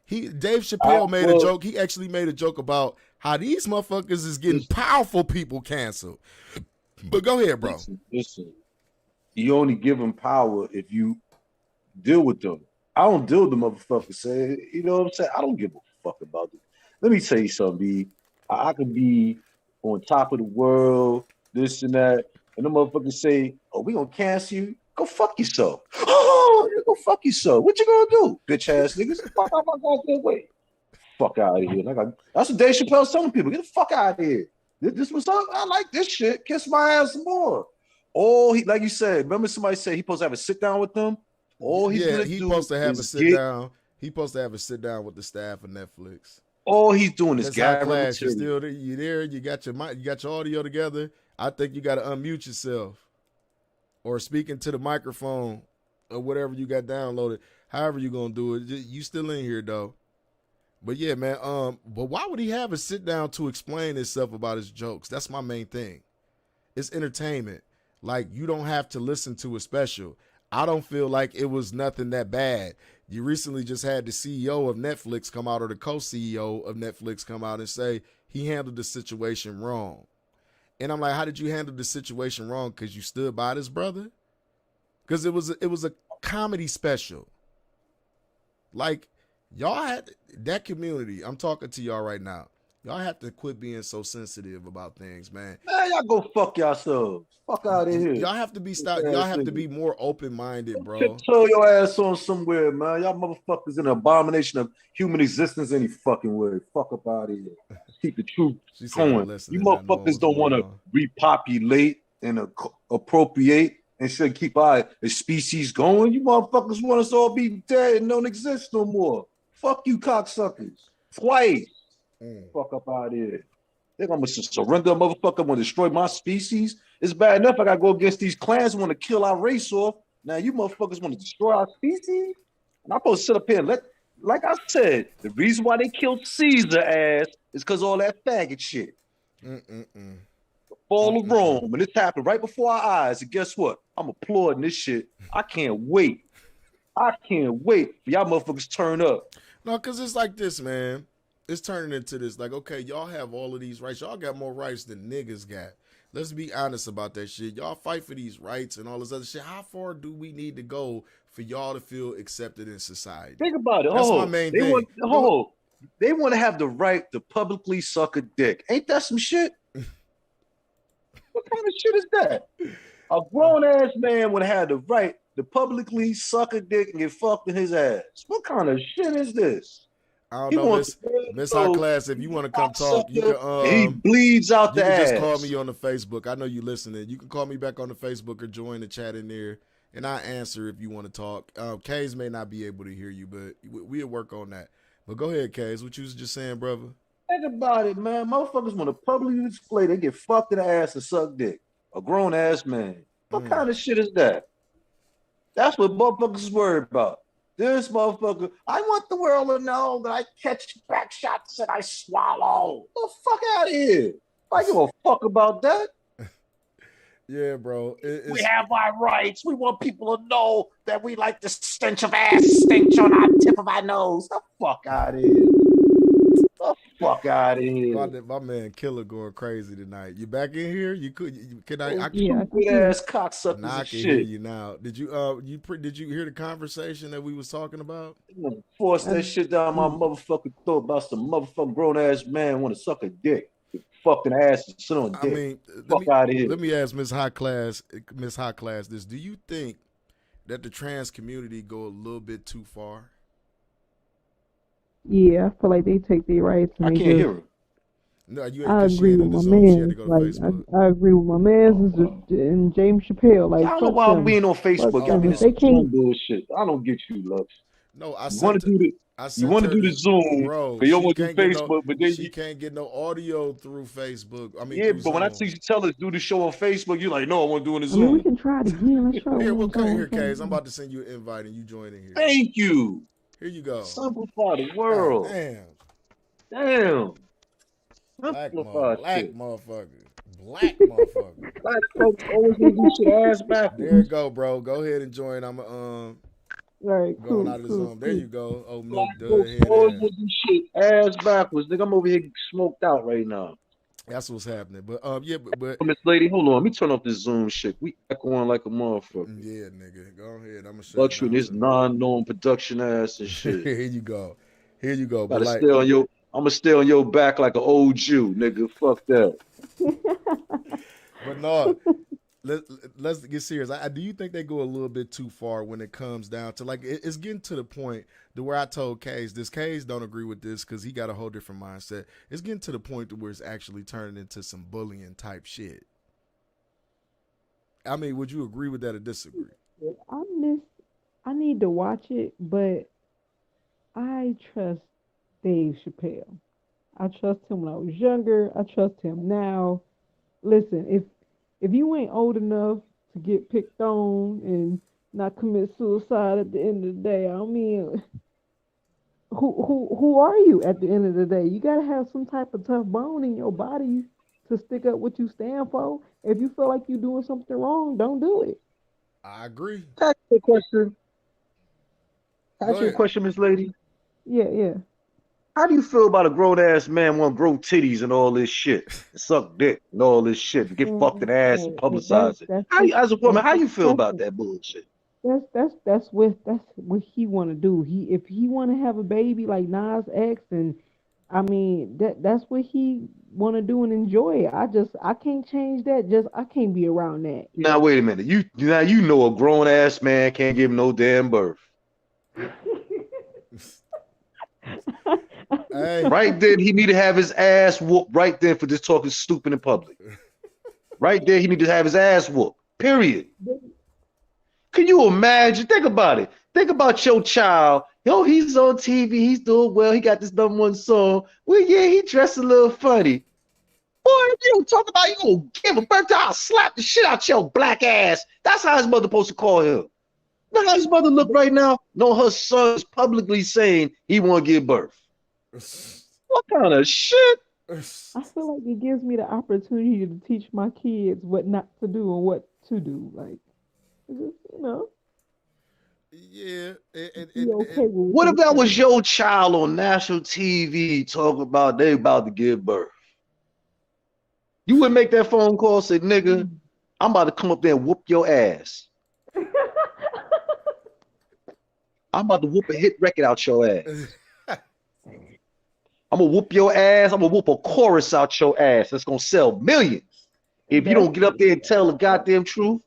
Speaker 3: Dave Chappelle made a joke. He actually made a joke about how these motherfuckers is getting powerful people canceled. But go ahead, bro.
Speaker 10: Listen. You only give them power if you deal with them. I don't deal with the motherfuckers. Say, you know what I'm saying? I don't give a fuck about them. Let me tell you something, B. I could be on top of the world, this and that, and the motherfuckers say, "Oh, we gonna cancel you? Go fuck yourself." Oh, go fuck yourself. What you gonna do, bitch ass niggas? Fuck out my goddamn way. Fuck out of here. That's what Dave Chappelle's telling people. Get the fuck out of here. This was up. I like this shit. Kiss my ass some more. Oh, he like you said. Remember somebody said he supposed to have a sit down with them. All he's gonna do
Speaker 3: supposed to have a sit down. He supposed to have a sit down with the staff of Netflix.
Speaker 10: All he's doing is gathering
Speaker 3: Class. You're still there. You there? You got your mic. You got your audio together. I think you got to unmute yourself. or speaking to the microphone or whatever you got downloaded. However you gonna do it, you still in here though. But yeah, man. But why would he have a sit down to explain himself about his jokes? That's my main thing. It's entertainment. Like, you don't have to listen to a special. I don't feel like it was nothing that bad. You recently just had the CEO of Netflix come out, or the co-CEO of Netflix come out and say he handled the situation wrong. And I'm like, how did you handle the situation wrong? Because you stood by this brother? Because it was a comedy special. Like, y'all had that community. I'm talking to y'all right now. Y'all have to quit being so sensitive about things, man.
Speaker 10: Man, y'all go fuck yourselves. Fuck out of here.
Speaker 3: Y'all have to be Y'all have to be more open-minded, bro.
Speaker 10: Tiptoe your ass on somewhere, man. Y'all motherfuckers in an abomination of human existence any fucking way. Fuck up out of here. Keep the truth going. You motherfuckers don't want to repopulate and appropriate and should keep our species going. You motherfuckers want us all be dead and don't exist no more. Fuck you, cocksuckers. Twice. Fuck up out of here. They're gonna surrender a motherfucker, want to destroy my species. It's bad enough I gotta go against these clans who want to kill our race off. Now you motherfuckers want to destroy our species? And I'm supposed to sit up here and like I said, the reason why they killed Caesar ass is because all that faggot shit. The fall of Rome. And this happened right before our eyes. And guess what? I'm applauding this shit. I can't wait. I can't wait for y'all motherfuckers turn up.
Speaker 3: No, because it's like this, man. It's turning into this, like, okay, y'all have all of these rights. Y'all got more rights than niggas got. Let's be honest about that shit. Y'all fight for these rights and all this other shit. How far do we need to go for y'all to feel accepted in society?
Speaker 10: Think about it.
Speaker 3: That's my main thing.
Speaker 10: They want to have the right to publicly suck a dick. Ain't that some shit? What kind of shit is that? A grown-ass man would have the right to publicly suck a dick and get fucked in his ass. What kind of shit is this?
Speaker 3: I don't know, Miss High Class. If you want to come talk, you can.
Speaker 10: He bleeds out the ass.
Speaker 3: You can just call me on the Facebook. I know you listening. You can call me back on the Facebook or join the chat in there, and I answer if you want to talk. Kays may not be able to hear you, but we'll work on that. But go ahead, Kays. What you was just saying, brother?
Speaker 10: Think about it, man. Motherfuckers want to publicly display they get fucked in the ass and suck dick. A grown ass man. What kind of shit is that? That's what motherfuckers is worried about. This motherfucker, I want the world to know that I catch back shots and I swallow. Get the fuck out of here. I give a fuck about that.
Speaker 3: Yeah, bro.
Speaker 10: We have our rights. We want people to know that we like the stench of ass stench on our tip of our nose. The fuck out of here. The fuck out of here.
Speaker 3: My man Killer going crazy tonight. You back in here? Can I?
Speaker 10: Good ass cocksuckers.
Speaker 3: Nah, I can hear you now. Did you did you hear the conversation that we was talking about?
Speaker 10: Force that shit down my motherfucking throat about some motherfucking grown ass man want to suck a dick. Fucking ass and sit on dick.
Speaker 3: I mean,
Speaker 10: fuck out of here.
Speaker 3: Let me ask Miss High Class this. Do you think that the trans community go a little bit too far?
Speaker 2: Yeah, I feel like they take their rights. And
Speaker 10: I can't hear her.
Speaker 3: No,
Speaker 2: I agree with my man. I agree with my man and James Chappelle. Like,
Speaker 10: I don't know why I'm being on Facebook. I mean,
Speaker 2: they can't
Speaker 10: bullshit. I don't get you, Lux.
Speaker 3: No,
Speaker 10: you want to do the Zoom,
Speaker 3: bro.
Speaker 10: But you don't want to do Facebook, but then
Speaker 3: she can't get no audio through Facebook. I mean,
Speaker 10: yeah, but when I see you tell us do the show on Facebook, you're like, no, I want to do it in Zoom.
Speaker 2: I mean, we can try it again. Let's try.
Speaker 3: Here, well, come here, Kays. I'm about to send you an invite and you join in here.
Speaker 10: Thank you.
Speaker 3: Here you go.
Speaker 10: Simplify the world.
Speaker 3: Damn.
Speaker 10: Black
Speaker 3: motherfucker. Black motherfucker.
Speaker 10: Black folks always do shit ass backwards.
Speaker 3: There you go, bro. Go ahead and join. I'm
Speaker 2: all right,
Speaker 3: going out of the Zoom. There you go. Oh, milk
Speaker 10: Black folks always do shit ass backwards. Nigga, I'm over here smoked out right now.
Speaker 3: That's what's happening. But yeah, but
Speaker 10: Miss Lady, hold on. Let me turn off this Zoom shit. We echoing like a motherfucker.
Speaker 3: Yeah, nigga. Go ahead. I'm gonna show
Speaker 10: Luxury and his non-known production ass and shit.
Speaker 3: Here you go.
Speaker 10: But like, I'm gonna stay on your back like an old Jew, nigga. Fuck that.
Speaker 3: But no, let's get serious. Do you think they go a little bit too far when it comes down to, like, it's getting to the point to where I told Kays don't agree with this because he got a whole different mindset. It's getting to the point to where it's actually turning into some bullying type shit. I mean, would you agree with that or disagree?
Speaker 2: I need to watch it, but I trust Dave Chappelle. I trust him when I was younger. I trust him now. Listen, if you ain't old enough to get picked on and not commit suicide at the end of the day. I mean, who are you at the end of the day? You gotta have some type of tough bone in your body to stick up what you stand for. If you feel like you're doing something wrong, don't do it.
Speaker 3: I agree.
Speaker 12: Ask you a question.
Speaker 3: Go
Speaker 12: Ask you a
Speaker 3: ahead.
Speaker 12: question, Miss Lady.
Speaker 2: Yeah.
Speaker 12: How do you feel about a grown ass man want to grow titties and all this shit, and suck dick and all this shit, to get fucked in the ass and publicize it? How you, as a woman, how you feel about that bullshit?
Speaker 2: That's what he want to do. If he want to have a baby like Nas X, and I mean that's what he want to do and enjoy it. I can't change that. I can't be around that.
Speaker 12: Now wait a minute. You know a grown ass man can't give no damn birth.
Speaker 3: Hey.
Speaker 12: Right then, he need to have his ass whooped right then for just talking stupid in public. Right there, he need to have his ass whooped. Period. Can you imagine? Think about it. Think about your child. Yo, he's on TV. He's doing well. He got this #1 song. Well, yeah, he dressed a little funny. Boy, if you don't talk about you gonna give a birth, I'll slap the shit out your black ass. That's how his mother supposed to call him. Look how his mother look right now. No, her son is publicly saying he want to give birth. What kind of shit?
Speaker 2: I feel like it gives me the opportunity to teach my kids what not to do and what to do. Like, you know.
Speaker 3: Yeah.
Speaker 12: What if that was your child on national TV talking about they about to give birth? You would make that phone call, say, nigga, I'm about to come up there and whoop your ass. I'm about to whoop a hit record out your ass. I'm gonna whoop your ass. I'm gonna whoop a chorus out your ass. That's gonna sell millions. If you don't get up there and tell the goddamn truth,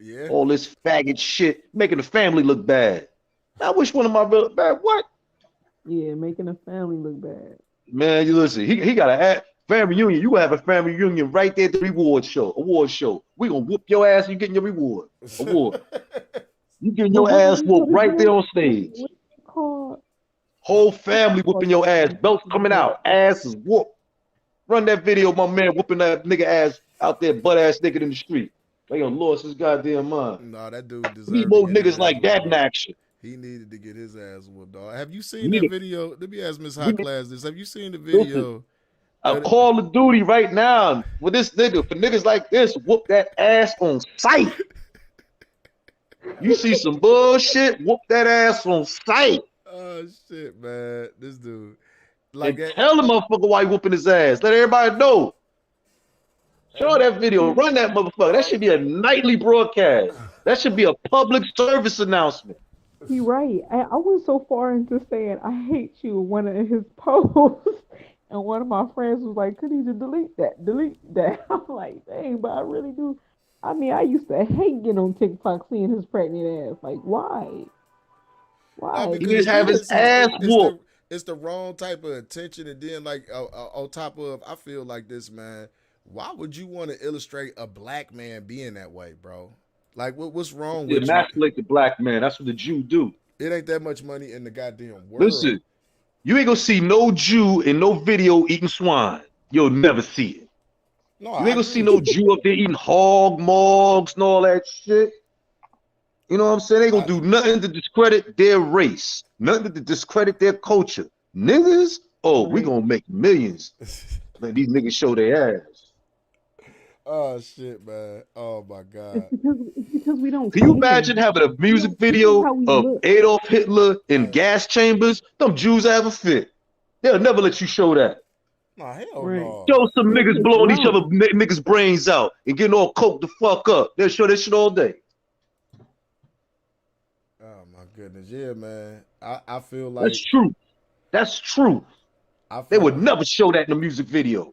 Speaker 3: yeah,
Speaker 12: all this faggot shit making the family look bad. I wish one of my brother bad. What?
Speaker 2: Yeah, making a family look bad.
Speaker 12: Man, you listen. He got a family reunion. You gonna have a family reunion right there at the award show. We gonna whoop your ass. And you getting your award. You getting your ass whooped right there on stage. Whole family whooping your ass. Belts coming out. Ass is whooped. Run that video of my man whooping that nigga ass out there, butt ass naked in the street. Like, yo, lost his goddamn mind.
Speaker 3: No, that dude deserves.
Speaker 12: Need more niggas like that in action.
Speaker 3: He needed to get his ass whooped, dog. Have you seen that video? Let me ask Miss High Class this. Have you seen the video?
Speaker 12: A Call of Duty right now with this nigga. For niggas like this, whoop that ass on sight. You see some bullshit, whoop that ass on sight.
Speaker 3: Oh shit, man. This dude. Like
Speaker 12: and tell the motherfucker why he whooping his ass. Let everybody know. Show that video. Run that motherfucker. That should be a nightly broadcast. That should be a public service announcement.
Speaker 2: He right. I went so far into saying I hate you in one of his posts. And one of my friends was like, could you just delete that? I'm like, dang, but I really do. I mean, I used to hate getting on TikTok seeing his pregnant ass. Like, why? Why?
Speaker 12: He just have his ass whooped.
Speaker 3: It's the wrong type of attention. And then, like, on top of, I feel like this, man, why would you want to illustrate a black man being that way, bro? Like, what's wrong with
Speaker 12: emasculate the black man? That's what the Jew do.
Speaker 3: It ain't that much money in the goddamn world.
Speaker 12: Listen, you ain't gonna see no Jew in no video eating swine. You'll never see it. No, you ain't gonna see no Jew up there eating hog mogs and all that shit. You know what I'm saying? They gonna do nothing to discredit their race, nothing to discredit their culture. Niggas, we gonna make millions. Let these niggas show their ass.
Speaker 3: Oh shit, man! Oh my god!
Speaker 2: It's because we don't.
Speaker 12: Can you imagine having a music video of Adolf Hitler in gas chambers? Them Jews have a fit. They'll never let you show that.
Speaker 3: Nah, hell no.
Speaker 12: Show some niggas blowing each other niggas' brains out and getting all coked the fuck up. They'll show that shit all day.
Speaker 3: Oh my goodness, yeah, man. I feel like
Speaker 12: that's true. That's true. They would never show that in a music video.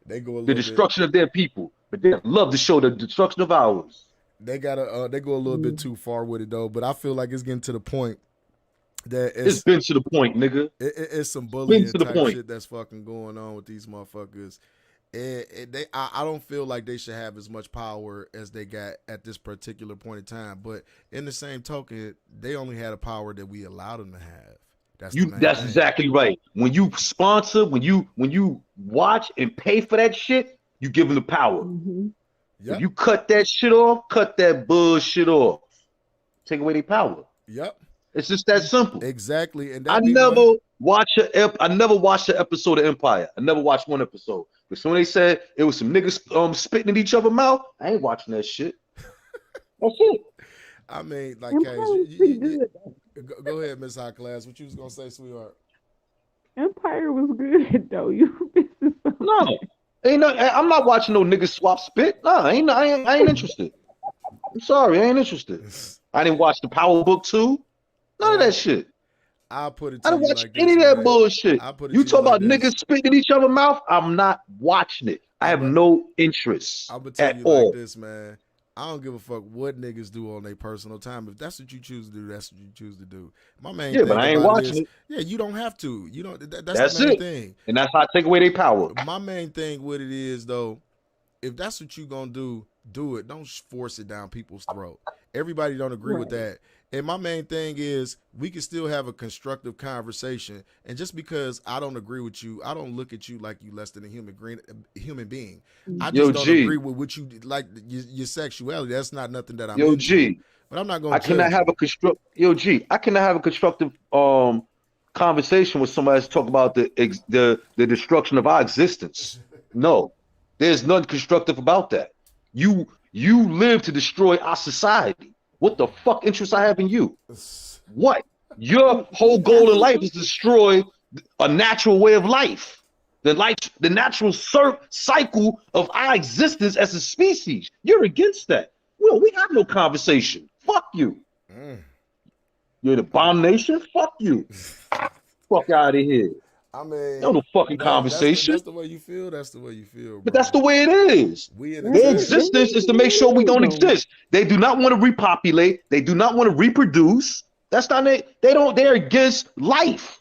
Speaker 3: They go
Speaker 12: the destruction of their people. But they love to show the destruction of ours.
Speaker 3: They go a little bit too far with it though. But I feel like it's getting to the point that
Speaker 12: it's been to the point, nigga.
Speaker 3: It's some bullying type shit that's fucking going on with these motherfuckers. I don't feel like they should have as much power as they got at this particular point in time. But in the same token, they only had a power that we allowed them to have.
Speaker 12: That's exactly right. When you sponsor, when you watch and pay for that shit, you give them the power.
Speaker 3: Yep.
Speaker 12: If you cut that shit off, cut that bullshit off. Take away their power.
Speaker 3: Yep.
Speaker 12: It's just that simple.
Speaker 3: Exactly. And
Speaker 12: I
Speaker 3: that be
Speaker 12: never
Speaker 3: one.
Speaker 12: watched I never watched an episode of Empire. I never watched one episode. But when they said it was some niggas spitting in each other's mouth, I ain't watching that shit. That's it.
Speaker 3: I mean, like,
Speaker 2: Empire
Speaker 3: Cash,
Speaker 2: was pretty good.
Speaker 3: go ahead, Miss High Class. What you was gonna say, sweetheart?
Speaker 2: Empire was good though. You missing something.
Speaker 12: No, I'm not watching no niggas swap spit. No, I ain't interested. I'm sorry, I ain't interested. I didn't watch the Power Book 2. None of that shit.
Speaker 3: I'll put it
Speaker 12: I
Speaker 3: to
Speaker 12: don't
Speaker 3: you
Speaker 12: watch
Speaker 3: like
Speaker 12: any
Speaker 3: this,
Speaker 12: of that
Speaker 3: man.
Speaker 12: bullshit.
Speaker 3: I'll put it
Speaker 12: You
Speaker 3: to
Speaker 12: talk
Speaker 3: like
Speaker 12: about
Speaker 3: this.
Speaker 12: niggas spitting in each other's mouth. I'm not watching it. I have no interest
Speaker 3: I'm gonna tell
Speaker 12: at
Speaker 3: you
Speaker 12: all.
Speaker 3: like this, man. I don't give a fuck what niggas do on their personal time. If that's what you choose to do, that's what you choose to do. My main
Speaker 12: Yeah,
Speaker 3: thing
Speaker 12: but I ain't
Speaker 3: about it
Speaker 12: watching
Speaker 3: is,
Speaker 12: it.
Speaker 3: yeah, you don't have to. You don't. That's
Speaker 12: That's
Speaker 3: the main
Speaker 12: it.
Speaker 3: thing.
Speaker 12: And that's how I take away their power.
Speaker 3: My main thing with it is though, if that's what you gonna do it. Don't force it down people's throat. Everybody don't agree with that. And my main thing is we can still have a constructive conversation. And just because I don't agree with you, I don't look at you like you less than a human being. I
Speaker 12: Yo,
Speaker 3: just don't
Speaker 12: G.
Speaker 3: agree with what you like your sexuality. That's not nothing that I'm
Speaker 12: Yo,
Speaker 3: into.
Speaker 12: G.
Speaker 3: But I'm not
Speaker 12: I
Speaker 3: gonna
Speaker 12: cannot
Speaker 3: judge
Speaker 12: have
Speaker 3: you.
Speaker 12: a I cannot have a constructive conversation with somebody that's talking about the destruction of our existence. No, there's nothing constructive about that. You live to destroy our society. What the fuck interest I have in you? What? Your whole goal in life is to destroy a natural way of life. The natural cycle of our existence as a species. You're against that. Well, we have no conversation. Fuck you. You're the abomination? Fuck you. Fuck out of here.
Speaker 3: I mean,
Speaker 12: No fucking conversation.
Speaker 3: That's the way you feel. That's the way you feel, bro.
Speaker 12: But that's the way it is.
Speaker 3: We in
Speaker 12: Their
Speaker 3: a
Speaker 12: existence is to make sure we don't exist. They do not want to repopulate. They do not want to reproduce. That's not it. They're against life.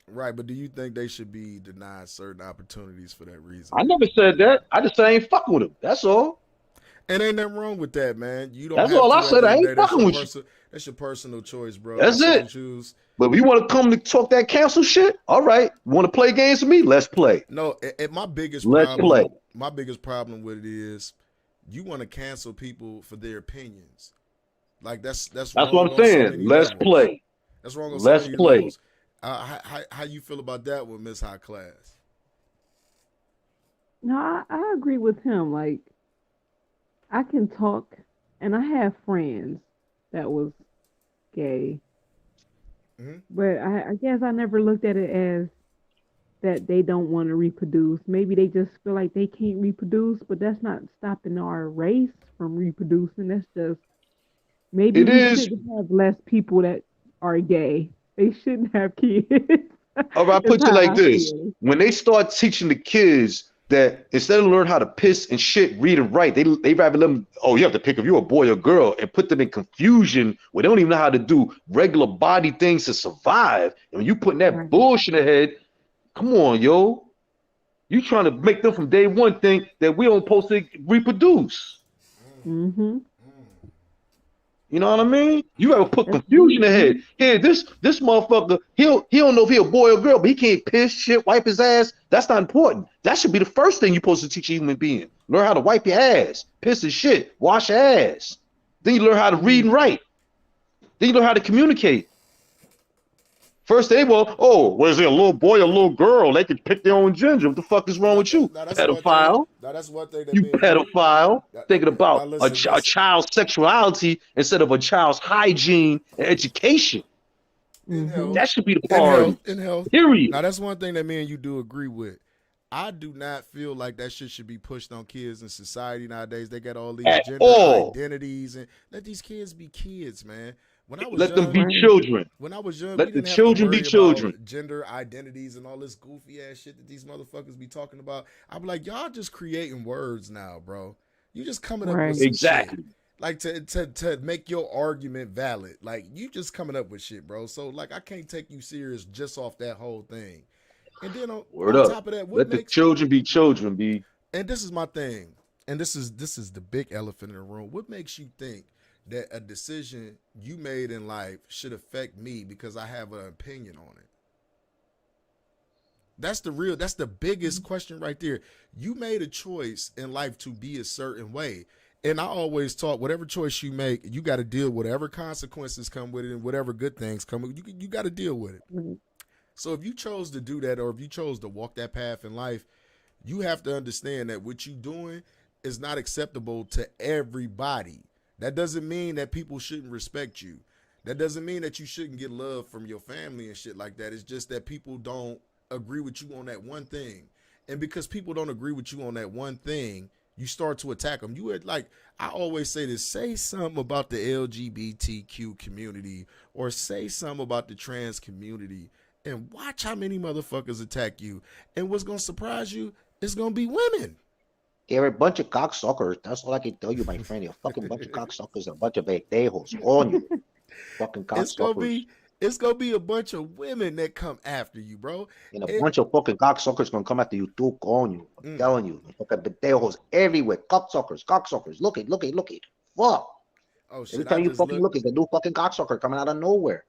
Speaker 3: Right, but do you think they should be denied certain opportunities for that reason?
Speaker 12: I never said that. I just said I ain't fucking with them. That's all.
Speaker 3: And ain't nothing wrong with that, man. You don't.
Speaker 12: That's
Speaker 3: have
Speaker 12: all
Speaker 3: to
Speaker 12: I
Speaker 3: at
Speaker 12: said.
Speaker 3: the
Speaker 12: I
Speaker 3: end
Speaker 12: ain't
Speaker 3: of the day.
Speaker 12: fucking with you.
Speaker 3: That's your personal choice, bro.
Speaker 12: That's
Speaker 3: what
Speaker 12: it.
Speaker 3: you choose.
Speaker 12: But if you want to come to talk that cancel shit, all right. You want to play games with me? Let's play.
Speaker 3: No, my biggest
Speaker 12: Let's
Speaker 3: problem.
Speaker 12: play.
Speaker 3: My biggest problem with it is you want to cancel people for their opinions. Like that's
Speaker 12: what I'm saying. Let's play.
Speaker 3: That's wrong on
Speaker 12: Let's
Speaker 3: so many
Speaker 12: play.
Speaker 3: levels. How you feel about that one, Miss High Class?
Speaker 2: No, I agree with him. Like, I can talk, and I have friends that was gay, but I guess I never looked at it as that they don't want to reproduce. Maybe they just feel like they can't reproduce, but that's not stopping our race from reproducing. That's just maybe we should have less people that are gay. They shouldn't have kids.
Speaker 12: All right, I put you like this. When they start teaching the kids that instead of learn how to piss and shit, read and write, they rather let them, oh, you have to pick if you're a boy or girl, and put them in confusion where they don't even know how to do regular body things to survive. And when you putting that bullshit in their head, come on, yo. You trying to make them from day one think that we don't supposed to reproduce.
Speaker 2: Mm-hmm.
Speaker 12: You know what I mean? You ever put confusion in head. Here, this motherfucker, he don't know if he a boy or girl, but he can't piss, shit, wipe his ass. That's not important. That should be the first thing you're supposed to teach a human being. Learn how to wipe your ass, piss and shit, wash your ass. Then you learn how to read and write. Then you learn how to communicate. First they will, oh, was it a little boy or a little girl? They can pick their own gender. What the fuck is wrong with you, pedophile?
Speaker 3: That's one thing.
Speaker 12: You pedophile, thinking about a child's sexuality instead of a child's hygiene and education. That should be the priority.
Speaker 3: In health.
Speaker 12: Period.
Speaker 3: Now that's one thing that me and you do agree with. I do not feel like that shit should be pushed on kids in society nowadays. They got all these gender identities, and let these kids be kids, man. When I was
Speaker 12: let
Speaker 3: young,
Speaker 12: them be children.
Speaker 3: When I was young,
Speaker 12: let
Speaker 3: we
Speaker 12: the
Speaker 3: didn't
Speaker 12: children
Speaker 3: have to
Speaker 12: be
Speaker 3: worry
Speaker 12: children.
Speaker 3: about gender identities and all this goofy ass shit that these motherfuckers be talking about. I'm like, y'all just creating words now, bro. You just coming up with some shit. Like to make your argument valid. Like you just coming up with shit, bro. So like I can't take you serious just off that whole thing. And then on top of that,
Speaker 12: let the children be children, be.
Speaker 3: And this is my thing. And this is the big elephant in the room. What makes you think that a decision you made in life should affect me because I have an opinion on it? That's the biggest question right there. You made a choice in life to be a certain way. And I always taught whatever choice you make, you got to deal with whatever consequences come with it and whatever good things come with it. You got to deal with it.
Speaker 2: Mm-hmm.
Speaker 3: So if you chose to do that or if you chose to walk that path in life, you have to understand that what you're doing is not acceptable to everybody. That doesn't mean that people shouldn't respect you. That doesn't mean that you shouldn't get love from your family and shit like that. It's just that people don't agree with you on that one thing. And because people don't agree with you on that one thing, you start to attack them. You would, like, I always say this, say something about the LGBTQ community or say something about the trans community and watch how many motherfuckers attack you. And what's going to surprise you is going to be women.
Speaker 12: They're a bunch of cocksuckers. That's all I can tell you, my friend. You're a fucking bunch of cocksuckers, a bunch of pendejos on you. Fucking cocksuckers.
Speaker 3: It's gonna be a bunch of women that come after you, bro.
Speaker 12: And a bunch of fucking cocksuckers gonna come after you too, on you. I'm telling you. Fucking pendejos everywhere. Cocksuckers. Look it. Fuck.
Speaker 3: Oh shit.
Speaker 12: Every time you fucking look, it's a new fucking cocksucker coming out of nowhere.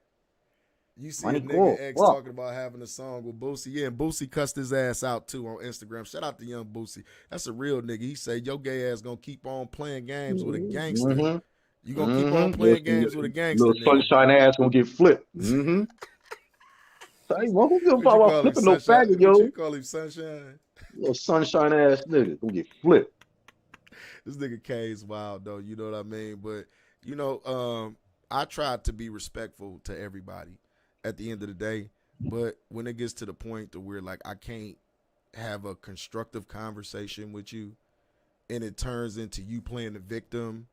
Speaker 3: You see
Speaker 12: Money
Speaker 3: a nigga
Speaker 12: cool.
Speaker 3: X
Speaker 12: Fuck.
Speaker 3: talking about having a song with Boosie. Yeah, and Boosie cussed his ass out too on Instagram. Shout out to young Boosie. That's a real nigga. He said your gay ass gonna keep on playing games with a gangster.
Speaker 12: Mm-hmm.
Speaker 3: You gonna keep on playing games with a gangster.
Speaker 12: Little sunshine ass gonna get flipped. Mm-hmm. Hey, what who give a fuck about flipping no faggot, yo?
Speaker 3: What you call him, Sunshine?
Speaker 12: Little sunshine ass nigga gonna get flipped.
Speaker 3: This nigga K is wild though. You know what I mean? But you know, I try to be respectful to everybody at the end of the day. But when it gets to the point to where like I can't have a constructive conversation with you, and it turns into you playing the victim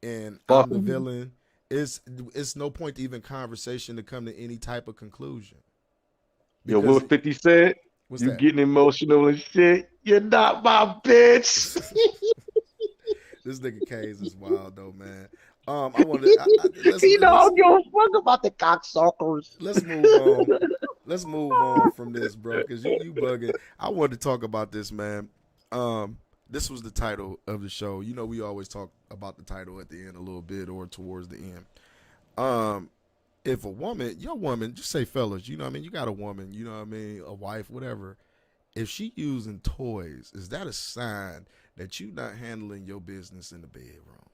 Speaker 3: and I'm the villain, it's no point to even conversation to come to any type of conclusion.
Speaker 12: Yo, what 50 said? You getting emotional and shit? You're not my bitch.
Speaker 3: This nigga K's is wild though, man. I want to.
Speaker 12: I don't give a fuck about the cocksuckers.
Speaker 3: Let's move on. Let's move on from this, bro, because you bugging. I wanted to talk about this, man. This was the title of the show. You know, we always talk about the title at the end a little bit or towards the end. If a woman, your woman, just say fellas, you know what I mean? You got a woman, you know what I mean? A wife, whatever. If she using toys, is that a sign that you not handling your business in the bedroom?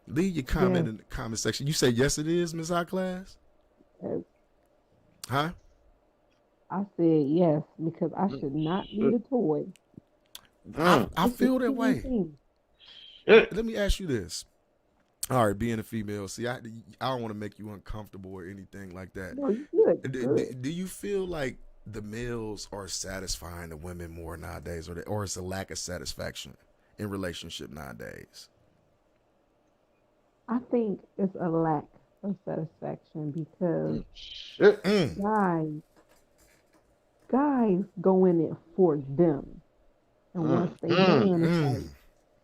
Speaker 3: Leave your comment in the comment section. You say yes, it is, Miss High Class?
Speaker 2: Yes.
Speaker 3: Huh?
Speaker 2: I said yes because I should not need a toy.
Speaker 3: I feel that way. Let me ask you this. All right, being a female, see, I don't want to make you uncomfortable or anything like that.
Speaker 2: No, you good.
Speaker 3: Do you feel like the males are satisfying the women more nowadays, or it's a lack of satisfaction in relationship nowadays?
Speaker 2: I think it's a lack of satisfaction because guys go in it for them. And once they done, it's like,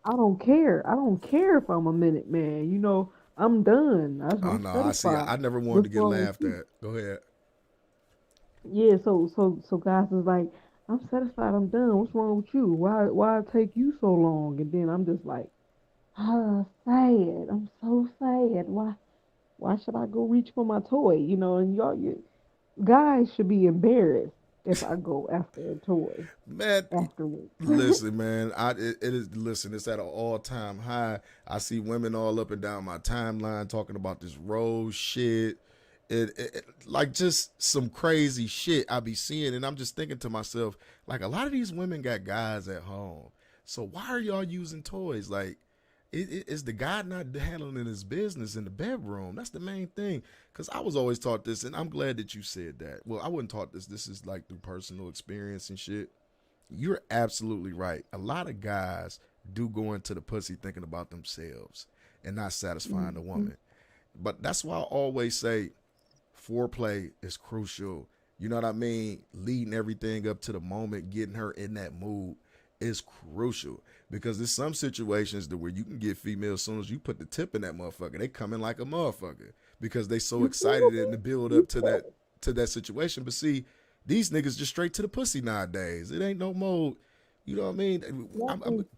Speaker 2: I don't care. I don't care if I'm a minute man. You know, I'm done.
Speaker 3: I see. I never wanted to get laughed at. Go ahead.
Speaker 2: Yeah, so guys is like, I'm satisfied. I'm done. What's wrong with you? Why it take you so long? And then I'm just like, sad. I'm so sad. Why should I go reach for my toy? You know, and you guys should be embarrassed if I go after a toy.
Speaker 3: Man,
Speaker 2: afterwards.
Speaker 3: Listen, man, it's at an all-time high. I see women all up and down my timeline talking about this rose shit. It like just some crazy shit I be seeing, and I'm just thinking to myself, like, a lot of these women got guys at home. So why are y'all using toys? Like, is the guy not handling his business in the bedroom? That's the main thing. Because I was always taught this, and I'm glad that you said that. Well, I wasn't taught this. This is like through personal experience and shit. You're absolutely right. A lot of guys do go into the pussy thinking about themselves and not satisfying the woman. But that's why I always say foreplay is crucial. You know what I mean? Leading everything up to the moment, getting her in that mood is crucial, because there's some situations where you can get females as soon as you put the tip in that motherfucker, they come in like a motherfucker because they so excited in the build up to that situation. But see, these niggas just straight to the pussy nowadays. It ain't no mode. You know what I mean?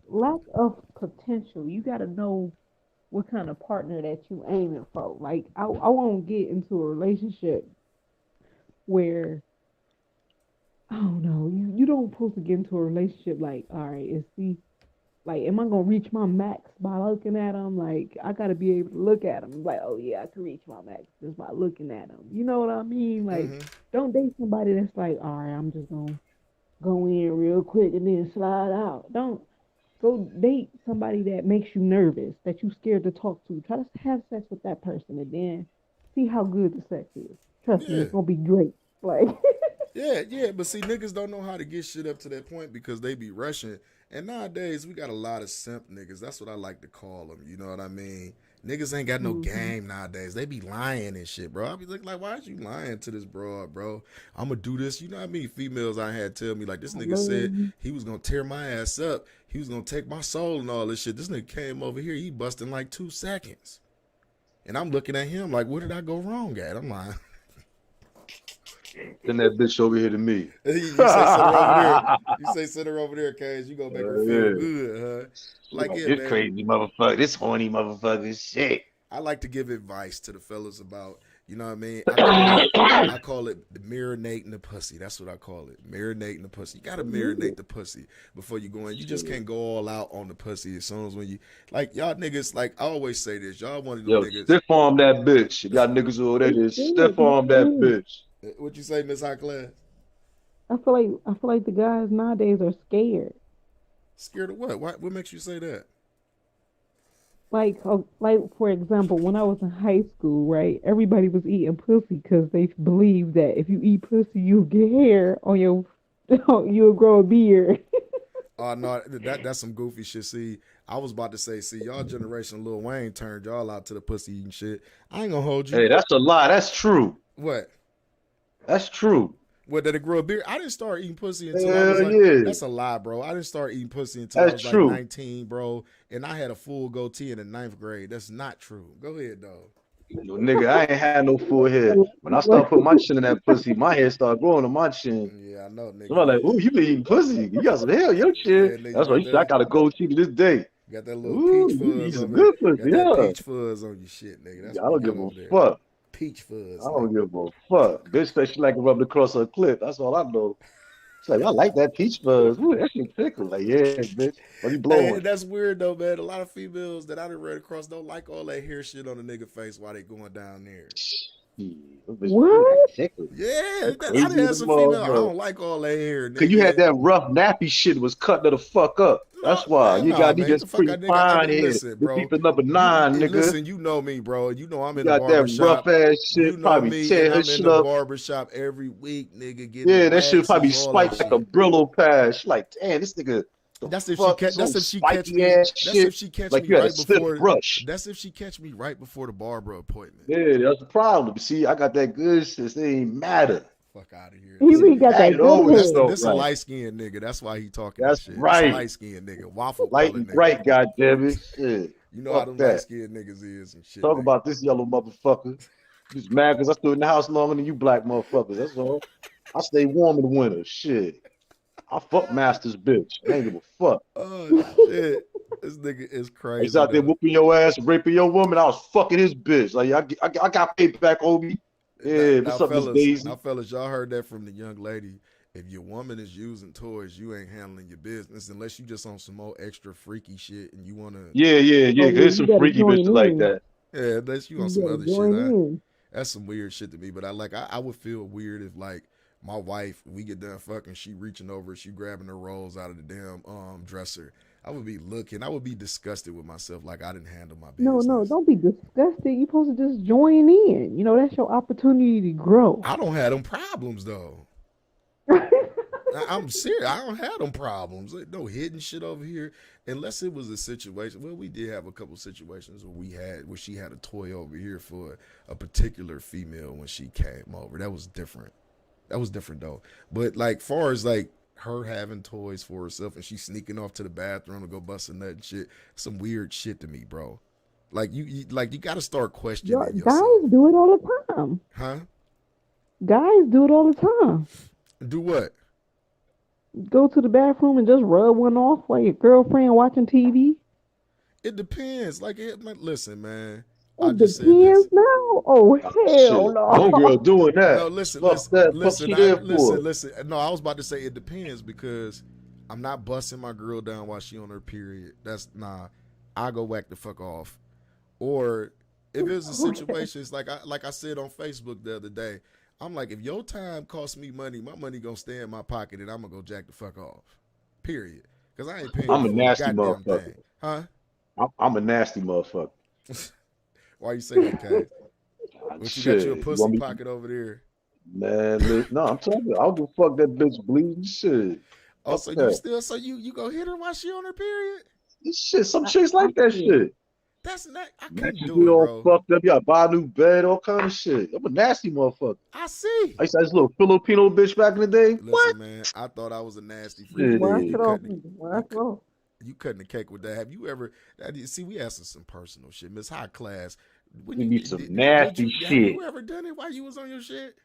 Speaker 2: Lack of potential. You got to know what kind of partner that you aiming for. Like, I won't get into a relationship where I don't know. You don't supposed to get into a relationship like, all right, is he like, am I gonna reach my max by looking at him? Like, I gotta be able to look at him. Like, oh yeah, I can reach my max just by looking at him. You know what I mean? Like,
Speaker 3: Mm-hmm.
Speaker 2: don't date somebody that's like, all right, I'm just gonna go in real quick and then slide out. Don't go date somebody that makes you nervous, that you scared to talk to. Try to have sex with that person and then see how good the sex is. Trust me,
Speaker 3: Yeah.
Speaker 2: it's gonna be great. Like,
Speaker 3: Yeah, but see, niggas don't know how to get shit up to that point because they be rushing. And nowadays, we got a lot of simp niggas. That's what I like to call them. You know what I mean? Niggas ain't got no
Speaker 2: mhm.
Speaker 3: game nowadays. They be lying and shit, bro. I be like, why is you lying to this broad, bro? I'm gonna do this. You know how many females I had tell me, like, this
Speaker 2: I
Speaker 3: nigga
Speaker 2: love
Speaker 3: said
Speaker 2: you.
Speaker 3: he was gonna tear my ass up. He was gonna take my soul and all this shit. This nigga came over here, he busted in like 2 seconds. And I'm looking at him like, where did I go wrong at? I'm like,
Speaker 12: Send that bitch over here to me.
Speaker 3: you say send her over there. You say send her over there, Cage. You gonna make her feel
Speaker 12: Yeah.
Speaker 3: good, huh? Like, yeah,
Speaker 12: This
Speaker 3: man.
Speaker 12: crazy motherfucker, this horny motherfucker, shit.
Speaker 3: I like to give advice to the fellas about, you know what I mean? I call it the marinating the pussy. That's what I call it. Marinating the pussy. You gotta marinate the pussy before you go in. You just can't go all out on the pussy as soon as when you like y'all niggas, like I always say this, y'all one of them
Speaker 12: Yo,
Speaker 3: niggas.
Speaker 12: stiff arm that bitch. If y'all niggas over there,
Speaker 2: They
Speaker 12: just
Speaker 2: scared.
Speaker 12: stiff
Speaker 2: They
Speaker 12: arm that
Speaker 2: scared.
Speaker 12: bitch.
Speaker 3: What you say, Miss High Class?
Speaker 2: I feel like the guys nowadays are scared.
Speaker 3: Scared of what? What makes you say that?
Speaker 2: Like for example, when I was in high school, right? Everybody was eating pussy because they believed that if you eat pussy, you'll get hair on your, you'll grow a beard.
Speaker 3: Oh no, that's some goofy shit. See, I was about to say, see, y'all generation Lil Wayne turned y'all out to the pussy eating shit. I ain't gonna hold you.
Speaker 12: Hey, that's a lie. That's true.
Speaker 3: What?
Speaker 12: That's true.
Speaker 3: What, did it grow a beard? I didn't start eating pussy until I was
Speaker 12: Hell
Speaker 3: like,
Speaker 12: yeah.
Speaker 3: that's a lie, bro. I didn't start eating pussy until I
Speaker 12: That's
Speaker 3: was like
Speaker 12: true.
Speaker 3: 19, bro. And I had a full goatee in the 9th grade. That's not true. Go ahead, though.
Speaker 12: Yo, nigga, I ain't had no full head. When I started putting my chin in that pussy, my hair started growing on my chin.
Speaker 3: Yeah, I know,
Speaker 12: So I'm like,
Speaker 3: nigga.
Speaker 12: ooh, you been eating pussy. You got some hair on your chin.
Speaker 3: Yeah, nigga,
Speaker 12: That's why you said I got a goatee to this day.
Speaker 3: got that little
Speaker 12: Ooh,
Speaker 3: peach
Speaker 12: you eat
Speaker 3: fuzz
Speaker 12: some
Speaker 3: over there.
Speaker 12: good pussy,
Speaker 3: Got that
Speaker 12: yeah.
Speaker 3: peach fuzz on your shit, nigga. That's
Speaker 12: Yeah, I
Speaker 3: what you
Speaker 12: don't
Speaker 3: got
Speaker 12: give a
Speaker 3: over there.
Speaker 12: fuck.
Speaker 3: Peach
Speaker 12: I
Speaker 3: fuzz,
Speaker 12: don't
Speaker 3: nigga.
Speaker 12: give a fuck. Bitch said she like it rubbed across her clip. That's all I know. She's like, I like that peach fuzz. Ooh, that shit tickle. Like, yeah, bitch. What you
Speaker 3: Hey,
Speaker 12: blowing?
Speaker 3: that's weird though, man. A lot of females that I done read across don't like all that hair shit on the nigga face while they going down there.
Speaker 12: Yeah, that bitch, ooh, that
Speaker 2: What?
Speaker 12: tickle.
Speaker 3: Yeah,
Speaker 12: You
Speaker 3: I
Speaker 12: crazy
Speaker 3: done
Speaker 12: as
Speaker 3: had
Speaker 12: a
Speaker 3: some female. I
Speaker 12: motherfucker.
Speaker 3: don't like all that hair,
Speaker 12: Cause you had
Speaker 3: nigga.
Speaker 12: that rough nappy shit was cut to the fuck up.
Speaker 3: No,
Speaker 12: That's why.
Speaker 3: man,
Speaker 12: You
Speaker 3: nah,
Speaker 12: got
Speaker 3: man. Get the
Speaker 12: these
Speaker 3: fuck
Speaker 12: pretty
Speaker 3: out, nigga.
Speaker 12: fine hair.
Speaker 3: Listen,
Speaker 12: This
Speaker 3: bro.
Speaker 12: beeping number nine, nigga.
Speaker 3: Listen. You know me, bro. You know I'm
Speaker 12: You
Speaker 3: in the
Speaker 12: got that
Speaker 3: barber
Speaker 12: rough
Speaker 3: shop.
Speaker 12: ass
Speaker 3: You
Speaker 12: shit.
Speaker 3: know
Speaker 12: Probably
Speaker 3: me, and
Speaker 12: tear her
Speaker 3: I'm in
Speaker 12: shit
Speaker 3: the
Speaker 12: up.
Speaker 3: barber shop every week, nigga, getting the
Speaker 12: Yeah, that shit probably
Speaker 3: waxes, all that
Speaker 12: spiked like a
Speaker 3: shit.
Speaker 12: Brillo pad. She like, damn, this nigga, the
Speaker 3: That's if she
Speaker 12: fuck,
Speaker 3: catch.
Speaker 12: so
Speaker 3: That's if she catch
Speaker 12: spiky
Speaker 3: me.
Speaker 12: ass
Speaker 3: That's if
Speaker 12: shit.
Speaker 3: she catch
Speaker 12: Like
Speaker 3: me
Speaker 12: you had a
Speaker 3: right
Speaker 12: stiff
Speaker 3: before.
Speaker 12: brush.
Speaker 3: That's if she catch me right before the barber appointment.
Speaker 12: Yeah, that's the problem. See, I got that good shit. It ain't matter.
Speaker 3: Fuck out of here,
Speaker 2: He
Speaker 12: Yeah,
Speaker 3: nigga.
Speaker 2: really got
Speaker 12: and
Speaker 2: that
Speaker 12: it
Speaker 2: good
Speaker 12: always
Speaker 3: That's
Speaker 2: head.
Speaker 12: felt
Speaker 3: this a
Speaker 12: right.
Speaker 3: light skinned nigga. That's why he talking that
Speaker 12: That's
Speaker 3: shit. It's a
Speaker 12: right.
Speaker 3: light skinned nigga, waffle
Speaker 12: Light
Speaker 3: color
Speaker 12: and
Speaker 3: nigga.
Speaker 12: bright, goddamn it. Shit.
Speaker 3: You know how
Speaker 12: Fuck
Speaker 3: them light
Speaker 12: that.
Speaker 3: skinned niggas is and shit,
Speaker 12: Talk
Speaker 3: nigga.
Speaker 12: about this yellow motherfucker. Just mad because I stood in the house longer than you black motherfuckers. That's all. I stay warm in the winter. Shit. I fuck Master's bitch. I ain't give a fuck.
Speaker 3: Oh shit, this nigga is
Speaker 12: I was
Speaker 3: crazy
Speaker 12: out there
Speaker 3: though.
Speaker 12: whooping your ass, raping your woman. I was fucking his bitch. Like I got paid back, Obi.
Speaker 3: Now,
Speaker 12: Yeah,
Speaker 3: now,
Speaker 12: what's up, Miss
Speaker 3: fellas,
Speaker 12: Daisy?
Speaker 3: y'all heard that from the young lady. If your woman is using toys, you ain't handling your business unless you just on some more extra freaky shit and you wanna.
Speaker 2: Oh
Speaker 12: Yeah. 'Cause
Speaker 2: yeah,
Speaker 12: there's
Speaker 2: you
Speaker 12: some
Speaker 2: better
Speaker 12: freaky
Speaker 2: join
Speaker 12: bitches like
Speaker 2: in.
Speaker 12: that.
Speaker 3: Yeah, unless you on
Speaker 2: You
Speaker 3: some
Speaker 2: better
Speaker 3: other shit.
Speaker 2: join in.
Speaker 3: That's some weird shit to me. But I would feel weird if like my wife, we get done fucking, she reaching over, she grabbing her rolls out of the damn dresser. I would be looking. I would be disgusted with myself, like I didn't handle my
Speaker 2: No,
Speaker 3: business.
Speaker 2: don't be disgusted. You're supposed to just join in. That's your opportunity to grow.
Speaker 3: I don't have them problems though. I'm serious. I don't have them problems. Like, no hidden shit over here. Unless it was a situation. Well, we did have a couple situations where she had a toy over here for a particular female when she came over. That was different. That was different though. But like far as like her having toys for herself and she sneaking off to the bathroom to go bust a nut and shit, some weird shit to me, bro. Like you got to start questioning yourself,
Speaker 2: Guys do it all the time.
Speaker 3: huh?
Speaker 2: Guys do it all the time.
Speaker 3: Do what?
Speaker 2: Go to the bathroom and just rub one off while your girlfriend watching TV.
Speaker 3: It depends. Like, listen, man. I
Speaker 2: It
Speaker 3: just said this.
Speaker 2: depends now. Oh hell
Speaker 12: Shit, homegirl
Speaker 2: no.
Speaker 12: doing that.
Speaker 3: No, listen,
Speaker 12: Fuck
Speaker 3: listen,
Speaker 12: that. Fuck
Speaker 3: listen,
Speaker 12: she there
Speaker 3: listen,
Speaker 12: for?
Speaker 3: listen. No, I was about to say it depends because I'm not busting my girl down while she on her period. That's nah. I go whack the fuck off. Or if it's a situation, it's like I said on Facebook the other day. I'm like, if your time costs me money, my money gonna stay in my pocket, and I'm gonna go jack the fuck off. Period. Because I ain't paying
Speaker 12: I'm
Speaker 3: you
Speaker 12: a
Speaker 3: for a
Speaker 12: nasty
Speaker 3: goddamn
Speaker 12: motherfucker.
Speaker 3: thing, huh?
Speaker 12: I'm a nasty motherfucker.
Speaker 3: Why you say that, Kay? But you got
Speaker 12: Shit,
Speaker 3: your
Speaker 12: you
Speaker 3: pussy
Speaker 12: want me?
Speaker 3: pocket over there.
Speaker 12: Man, no, I'm telling you, I'll give a fuck that bitch bleeding. Shit,
Speaker 3: Oh,
Speaker 12: fuck
Speaker 3: so you
Speaker 12: that.
Speaker 3: still you go hit her while she on her period?
Speaker 12: This shit, some chicks like that shit.
Speaker 3: That's not. I
Speaker 12: Man,
Speaker 3: couldn't
Speaker 12: you
Speaker 3: do
Speaker 12: get
Speaker 3: it,
Speaker 12: all
Speaker 3: bro.
Speaker 12: fucked up. You gotta buy a new bed, all kind of shit. I'm a nasty motherfucker.
Speaker 3: I see.
Speaker 12: I used to have this little Filipino bitch back in the day.
Speaker 3: Listen,
Speaker 12: What?
Speaker 3: man, I thought I was a nasty freak.
Speaker 12: Shit.
Speaker 2: Wash
Speaker 3: You
Speaker 2: it off.
Speaker 3: cutting,
Speaker 2: Wash it off.
Speaker 3: you cutting the cake with that. Have you ever? See, we asking some personal shit, Miss High Class. When
Speaker 12: You
Speaker 3: you
Speaker 12: need some
Speaker 3: did,
Speaker 12: nasty
Speaker 3: have
Speaker 12: shit.
Speaker 3: you ever done it while you was on your shit?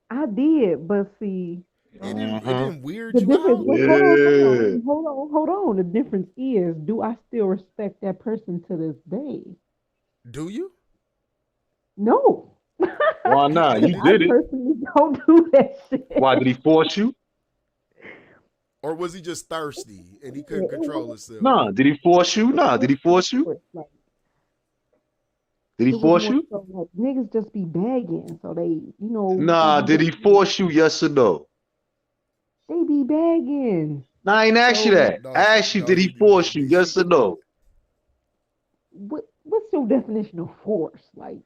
Speaker 2: I did, but see,
Speaker 3: It didn't weird
Speaker 2: the
Speaker 3: you
Speaker 2: difference.
Speaker 3: out.
Speaker 2: Wait,
Speaker 12: Yeah.
Speaker 2: hold on. The difference is, do I still respect that person to this day?
Speaker 3: Do you?
Speaker 2: No.
Speaker 12: Why not?
Speaker 3: And
Speaker 12: You
Speaker 2: Because
Speaker 3: did
Speaker 2: I
Speaker 3: you,
Speaker 12: did it.
Speaker 2: personally don't do that shit.
Speaker 12: Why did he force you?
Speaker 3: or was he just thirsty and he couldn't
Speaker 2: It
Speaker 3: control
Speaker 2: wasn't.
Speaker 3: himself?
Speaker 12: Nah. Did he force you? Nah. Did he force you?
Speaker 2: Like,
Speaker 12: Did he
Speaker 2: it was
Speaker 12: force
Speaker 2: more
Speaker 12: you?
Speaker 2: so like niggas just be begging, so they, they
Speaker 12: Nah.
Speaker 2: be
Speaker 12: Did he force you? Yes or no?
Speaker 2: they be begging.
Speaker 12: Nah, I ain't asked you
Speaker 2: So
Speaker 12: that. I asked you, did he force you? Yes or no?
Speaker 2: what's your definition of force? Like,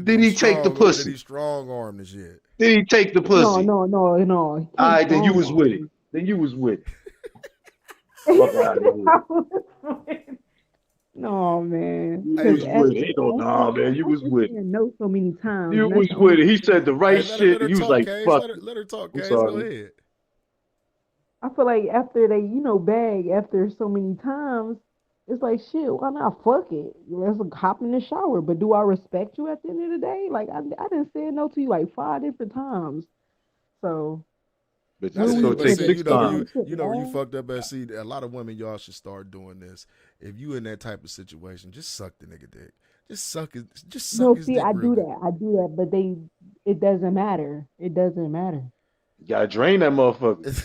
Speaker 12: Did he take the
Speaker 3: strong or did
Speaker 12: pussy?
Speaker 3: he strong arm the shit?
Speaker 12: Did he take the
Speaker 2: no,
Speaker 12: pussy?
Speaker 2: no, no, no. He
Speaker 12: All
Speaker 2: can't
Speaker 12: right, then you
Speaker 2: strong
Speaker 12: was with it.
Speaker 2: arm
Speaker 12: Then you was with it.
Speaker 2: me.
Speaker 12: Fuck out of here.
Speaker 2: No, man.
Speaker 12: You
Speaker 2: Because
Speaker 12: was with it. Ain't no nah, man. You was with it.
Speaker 2: saying no so many times,
Speaker 12: You
Speaker 2: and that's
Speaker 12: was
Speaker 2: the only
Speaker 12: with it. He
Speaker 2: thing.
Speaker 12: said the right
Speaker 3: Hey, let
Speaker 12: shit,
Speaker 3: her
Speaker 12: and you was
Speaker 3: talk,
Speaker 12: like,
Speaker 3: Case.
Speaker 12: fuck it.
Speaker 3: Let her talk,
Speaker 12: I'm
Speaker 3: Case. Go
Speaker 12: sorry.
Speaker 3: ahead.
Speaker 2: I feel like after they, bag after so many times, it's like shit. Why not fuck it? Let's hop in the shower. But do I respect you at the end of the day? Like I didn't say no to you like 5 different times. So
Speaker 12: But
Speaker 3: That's
Speaker 12: it's
Speaker 2: when we
Speaker 12: gonna
Speaker 3: it. But
Speaker 12: take
Speaker 2: did
Speaker 3: see,
Speaker 12: six
Speaker 3: you know where
Speaker 12: times.
Speaker 3: you know where you fucked up at. See, a lot of women, y'all should start doing this. If you in that type of situation, just suck the nigga dick. Just suck
Speaker 2: no,
Speaker 3: his
Speaker 2: see,
Speaker 3: dick
Speaker 2: I
Speaker 3: real
Speaker 2: do
Speaker 3: good.
Speaker 2: that. I do that, but it doesn't matter. It doesn't matter.
Speaker 12: You gotta drain that motherfucker.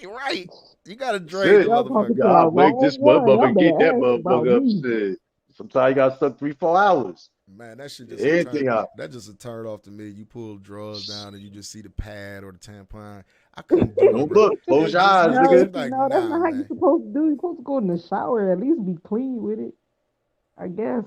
Speaker 3: You're right. You gotta drain the
Speaker 12: Shit.
Speaker 2: Y'all talking
Speaker 3: motherfucker.
Speaker 2: to the
Speaker 12: God, make
Speaker 2: wrong
Speaker 12: this
Speaker 2: one. Y'all
Speaker 12: motherfucker get
Speaker 2: better
Speaker 12: that
Speaker 2: ask about
Speaker 12: motherfucker up.
Speaker 2: me.
Speaker 12: Shit. Sometimes you gotta suck 3-4 hours.
Speaker 3: Man, that shit just a turn.
Speaker 12: Everything out.
Speaker 3: That just a turn off to me. You pull drawers down and you just see the pad or the tampon. I couldn't do it,
Speaker 12: Don't
Speaker 3: bro.
Speaker 12: look. Close
Speaker 3: It
Speaker 12: your
Speaker 3: just
Speaker 12: eyes,
Speaker 3: it
Speaker 2: No,
Speaker 3: just
Speaker 12: nigga.
Speaker 3: be like,
Speaker 2: no, that's
Speaker 3: nah,
Speaker 2: not how you're
Speaker 3: man.
Speaker 2: supposed to do. You're supposed to go in the shower, at least be clean with it. I guess.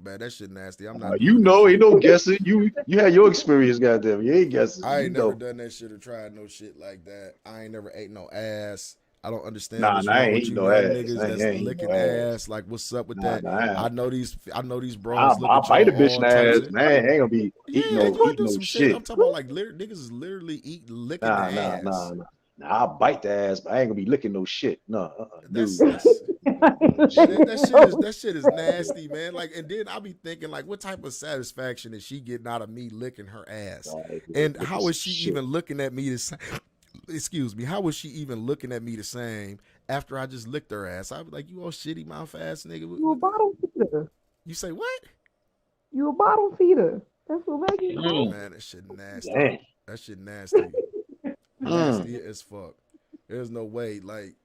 Speaker 3: Man, that shit nasty. I'm not
Speaker 12: You
Speaker 3: doing that
Speaker 12: know, ain't
Speaker 3: shit.
Speaker 12: no guessing. You had your experience, goddamn. You ain't guessing.
Speaker 3: I
Speaker 12: You
Speaker 3: ain't never
Speaker 12: know.
Speaker 3: done that shit or tried no shit like that. I ain't never ate no ass. I don't understand
Speaker 12: Nah,
Speaker 3: what's
Speaker 12: nah, I
Speaker 3: wrong
Speaker 12: ain't
Speaker 3: with
Speaker 12: eating
Speaker 3: you
Speaker 12: no
Speaker 3: young
Speaker 12: ass.
Speaker 3: niggas
Speaker 12: I
Speaker 3: that's
Speaker 12: ain't eating no
Speaker 3: licking
Speaker 12: ass.
Speaker 3: ass. Like, what's up with
Speaker 12: Nah,
Speaker 3: that?
Speaker 12: nah.
Speaker 3: I know these bras look
Speaker 12: I'll
Speaker 3: at
Speaker 12: bite a
Speaker 3: y'all
Speaker 12: bitch in
Speaker 3: all
Speaker 12: the
Speaker 3: types
Speaker 12: ass,
Speaker 3: of.
Speaker 12: man. I ain't gonna be eating
Speaker 3: Yeah, you can
Speaker 12: eating
Speaker 3: do
Speaker 12: no
Speaker 3: some shit. I'm
Speaker 12: shit.
Speaker 3: talking about like niggas is literally licking the ass.
Speaker 12: Nah. Nah, I'll bite the ass, but I ain't gonna be licking no shit. No, dude.
Speaker 3: That's man,
Speaker 12: Shit.
Speaker 3: that shit is nasty, man. Like, and then I'll be thinking, like, what type of satisfaction is she getting out of me licking her ass? And
Speaker 12: Looking
Speaker 3: how
Speaker 12: some
Speaker 3: is she
Speaker 12: shit.
Speaker 3: even looking at me the same? Excuse me. How is she even looking at me the same after I just licked her ass? I'd be like, you all shitty mouth ass nigga.
Speaker 2: You a bottom feeder.
Speaker 3: You say what?
Speaker 2: You a bottom feeder. That's what Maggie called.
Speaker 3: Man, that shit nasty.
Speaker 12: Damn.
Speaker 3: That shit nasty.
Speaker 12: Mm.
Speaker 3: Nasty as fuck. There's no way. Like,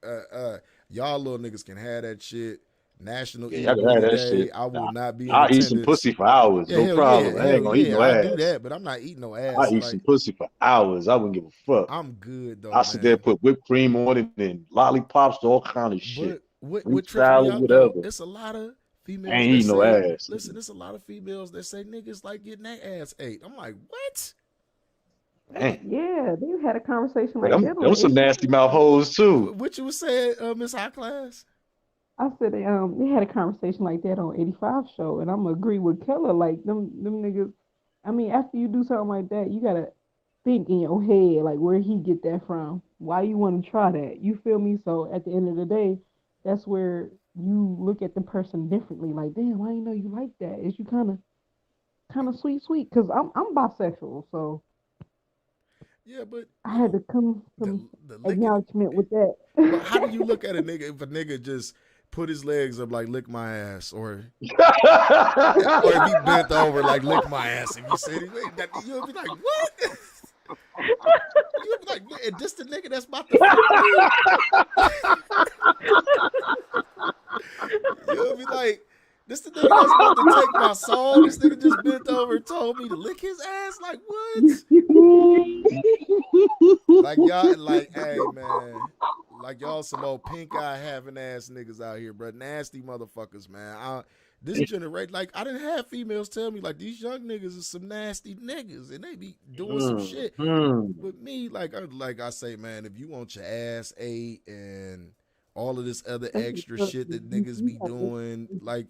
Speaker 3: y'all little niggas can have that shit. National
Speaker 12: Yeah,
Speaker 3: Eat
Speaker 12: y'all can have
Speaker 3: Booty
Speaker 12: that
Speaker 3: Day.
Speaker 12: shit.
Speaker 3: I will not be in
Speaker 12: I'll eat some
Speaker 3: attendance.
Speaker 12: pussy for hours,
Speaker 3: Yeah,
Speaker 12: no problem. I ain't
Speaker 3: hell
Speaker 12: gonna eat
Speaker 3: yeah.
Speaker 12: no
Speaker 3: I do
Speaker 12: ass.
Speaker 3: that, but I'm not eating no
Speaker 12: I'll
Speaker 3: ass.
Speaker 12: eat some
Speaker 3: Like,
Speaker 12: pussy for hours. I wouldn't give a fuck.
Speaker 3: I'm good though,
Speaker 12: I'll sit there,
Speaker 3: man.
Speaker 12: put whipped cream on it and lollipops, all kind of shit.
Speaker 3: But what
Speaker 12: Fruit
Speaker 3: trips me
Speaker 12: salad,
Speaker 3: out though?
Speaker 12: whatever.
Speaker 3: It's a lot of
Speaker 12: I
Speaker 3: females
Speaker 12: ain't
Speaker 3: that
Speaker 12: eating no
Speaker 3: say,
Speaker 12: ass.
Speaker 3: listen, it's a lot of females that say niggas like getting their ass ate. I'm like, what?
Speaker 12: Damn.
Speaker 2: Yeah, they had a conversation
Speaker 12: Hey,
Speaker 2: like
Speaker 12: them,
Speaker 2: that on
Speaker 12: them some
Speaker 2: 85.
Speaker 12: nasty mouth hoes too.
Speaker 3: What you was saying, Miss High Class?
Speaker 2: I said they had a conversation like that on 85 show, and I'm gonna agree with Keller. Like them niggas. I mean, after you do something like that, you gotta think in your head like where he get that from. Why you want to try that? You feel me? So at the end of the day, that's where you look at the person differently. Like, damn, I didn't know you like that. Is you kind of sweet? Cause I'm bisexual, so
Speaker 3: Yeah, but
Speaker 2: I had to come
Speaker 3: the
Speaker 2: some
Speaker 3: licking.
Speaker 2: acknowledgement with that.
Speaker 3: But how do you look at a nigga if a nigga just put his legs up like lick my ass, or if he bent over like lick my ass. If you said it, you'll be like, what? You'll be like, man, this the nigga that's about to you'll be like, this the nigga that's about to take my soul. This nigga just bent over and told me to lick his ass. Like, what? Like, y'all, like, hey, man. Like, y'all some old pink eye having ass niggas out here, bro. Nasty motherfuckers, man. This generation, like, I didn't have females tell me, like, these young niggas is some nasty niggas, and they be doing some shit. But me, like I say, man, if you want your ass ate and all of this other extra shit that niggas be doing, like,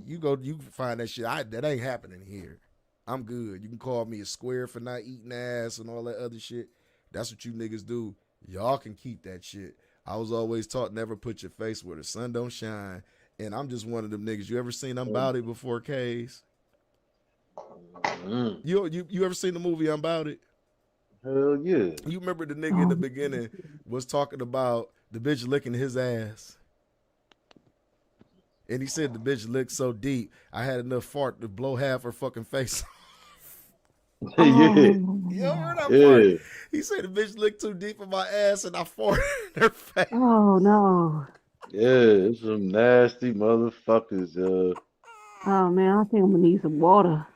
Speaker 3: you find that shit. That ain't happening here. I'm good. You can call me a square for not eating ass and all that other shit. That's what you niggas do. Y'all can keep that shit. I was always taught never put your face where the sun don't shine. And I'm just one of them niggas. You ever seen I'm About It before, K's? You ever seen the movie I'm About It?
Speaker 12: Hell yeah.
Speaker 3: You remember the nigga in the beginning was talking about the bitch licking his ass. And he said the bitch licked so deep, I had enough fart to blow half her fucking face off.
Speaker 12: Yeah.
Speaker 3: You heard that part? He said the bitch licked too deep in my ass and I farted in her face.
Speaker 2: Oh no.
Speaker 12: Yeah, it's some nasty motherfuckers.
Speaker 2: Oh man, I think I'm gonna need some water.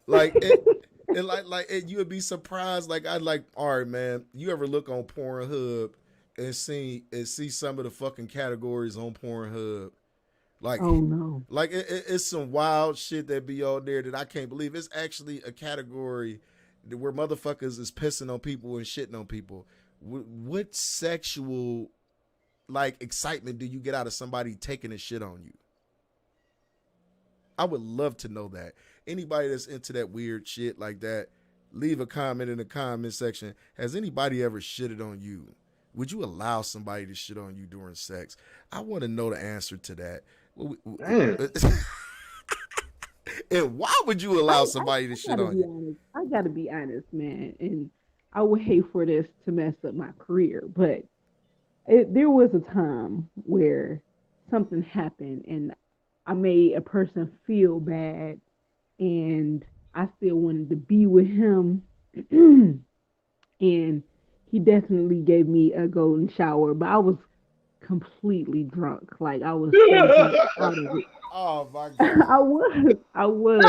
Speaker 3: Like and you would be surprised. Like all right, man. You ever look on Pornhub and see some of the fucking categories on Pornhub? Like,
Speaker 2: oh no,
Speaker 3: like it's some wild shit that be on there that I can't believe. It's actually a category where motherfuckers is pissing on people and shitting on people. What sexual like excitement do you get out of somebody taking a shit on you? I would love to know that. Anybody that's into that weird shit like that, leave a comment in the comment section. Has anybody ever shitted on you? Would you allow somebody to shit on you during sex? I want to know the answer to that. And why would you allow somebody to shit on you?
Speaker 2: I gotta be honest, man. And I would hate for this to mess up my career, but there was a time where something happened and I made a person feel bad and I still wanted to be with him. And he definitely gave me a golden shower, but I was completely drunk. Like I was out of it.
Speaker 3: Oh my God.
Speaker 2: I was.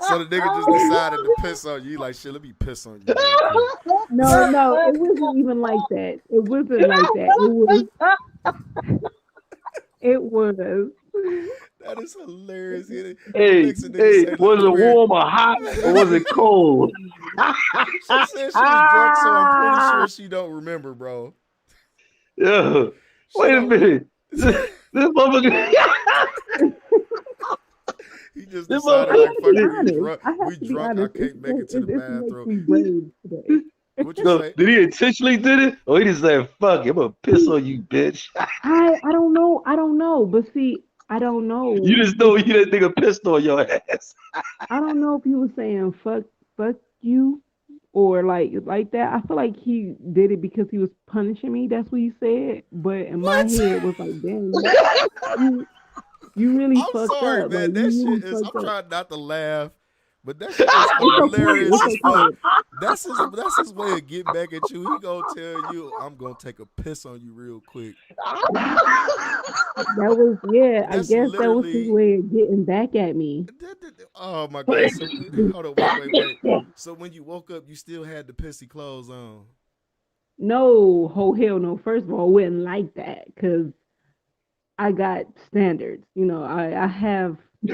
Speaker 3: So the nigga just decided to piss on you. Like, shit, let me piss on you.
Speaker 2: No, it wasn't even like that. It wasn't like that. It was.
Speaker 3: That is hilarious.
Speaker 12: Hey, was it warm or hot or was it cold?
Speaker 3: She said she was drunk, so I'm pretty sure she don't remember, bro.
Speaker 12: Yeah. Wait a minute. This motherfucker.
Speaker 3: He just decided, like, fuck it, we drunk. I can't make it to the bathroom. What you say?
Speaker 12: Did he intentionally did it? Or he just said, fuck it, I'm gonna piss on you, bitch.
Speaker 2: I don't know. But see, I don't know.
Speaker 12: You just know you that nigga pissed on your ass.
Speaker 2: I don't know if he was saying fuck you or like that. I feel like he did it because he was punishing me. That's what he said. But in my head was like, damn, you really fucked
Speaker 3: sorry,
Speaker 2: up.
Speaker 3: Man,
Speaker 2: like,
Speaker 3: that
Speaker 2: you
Speaker 3: shit is.
Speaker 2: fucked
Speaker 3: I'm
Speaker 2: up.
Speaker 3: trying not to laugh, but that shit is hilarious as fuck. That's his way of getting back at you. He gonna tell you, I'm gonna take a piss on you real quick.
Speaker 2: That was I guess that was his way of getting back at me.
Speaker 3: Oh my God! So, hold on, wait. So when you woke up, you still had the pissy clothes on?
Speaker 2: No, oh hell no. First of all, I wouldn't like that because I got standards. You know, I have. I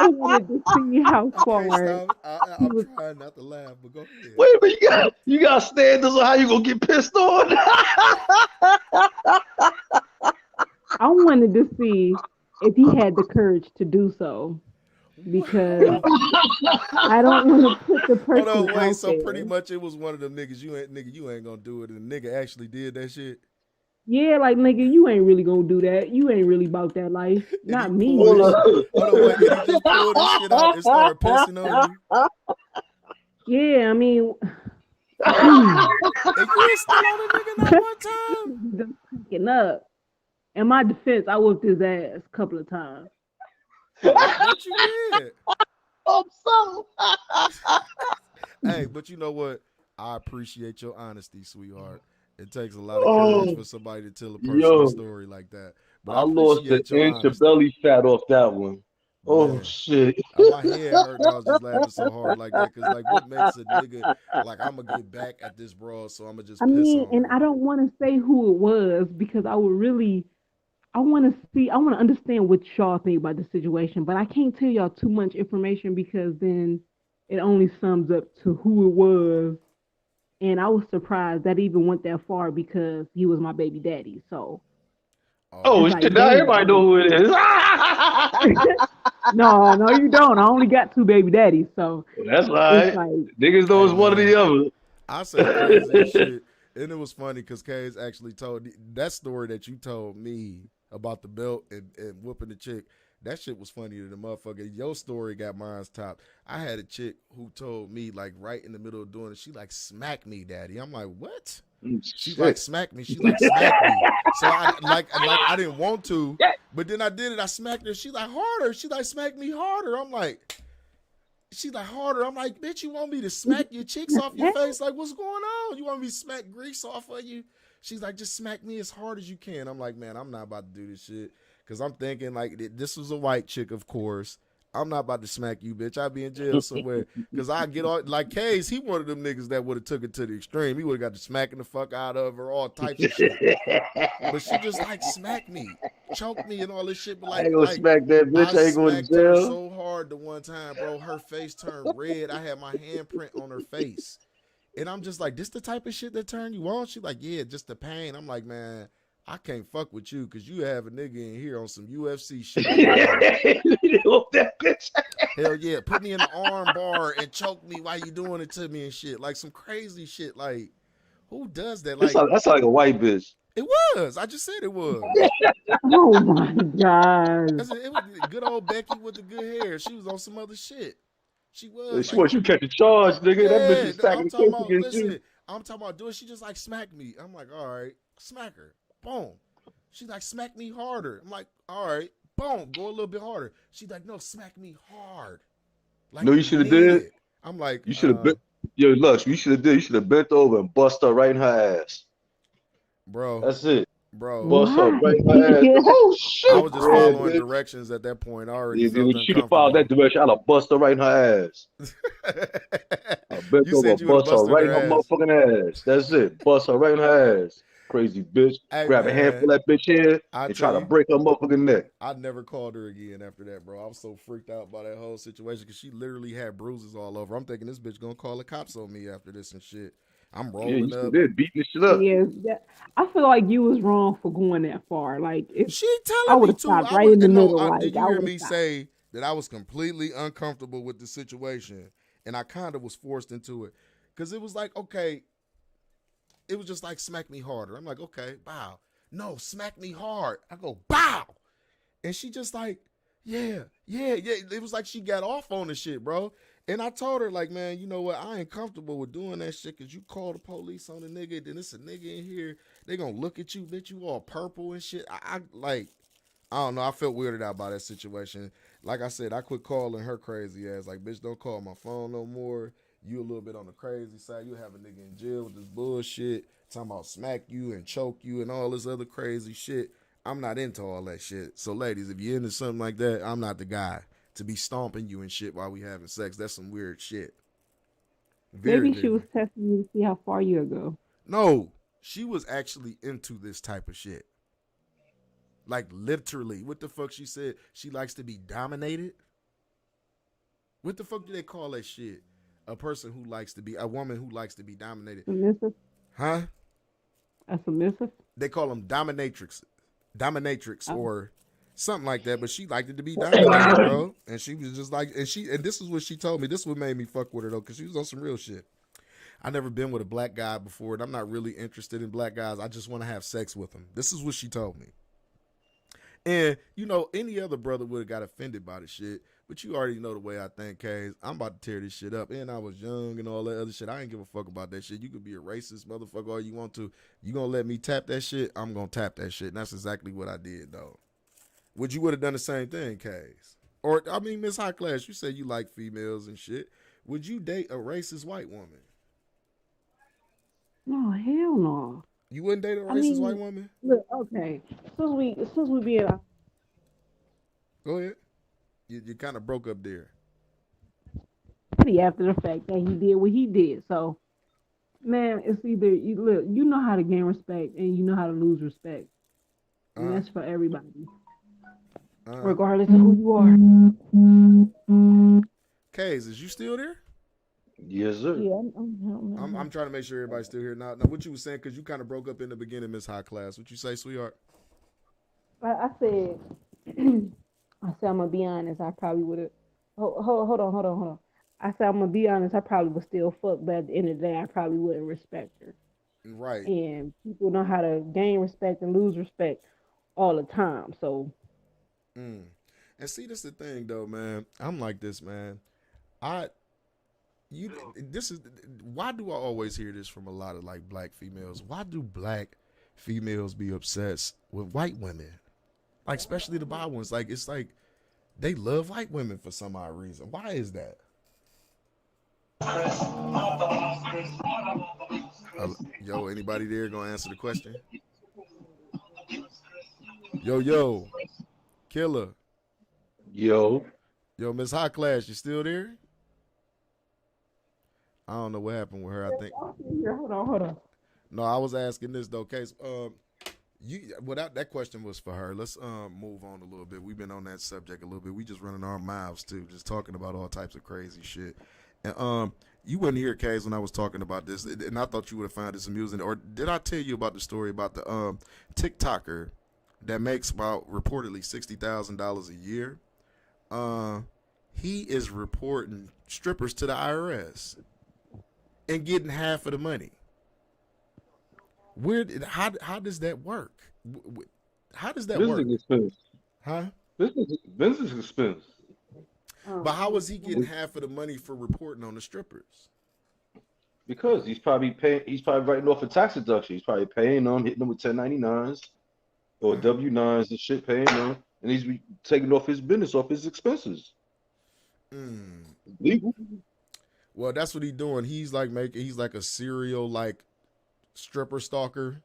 Speaker 2: wanted to see how far.
Speaker 3: I'm trying not to laugh, but go ahead.
Speaker 12: Wait a minute, you got standards on how you gonna get pissed on?
Speaker 2: I wanted to see if he had the courage to do so, because I don't want to put the person
Speaker 3: Hold on, wait.
Speaker 2: out
Speaker 3: So
Speaker 2: there.
Speaker 3: pretty much it was one of them niggas. You ain't gonna do it, and the nigga actually did that shit.
Speaker 2: Yeah, like nigga, you ain't really gonna do that. You ain't really about that life. Not me.
Speaker 3: Hold on, wait. Did he just pull this shit out and start pissing on you?
Speaker 2: Yeah, I mean,
Speaker 3: And you was still on a nigga that one time?
Speaker 2: Just picking up. In my defense, I whooped his ass a couple of times.
Speaker 3: What you did?
Speaker 12: I'm so.
Speaker 3: Hey, but you know what? I appreciate your honesty, sweetheart. It takes a lot of
Speaker 12: Oh,
Speaker 3: courage for somebody to tell a personal
Speaker 12: yo,
Speaker 3: story like that. But
Speaker 12: I
Speaker 3: I
Speaker 12: lost an
Speaker 3: appreciate your
Speaker 12: inch of
Speaker 3: honesty.
Speaker 12: belly fat off that one. Oh
Speaker 3: Man.
Speaker 12: shit.
Speaker 3: My head hurt and I was just laughing so hard like that. Cause like what makes a nigga like I'm gonna get back at this broad, so I'm gonna just
Speaker 2: I
Speaker 3: piss
Speaker 2: mean,
Speaker 3: on
Speaker 2: and
Speaker 3: her.
Speaker 2: I don't want to say who it was because I would really, I want to understand what y'all think about the situation, but I can't tell y'all too much information because then it only sums up to who it was. And I was surprised that even went that far because he was my baby daddy. So
Speaker 12: Oh
Speaker 2: it's
Speaker 3: Oh,
Speaker 2: like,
Speaker 12: shit, now
Speaker 2: damn,
Speaker 12: everybody know who it is.
Speaker 2: no, you don't. I only got two baby daddies, so
Speaker 12: That's
Speaker 2: it's
Speaker 12: right.
Speaker 2: like,
Speaker 12: Niggas know
Speaker 3: hey
Speaker 12: it's one or
Speaker 3: man.
Speaker 12: the other.
Speaker 3: I say crazy shit. And it was funny because Kay's actually told that story that you told me about the belt and whooping the chick. That shit was funny to the motherfucker. Your story got mine's top. I had a chick who told me, like, right in the middle of doing it, she like smacked me, daddy. I'm like, what? She like
Speaker 12: Shit.
Speaker 3: smacked me. She like smacked me. So I like I didn't want to, but then I did it. I smacked her. She like harder. She like smacked me harder. I'm like, she like harder. I'm like, bitch, you want me to smack your cheeks off your face? Like, what's going on? You want me to smack grease off of you? She's like, just smack me as hard as you can. I'm like, man, I'm not about to do this shit. Cause I'm thinking like this was a white chick, of course. I'm not about to smack you, bitch. I'll be in jail somewhere. Cause I get all like Kay's, he one of them niggas that would have took it to the extreme. He would have got to smacking the fuck out of her, all types of shit. But she just like smacked me, choked me, and all this shit. But
Speaker 12: I ain't gonna
Speaker 3: like
Speaker 12: smack that bitch. I
Speaker 3: I
Speaker 12: ain't going to
Speaker 3: smacked her
Speaker 12: jail.
Speaker 3: so hard the one time, bro. Her face turned red. I had my handprint on her face. And I'm just like, this the type of shit that turn you on? She like, yeah, just the pain. I'm like, man, I can't fuck with you because you have a nigga in here on some UFC shit.
Speaker 12: That bitch.
Speaker 3: Hell yeah, put me in the arm bar and choke me while you doing it to me and shit. Like some crazy shit. Like, who does that? Like,
Speaker 12: That's like a white bitch.
Speaker 3: it was. I just said it was.
Speaker 2: oh my god.
Speaker 3: It was good old Becky with the good hair. She was on some other shit. She was.
Speaker 12: She
Speaker 3: Like,
Speaker 12: wants you to catch a charge, nigga. That bitch
Speaker 3: yeah,
Speaker 12: is stacking
Speaker 3: I'm
Speaker 12: the
Speaker 3: talking
Speaker 12: case
Speaker 3: about,
Speaker 12: against you.
Speaker 3: listen, I'm talking about doing, she just like smacked me. I'm like, all right, smack her. Boom. She like, smack me harder. I'm like, all right, boom, go a little bit harder. She like, no, smack me hard. Like,
Speaker 12: No, you should have did.
Speaker 3: I'm like,
Speaker 12: You should have bent. Yo, Lux, you should have did. You should have bent over and bust her right in her ass.
Speaker 3: bro,
Speaker 12: That's it.
Speaker 3: bro.
Speaker 12: Bust her
Speaker 2: Why?
Speaker 12: right in her ass. Oh shit!
Speaker 3: I was just
Speaker 12: Yeah,
Speaker 3: following
Speaker 12: bitch.
Speaker 3: directions at that point. I already
Speaker 12: Yeah,
Speaker 3: felt
Speaker 12: dude, she'd have followed that
Speaker 3: uncomfortable.
Speaker 12: direction. I'd have bust her right in her ass. I bent
Speaker 3: You
Speaker 12: over,
Speaker 3: said you would have
Speaker 12: bust her
Speaker 3: busted
Speaker 12: right in
Speaker 3: her
Speaker 12: her
Speaker 3: ass.
Speaker 12: motherfucking ass. That's it. Bust her right in her ass. Crazy bitch.
Speaker 3: Hey
Speaker 12: Grab a handful
Speaker 3: man,
Speaker 12: of that bitch here
Speaker 3: I
Speaker 12: and
Speaker 3: tell
Speaker 12: try to
Speaker 3: you,
Speaker 12: break her motherfucking neck.
Speaker 3: I never called her again after that, bro. I was so freaked out by that whole situation because she literally had bruises all over. I'm thinking this bitch gonna call the cops on me after this and shit. I'm
Speaker 12: Yeah, you
Speaker 3: rolling
Speaker 12: still
Speaker 3: up.
Speaker 12: there beating this shit up.
Speaker 2: Yes, I feel like you was wrong for going that far. Like,
Speaker 3: She
Speaker 2: I
Speaker 3: telling
Speaker 2: would
Speaker 3: me
Speaker 2: have
Speaker 3: to.
Speaker 2: stopped
Speaker 3: I
Speaker 2: right
Speaker 3: was
Speaker 2: in the
Speaker 3: no.
Speaker 2: middle. Like,
Speaker 3: Did you
Speaker 2: I
Speaker 3: hear
Speaker 2: would have
Speaker 3: me
Speaker 2: stopped.
Speaker 3: say that I was completely uncomfortable with the situation, and I kind of was forced into it because it was like, okay, it was just like smack me harder. I'm like, okay, bow. No, smack me hard. I go bow, and she just like, yeah. It was like she got off on the shit, bro. And I told her, like, man, you know what? I ain't comfortable with doing that shit because you call the police on a nigga, then it's a nigga in here. They gonna look at you, bitch, you all purple and shit. I don't know. I felt weirded out by that situation. Like I said, I quit calling her crazy ass. Like, bitch, don't call my phone no more. You a little bit on the crazy side. You have a nigga in jail with this bullshit. Talking about smack you and choke you and all this other crazy shit. I'm not into all that shit. So, ladies, if you're into something like that, I'm not the guy to be stomping you and shit while we having sex. That's some weird shit. Very,
Speaker 2: Maybe she
Speaker 3: very.
Speaker 2: was testing you to see how far you go.
Speaker 3: No, she was actually into this type of shit. Like, literally. What the fuck she said? She likes to be dominated? What the fuck do they call that shit? A person who likes to be, a woman who likes to be dominated.
Speaker 2: Submissive?
Speaker 3: Huh?
Speaker 2: A submissive?
Speaker 3: They call them dominatrix
Speaker 2: Oh.
Speaker 3: or something like that. But she liked it to be dominated, bro. And she was just like, and this is what she told me. This is what made me fuck with her though, because she was on some real shit. I never been with a black guy before, and I'm not really interested in black guys. I just want to have sex with them. This is what she told me. And, you know, any other brother would have got offended by the shit. But you already know the way I think, K's. I'm about to tear this shit up. And I was young and all that other shit. I ain't give a fuck about that shit. You could be a racist motherfucker all you want to. You gonna let me tap that shit? I'm gonna tap that shit. And that's exactly what I did, though. Would you would have done the same thing, K's? Or, I mean, Miss High Class, you said you like females and shit. Would you date a racist white woman?
Speaker 2: No, hell no.
Speaker 3: You wouldn't date a
Speaker 2: I
Speaker 3: racist
Speaker 2: mean,
Speaker 3: white woman?
Speaker 2: look, okay. Since we being
Speaker 3: Go ahead. You kind of broke up there.
Speaker 2: pretty after the fact that he did what he did. So, man, it's either you look, you know how to gain respect and you know how to lose respect, and that's for everybody, regardless of who you are.
Speaker 3: K's, is you still there?
Speaker 12: Yes, sir.
Speaker 2: Yeah,
Speaker 3: I'm trying to make sure everybody's still here. Now what you was saying, because you kind of broke up in the beginning, Miss High Class. What you say, sweetheart?
Speaker 2: I said, I said I'm gonna be honest. I probably would have. Hold on. I said I'm gonna be honest. I probably would still fuck, but at the end of the day, I probably wouldn't respect her.
Speaker 3: Right.
Speaker 2: And people know how to gain respect and lose respect all the time. So.
Speaker 3: And see, this is the thing, though, man. I'm like this, man. Why do I always hear this from a lot of like black females? Why do black females be obsessed with white women? Like, especially the bi ones. Like, it's like they love white women for some odd reason. Why is that? Yo, anybody there gonna answer the question? Yo, Killer.
Speaker 12: Yo,
Speaker 3: Miss High Class, you still there? I don't know what happened with her. I think.
Speaker 2: Hold on.
Speaker 3: No, I was asking this though, Case. That question was for her. Let's move on a little bit. We've been on that subject a little bit. We just running our mouths too, just talking about all types of crazy shit. And you wouldn't hear, Case, when I was talking about this, and I thought you would have found this amusing. Or did I tell you about the story about the TikToker that makes about reportedly $60,000 a year? He is reporting strippers to the IRS and getting half of the money. How does that work? How does that work?
Speaker 12: Expense.
Speaker 3: Huh?
Speaker 12: Business expense.
Speaker 3: But how is he getting half of the money for reporting on the strippers?
Speaker 12: Because he's probably writing off a tax deduction. He's probably paying them, hitting them with 1099s or W9s and shit, paying them, and he's taking off his business, off his expenses. Legal.
Speaker 3: Well, that's what he's doing. He's like a serial like stripper stalker.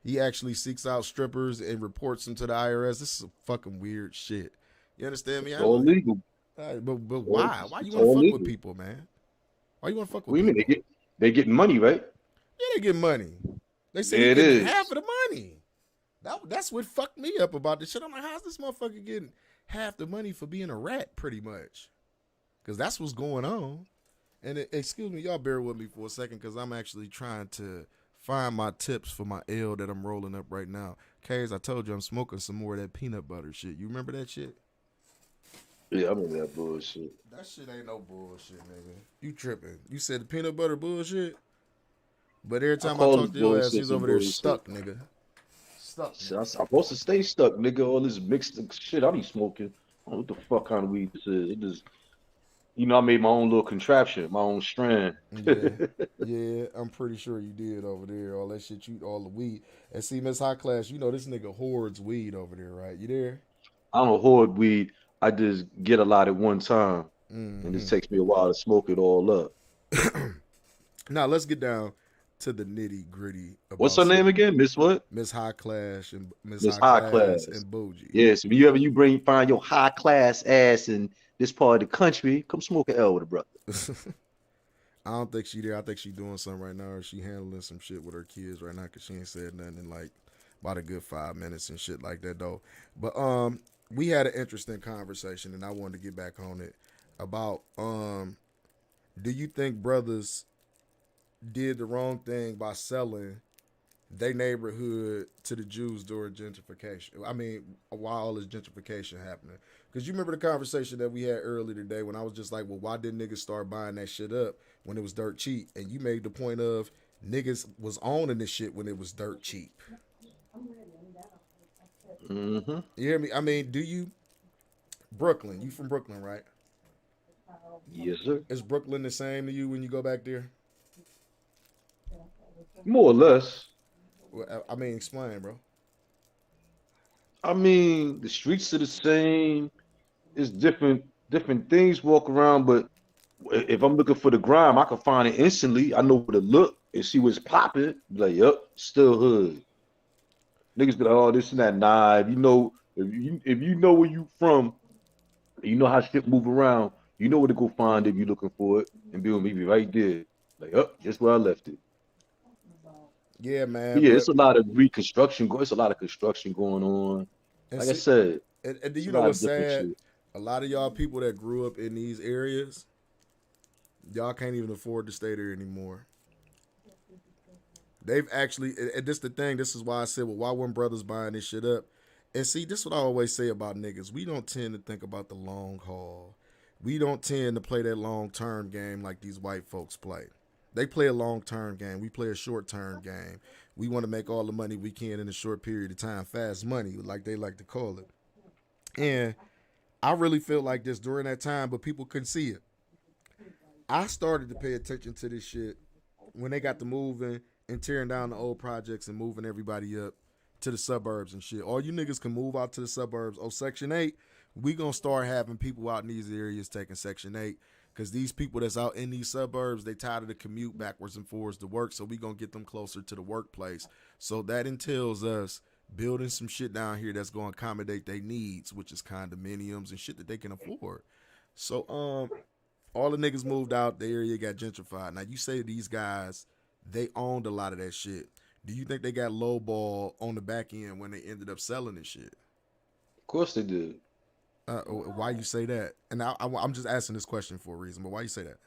Speaker 3: He actually seeks out strippers and reports them to the IRS. This is some fucking weird shit. You understand me?
Speaker 12: It's all legal.
Speaker 3: But why? Why you want to fuck
Speaker 12: legal
Speaker 3: with people, man? Why you want to fuck
Speaker 12: What
Speaker 3: with
Speaker 12: do you
Speaker 3: people?
Speaker 12: mean? They getting money, right?
Speaker 3: Yeah, they get money. They say
Speaker 12: It
Speaker 3: they get
Speaker 12: is.
Speaker 3: half of the money. That's what fucked me up about this shit. I'm like, how's this motherfucker getting half the money for being a rat, pretty much? Because that's what's going on. And excuse me, y'all bear with me for a second, because I'm actually trying to find my tips for my L that I'm rolling up right now. Kaz, I told you I'm smoking some more of that peanut butter shit. You remember that shit?
Speaker 12: Yeah, I remember that bullshit.
Speaker 3: That shit ain't no bullshit, nigga. You tripping. You said the peanut butter bullshit? But every time I talk to your ass, he's over there stuck, nigga. Stuck.
Speaker 12: I'm supposed to stay stuck, nigga. All this mixed shit I be smoking. I don't know what the fuck kind of weed this is. It just, I made my own little contraption, my own strand.
Speaker 3: Yeah, I'm pretty sure you did over there. All that shit, all the weed. And see, Miss High Class, this nigga hoards weed over there, right? You there?
Speaker 12: I don't hoard weed. I just get a lot at one time, and it takes me a while to smoke it all up.
Speaker 3: Now let's get down to the nitty gritty.
Speaker 12: What's her name again? Miss what?
Speaker 3: Miss High Class and Miss
Speaker 12: High Class
Speaker 3: and Bougie.
Speaker 12: Yes, if you find your high class ass in this part of the country, come smoke an L with a brother.
Speaker 3: I don't think she there. I think she doing something right now, or she handling some shit with her kids right now, because she ain't said nothing in like about a good 5 minutes and shit like that though. But we had an interesting conversation, and I wanted to get back on it about do you think brothers did the wrong thing by selling their neighborhood to the Jews during gentrification? I mean, while all this gentrification happening. Because you remember the conversation that we had earlier today when I was just like, well, why didn't niggas start buying that shit up when it was dirt cheap? And you made the point of niggas was owning this shit when it was dirt cheap.
Speaker 12: Mm-hmm.
Speaker 3: You hear me? I mean, do you Brooklyn. You from Brooklyn, right?
Speaker 12: Yes, sir.
Speaker 3: Is Brooklyn the same to you when you go back there?
Speaker 12: More or less.
Speaker 3: Well, I mean, explain, bro.
Speaker 12: I mean, the streets are the same. It's different things walk around, but if I'm looking for the grime, I can find it instantly. I know where to look and see what's popping. Be like, yep, still hood. Niggas be like, oh, this and that. Nah, if you know where you from, you know how shit move around, you know where to go find it if you're looking for it, and be right there. Like, just where I left it.
Speaker 3: Yeah,
Speaker 12: But
Speaker 3: man.
Speaker 12: yeah,
Speaker 3: But
Speaker 12: it's a lot of reconstruction. It's a lot of construction going on.
Speaker 3: and
Speaker 12: Like I
Speaker 3: see,
Speaker 12: said,
Speaker 3: and do
Speaker 12: it's a
Speaker 3: you know
Speaker 12: lot of
Speaker 3: what's
Speaker 12: different
Speaker 3: sad?
Speaker 12: shit.
Speaker 3: A lot of y'all people that grew up in these areas, y'all can't even afford to stay there anymore. They've actually, and this the thing. This is why I said, well, why weren't brothers buying this shit up? And see, this is what I always say about niggas. We don't tend to think about the long haul. We don't tend to play that long term game like these white folks play. They play a long term game. We play a short term game. We want to make all the money we can in a short period of time. Fast money, like they like to call it. And I really feel like this during that time, but people couldn't see it. I started to pay attention to this shit when they got to moving and tearing down the old projects and moving everybody up to the suburbs and shit. All you niggas can move out to the suburbs. Oh, Section 8, we gonna start having people out in these areas taking Section 8 because these people that's out in these suburbs, they tired of the commute backwards and forwards to work, so we gonna get them closer to the workplace. So that entails us building some shit down here that's gonna accommodate their needs, which is condominiums and shit that they can afford. So all the niggas moved out, the area got gentrified. Now you say these guys, they owned a lot of that shit. Do you think they got lowball on the back end when they ended up selling this shit?
Speaker 12: Of course they did.
Speaker 3: Why you say that? And I'm just asking this question for a reason, but why you say that?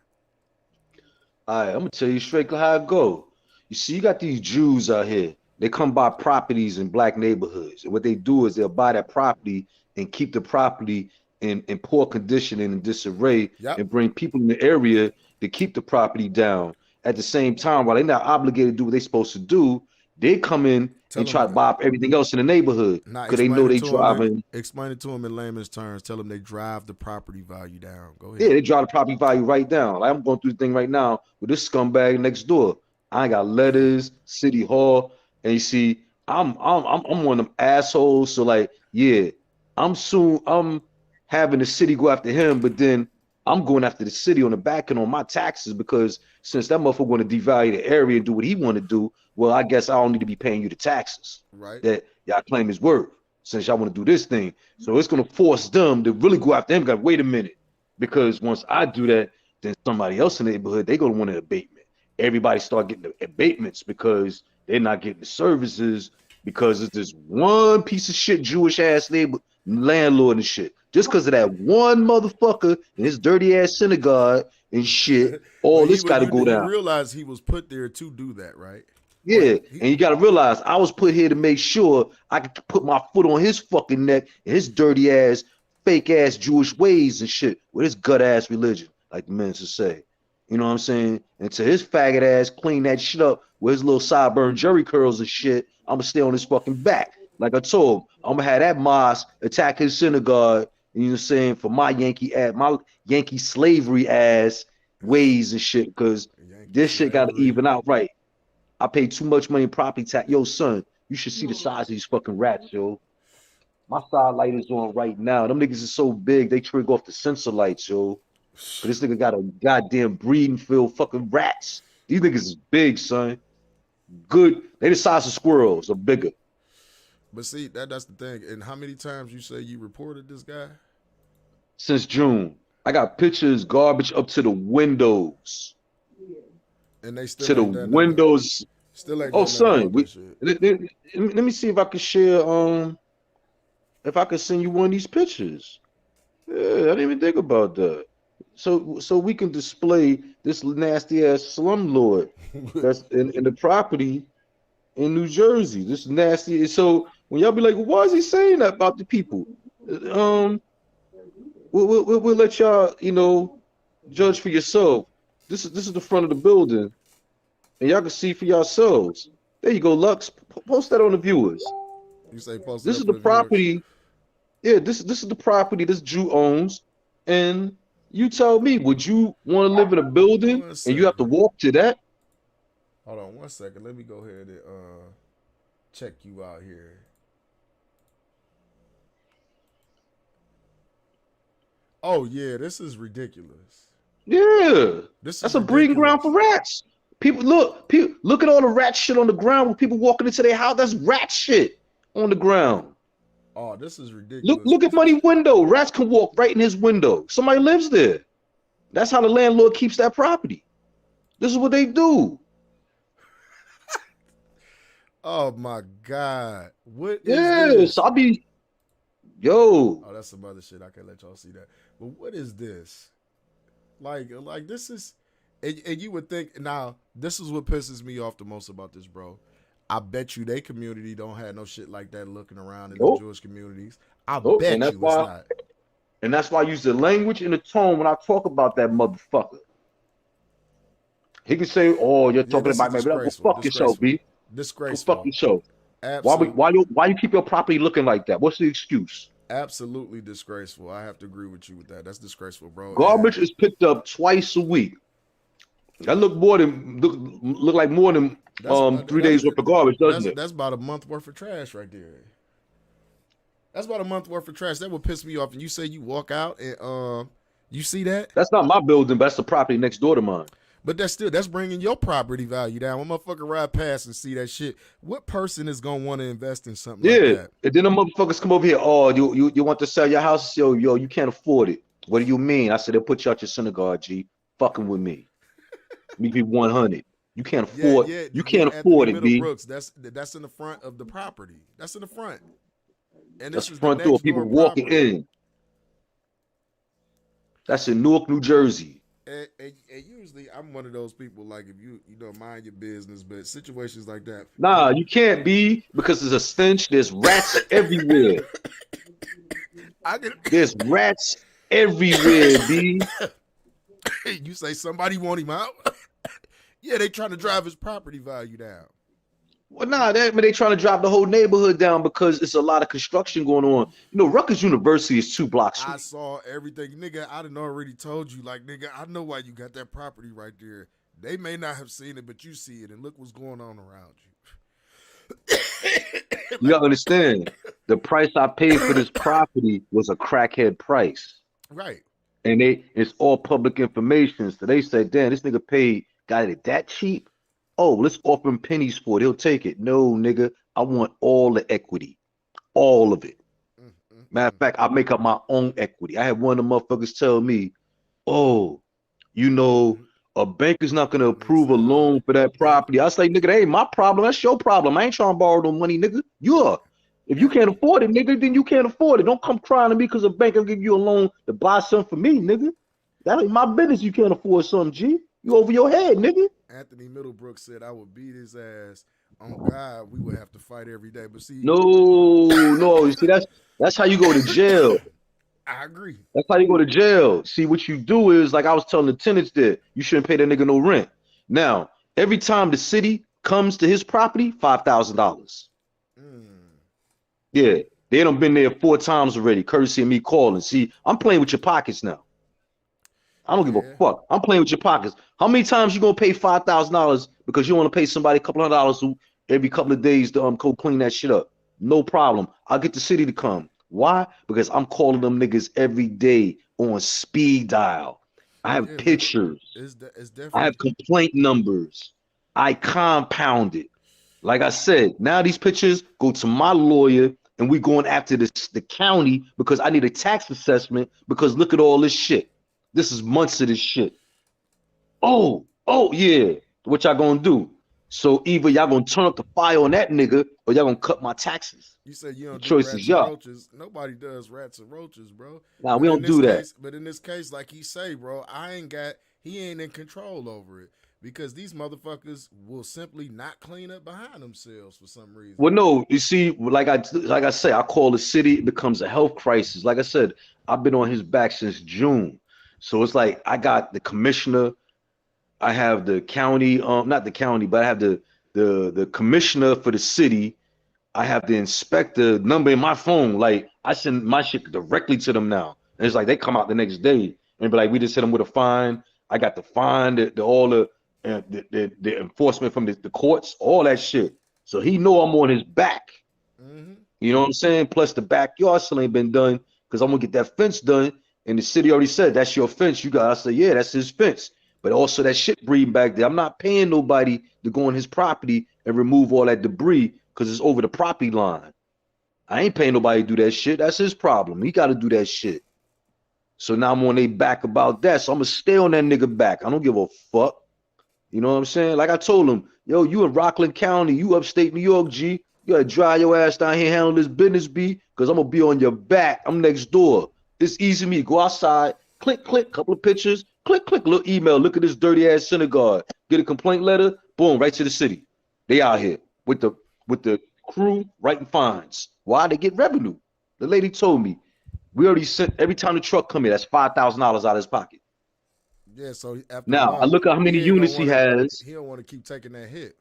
Speaker 12: All right, I'm gonna tell you straight how it go. You see, you got these Jews out here. They come buy properties in black neighborhoods, and what they do is they'll buy that property and keep the property in poor condition and in disarray, and bring people in the area to keep the property down. At the same time, while they're not obligated to do what they're supposed to do, they come in and try to buy up everything else in the neighborhood because they know they driving.
Speaker 3: Explain it to them in layman's terms. Tell them they drive the property value down. Go ahead.
Speaker 12: Yeah, they drive the property value right down. Like I'm going through the thing right now with this scumbag next door. I ain't got letters, city hall, and you see, I'm one of them assholes. So like, yeah, I'm having the city go after him, but then I'm going after the city on the back end on my taxes because since that motherfucker want to devalue the area and do what he want to do, well, I guess I don't need to be paying you the taxes that y'all claim is worth since y'all want to do this thing. So it's going to force them to really go after him. Got wait a minute, because once I do that, then somebody else in the neighborhood, they going to want an abatement. Everybody start getting the abatements because they're not getting the services because it's this one piece of shit Jewish ass landlord and shit. Just because of that one motherfucker in his dirty ass synagogue and shit, all this got to go down.
Speaker 3: You realize he was put there to do that, right?
Speaker 12: Yeah, and you got to realize I was put here to make sure I could put my foot on his fucking neck and his dirty ass, fake ass Jewish ways and shit with his gut ass religion, like the men say. You know what I'm saying? And to his faggot ass clean that shit up with his little sideburn jerry curls and shit, I'm gonna stay on his fucking back. Like I told him, I'm gonna have that mosque attack his synagogue, you know what I'm saying, for my Yankee slavery ass ways and shit, because this shit gotta even out right. I pay too much money in property tax. Yo, son, you should see the size of these fucking rats, yo. My side light is on right now. Them niggas is so big, they trigger off the sensor lights, yo. But this nigga got a goddamn breeding field fucking rats. These niggas is big, son. Good. They the size of squirrels or bigger.
Speaker 3: But see, that's the thing. And how many times you say you reported this guy?
Speaker 12: Since June. I got pictures, garbage up to the windows.
Speaker 3: And they still
Speaker 12: to the windows.
Speaker 3: Still ain't
Speaker 12: oh, son. Let me see if I can share. If I can send you one of these pictures. Yeah, I didn't even think about that. So we can display this nasty ass slumlord that's in the property in New Jersey. This nasty. So when y'all be like, well, why is he saying that about the people? We'll let y'all, judge for yourself. This is the front of the building, and y'all can see for yourselves. There you go, Lux. Post that on the viewers.
Speaker 3: You say post.
Speaker 12: This is the property. Yeah, this is the property this Jew owns, and you tell me, would you want to live in a building
Speaker 3: One
Speaker 12: and you have to
Speaker 3: second.
Speaker 12: walk to that?
Speaker 3: Hold on 1 second. Let me go ahead and check you out here. Oh yeah, this is ridiculous.
Speaker 12: Yeah,
Speaker 3: This is
Speaker 12: that's a breeding ground for
Speaker 3: ridiculous.
Speaker 12: rats. People look at all the rat shit on the ground with people walking into their house. That's rat shit on the ground.
Speaker 3: Oh, this is
Speaker 12: Look,
Speaker 3: ridiculous.
Speaker 12: look at Money window. Rats can walk right in his window. Somebody lives there. That's how the landlord keeps that property. This is what they do.
Speaker 3: Oh my God. What is
Speaker 12: Yes,
Speaker 3: this?
Speaker 12: I'll be, yo.
Speaker 3: Oh, that's some other shit. I can't let y'all see that. But what is this? Like this is, and you would think now this is what pisses me off the most about this, bro. I bet you they community don't have no shit like that looking around in the
Speaker 12: Nope.
Speaker 3: Jewish communities. I
Speaker 12: Nope.
Speaker 3: bet you it's not.
Speaker 12: And that's why I use the language and the tone when I talk about that motherfucker. He can say, "Oh, you're
Speaker 3: Yeah,
Speaker 12: talking
Speaker 3: this is
Speaker 12: about me." Go
Speaker 3: disgraceful.
Speaker 12: fuck yourself,
Speaker 3: Disgraceful.
Speaker 12: B. Go fuck
Speaker 3: Disgraceful.
Speaker 12: yourself.
Speaker 3: Absolutely.
Speaker 12: Why you keep your property looking like that? What's the excuse?
Speaker 3: Absolutely disgraceful. I have to agree with you with that. That's disgraceful, bro.
Speaker 12: Garbage is picked up twice a week. That look like more than 3 days worth of garbage, doesn't it?
Speaker 3: That's about a month worth of trash right there. That's about a month worth of trash. That would piss me off. And you say you walk out and you see that?
Speaker 12: That's not my building, but that's the property next door to mine.
Speaker 3: But that's bringing your property value down. When motherfucker ride past and see that shit, what person is gonna want to invest in something like that?
Speaker 12: And then the motherfuckers come over here. Oh, you want to sell your house? Yo, you can't afford it. What do you mean? I said they'll put you out your synagogue, G. Fucking with me. Me be 100. You can't afford. You can't afford it, B.
Speaker 3: Brooks, that's in the front of the property. That's in the front. And
Speaker 12: That's
Speaker 3: this is
Speaker 12: front
Speaker 3: the
Speaker 12: door.
Speaker 3: next
Speaker 12: People
Speaker 3: door
Speaker 12: walking
Speaker 3: property.
Speaker 12: in. That's in Newark, New Jersey.
Speaker 3: And usually I'm one of those people, like, if you don't mind your business, but situations like that.
Speaker 12: Nah, you can't be, because there's a stench. There's rats everywhere. There's rats everywhere, B.
Speaker 3: You say somebody want him out? Yeah, they trying to drive his property value down.
Speaker 12: Well, nah, they trying to drive the whole neighborhood down because it's a lot of construction going on. You know, Rutgers University is 2 blocks away.
Speaker 3: I saw everything. Nigga, I done already told you, like, nigga, I know why you got that property right there. They may not have seen it, but you see it, and look what's going on around you.
Speaker 12: You gotta understand, the price I paid for this property was a crackhead price.
Speaker 3: Right.
Speaker 12: And it's all public information. So they said, damn, this nigga got it that cheap? Oh, let's offer him pennies for it. He'll take it. No, nigga, I want all the equity. All of it. Matter of fact, I make up my own equity. I had one of the motherfuckers tell me, oh, you know, a bank is not going to approve a loan for that property. I was like, nigga, that ain't my problem. That's your problem. I ain't trying to borrow no money, nigga. You are. If you can't afford it, nigga, then you can't afford it. Don't come crying to me because a bank will give you a loan to buy something for me, nigga. That ain't my business. You can't afford something, G. You over your head, nigga.
Speaker 3: Anthony Middlebrook said I would beat his ass. On God, we would have to fight every day. But see,
Speaker 12: no. You see, that's how you go to jail.
Speaker 3: I agree.
Speaker 12: That's how you go to jail. See, what you do is, like I was telling the tenants there, you shouldn't pay that nigga no rent. Now, every time the city comes to his property, $5,000. Yeah, they done been there 4 times already, courtesy of me calling. See, I'm playing with your pockets now. I don't give a fuck. I'm playing with your pockets. How many times you gonna pay $5,000 because you want to pay somebody a couple $100 every couple of days to go clean that shit up? No problem. I'll get the city to come. Why? Because I'm calling them niggas every day on speed dial. I have pictures. I have complaint numbers. I compound it. Like I said, now these pictures go to my lawyer, and we going after the county because I need a tax assessment because look at all this shit. This is months of this shit. Oh yeah. What y'all gonna do? So either y'all gonna turn up the fire on that nigga or y'all gonna cut my taxes.
Speaker 3: You say you don't
Speaker 12: the
Speaker 3: do
Speaker 12: choice
Speaker 3: rats
Speaker 12: is
Speaker 3: and
Speaker 12: y'all.
Speaker 3: roaches. Nobody does rats and roaches, bro.
Speaker 12: Nah, we don't do that.
Speaker 3: But in this case, like he say, bro, he ain't in control over it. Because these motherfuckers will simply not clean up behind themselves for some reason.
Speaker 12: Well, no, you see, like I say, I call the city, it becomes a health crisis. Like I said, I've been on his back since June. So it's like I got the commissioner, I have the county, not the county, but I have the commissioner for the city. I have the inspector number in my phone. Like I send my shit directly to them now. And it's like they come out the next day and be like, we just hit them with a fine. I got the fine, all the enforcement from the courts, all that shit. So he know I'm on his back.
Speaker 3: Mm-hmm.
Speaker 12: You know what I'm saying? Plus the backyard still ain't been done because I'm gonna get that fence done. And the city already said that's your fence. You got. I say, yeah, that's his fence. But also that shit breeding back there. I'm not paying nobody to go on his property and remove all that debris because it's over the property line. I ain't paying nobody to do that shit. That's his problem. He got to do that shit. So now I'm on their back about that. So I'm gonna stay on that nigga back. I don't give a fuck. You know what I'm saying? Like I told him, yo, you in Rockland County, you upstate New York, G. You gotta dry your ass down here, handle this business, B, because I'm gonna be on your back. I'm next door. It's easy for me. Go outside, click, click, couple of pictures, click, click, little email. Look at this dirty ass synagogue. Get a complaint letter, boom, right to the city. They out here with the crew writing fines. Why? They get revenue. The lady told me we already sent every time the truck come here, that's $5,000 out of his pocket.
Speaker 3: Yeah, so after a
Speaker 12: Now I
Speaker 3: month,
Speaker 12: look at how many
Speaker 3: he ain't gonna
Speaker 12: units he
Speaker 3: wanna-
Speaker 12: has.
Speaker 3: He don't want to keep taking that hit.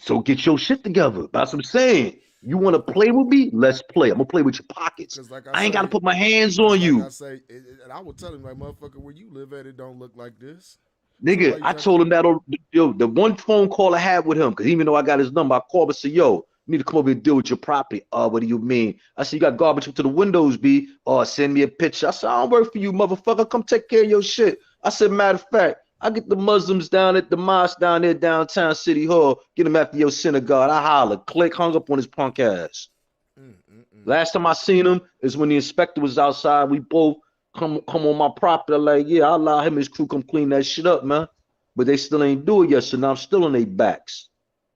Speaker 12: So get your shit together. That's what I'm saying. You want to play with me? Let's play. I'm gonna play with your pockets.
Speaker 3: Because like
Speaker 12: I ain't got to
Speaker 3: say,
Speaker 12: put my hands
Speaker 3: 'cause
Speaker 12: on you.
Speaker 3: Like I say, and I would tell him like, motherfucker, where you live at, it don't look like this. So
Speaker 12: Nigga,
Speaker 3: why you
Speaker 12: I
Speaker 3: trying
Speaker 12: told him that yo, the one phone call I had with him, because even though I got his number, I called and said, yo, you need to come over and deal with your property. What do you mean? I said, you got garbage up to the windows, B. Send me a picture. I said, I don't work for you, motherfucker. Come take care of your shit. I said, matter of fact, I get the Muslims down at the mosque down there downtown City Hall, get them after your synagogue. I holler, click, hung up on his punk ass. Last time I seen him is when the inspector was outside. We both come on my property. Like, yeah, I'll allow him and his crew come clean that shit up, man. But they still ain't do it yet, so now I'm still on their backs.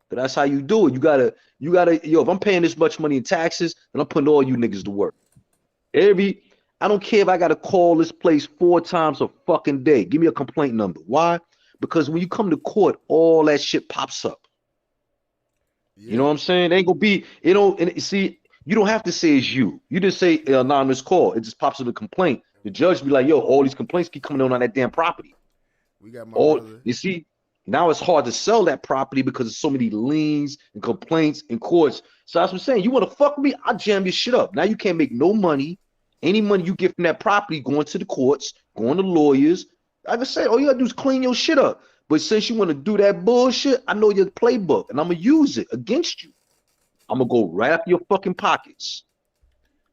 Speaker 12: But that's how you do it. You gotta, yo, if I'm paying this much money in taxes, then I'm putting all you niggas to work. I don't care if I gotta call this place 4 times a fucking day. Give me a complaint number. Why? Because when you come to court, all that shit pops up.
Speaker 3: Yeah.
Speaker 12: You know what I'm saying? It ain't gonna be, and see, you don't have to say it's you. You just say anonymous call. It just pops up a complaint. The judge be like, yo, all these complaints keep coming on that damn property.
Speaker 3: We got my brother.
Speaker 12: You see, now it's hard to sell that property because there's so many liens and complaints in courts. So that's what I'm saying. You want to fuck with me? I'll jam your shit up. Now you can't make no money. Any money you get from that property going to the courts, going to lawyers. Like I said, all you gotta do is clean your shit up. But since you want to do that bullshit, I know your playbook, and I'm gonna use it against you. I'm gonna go right after your fucking pockets.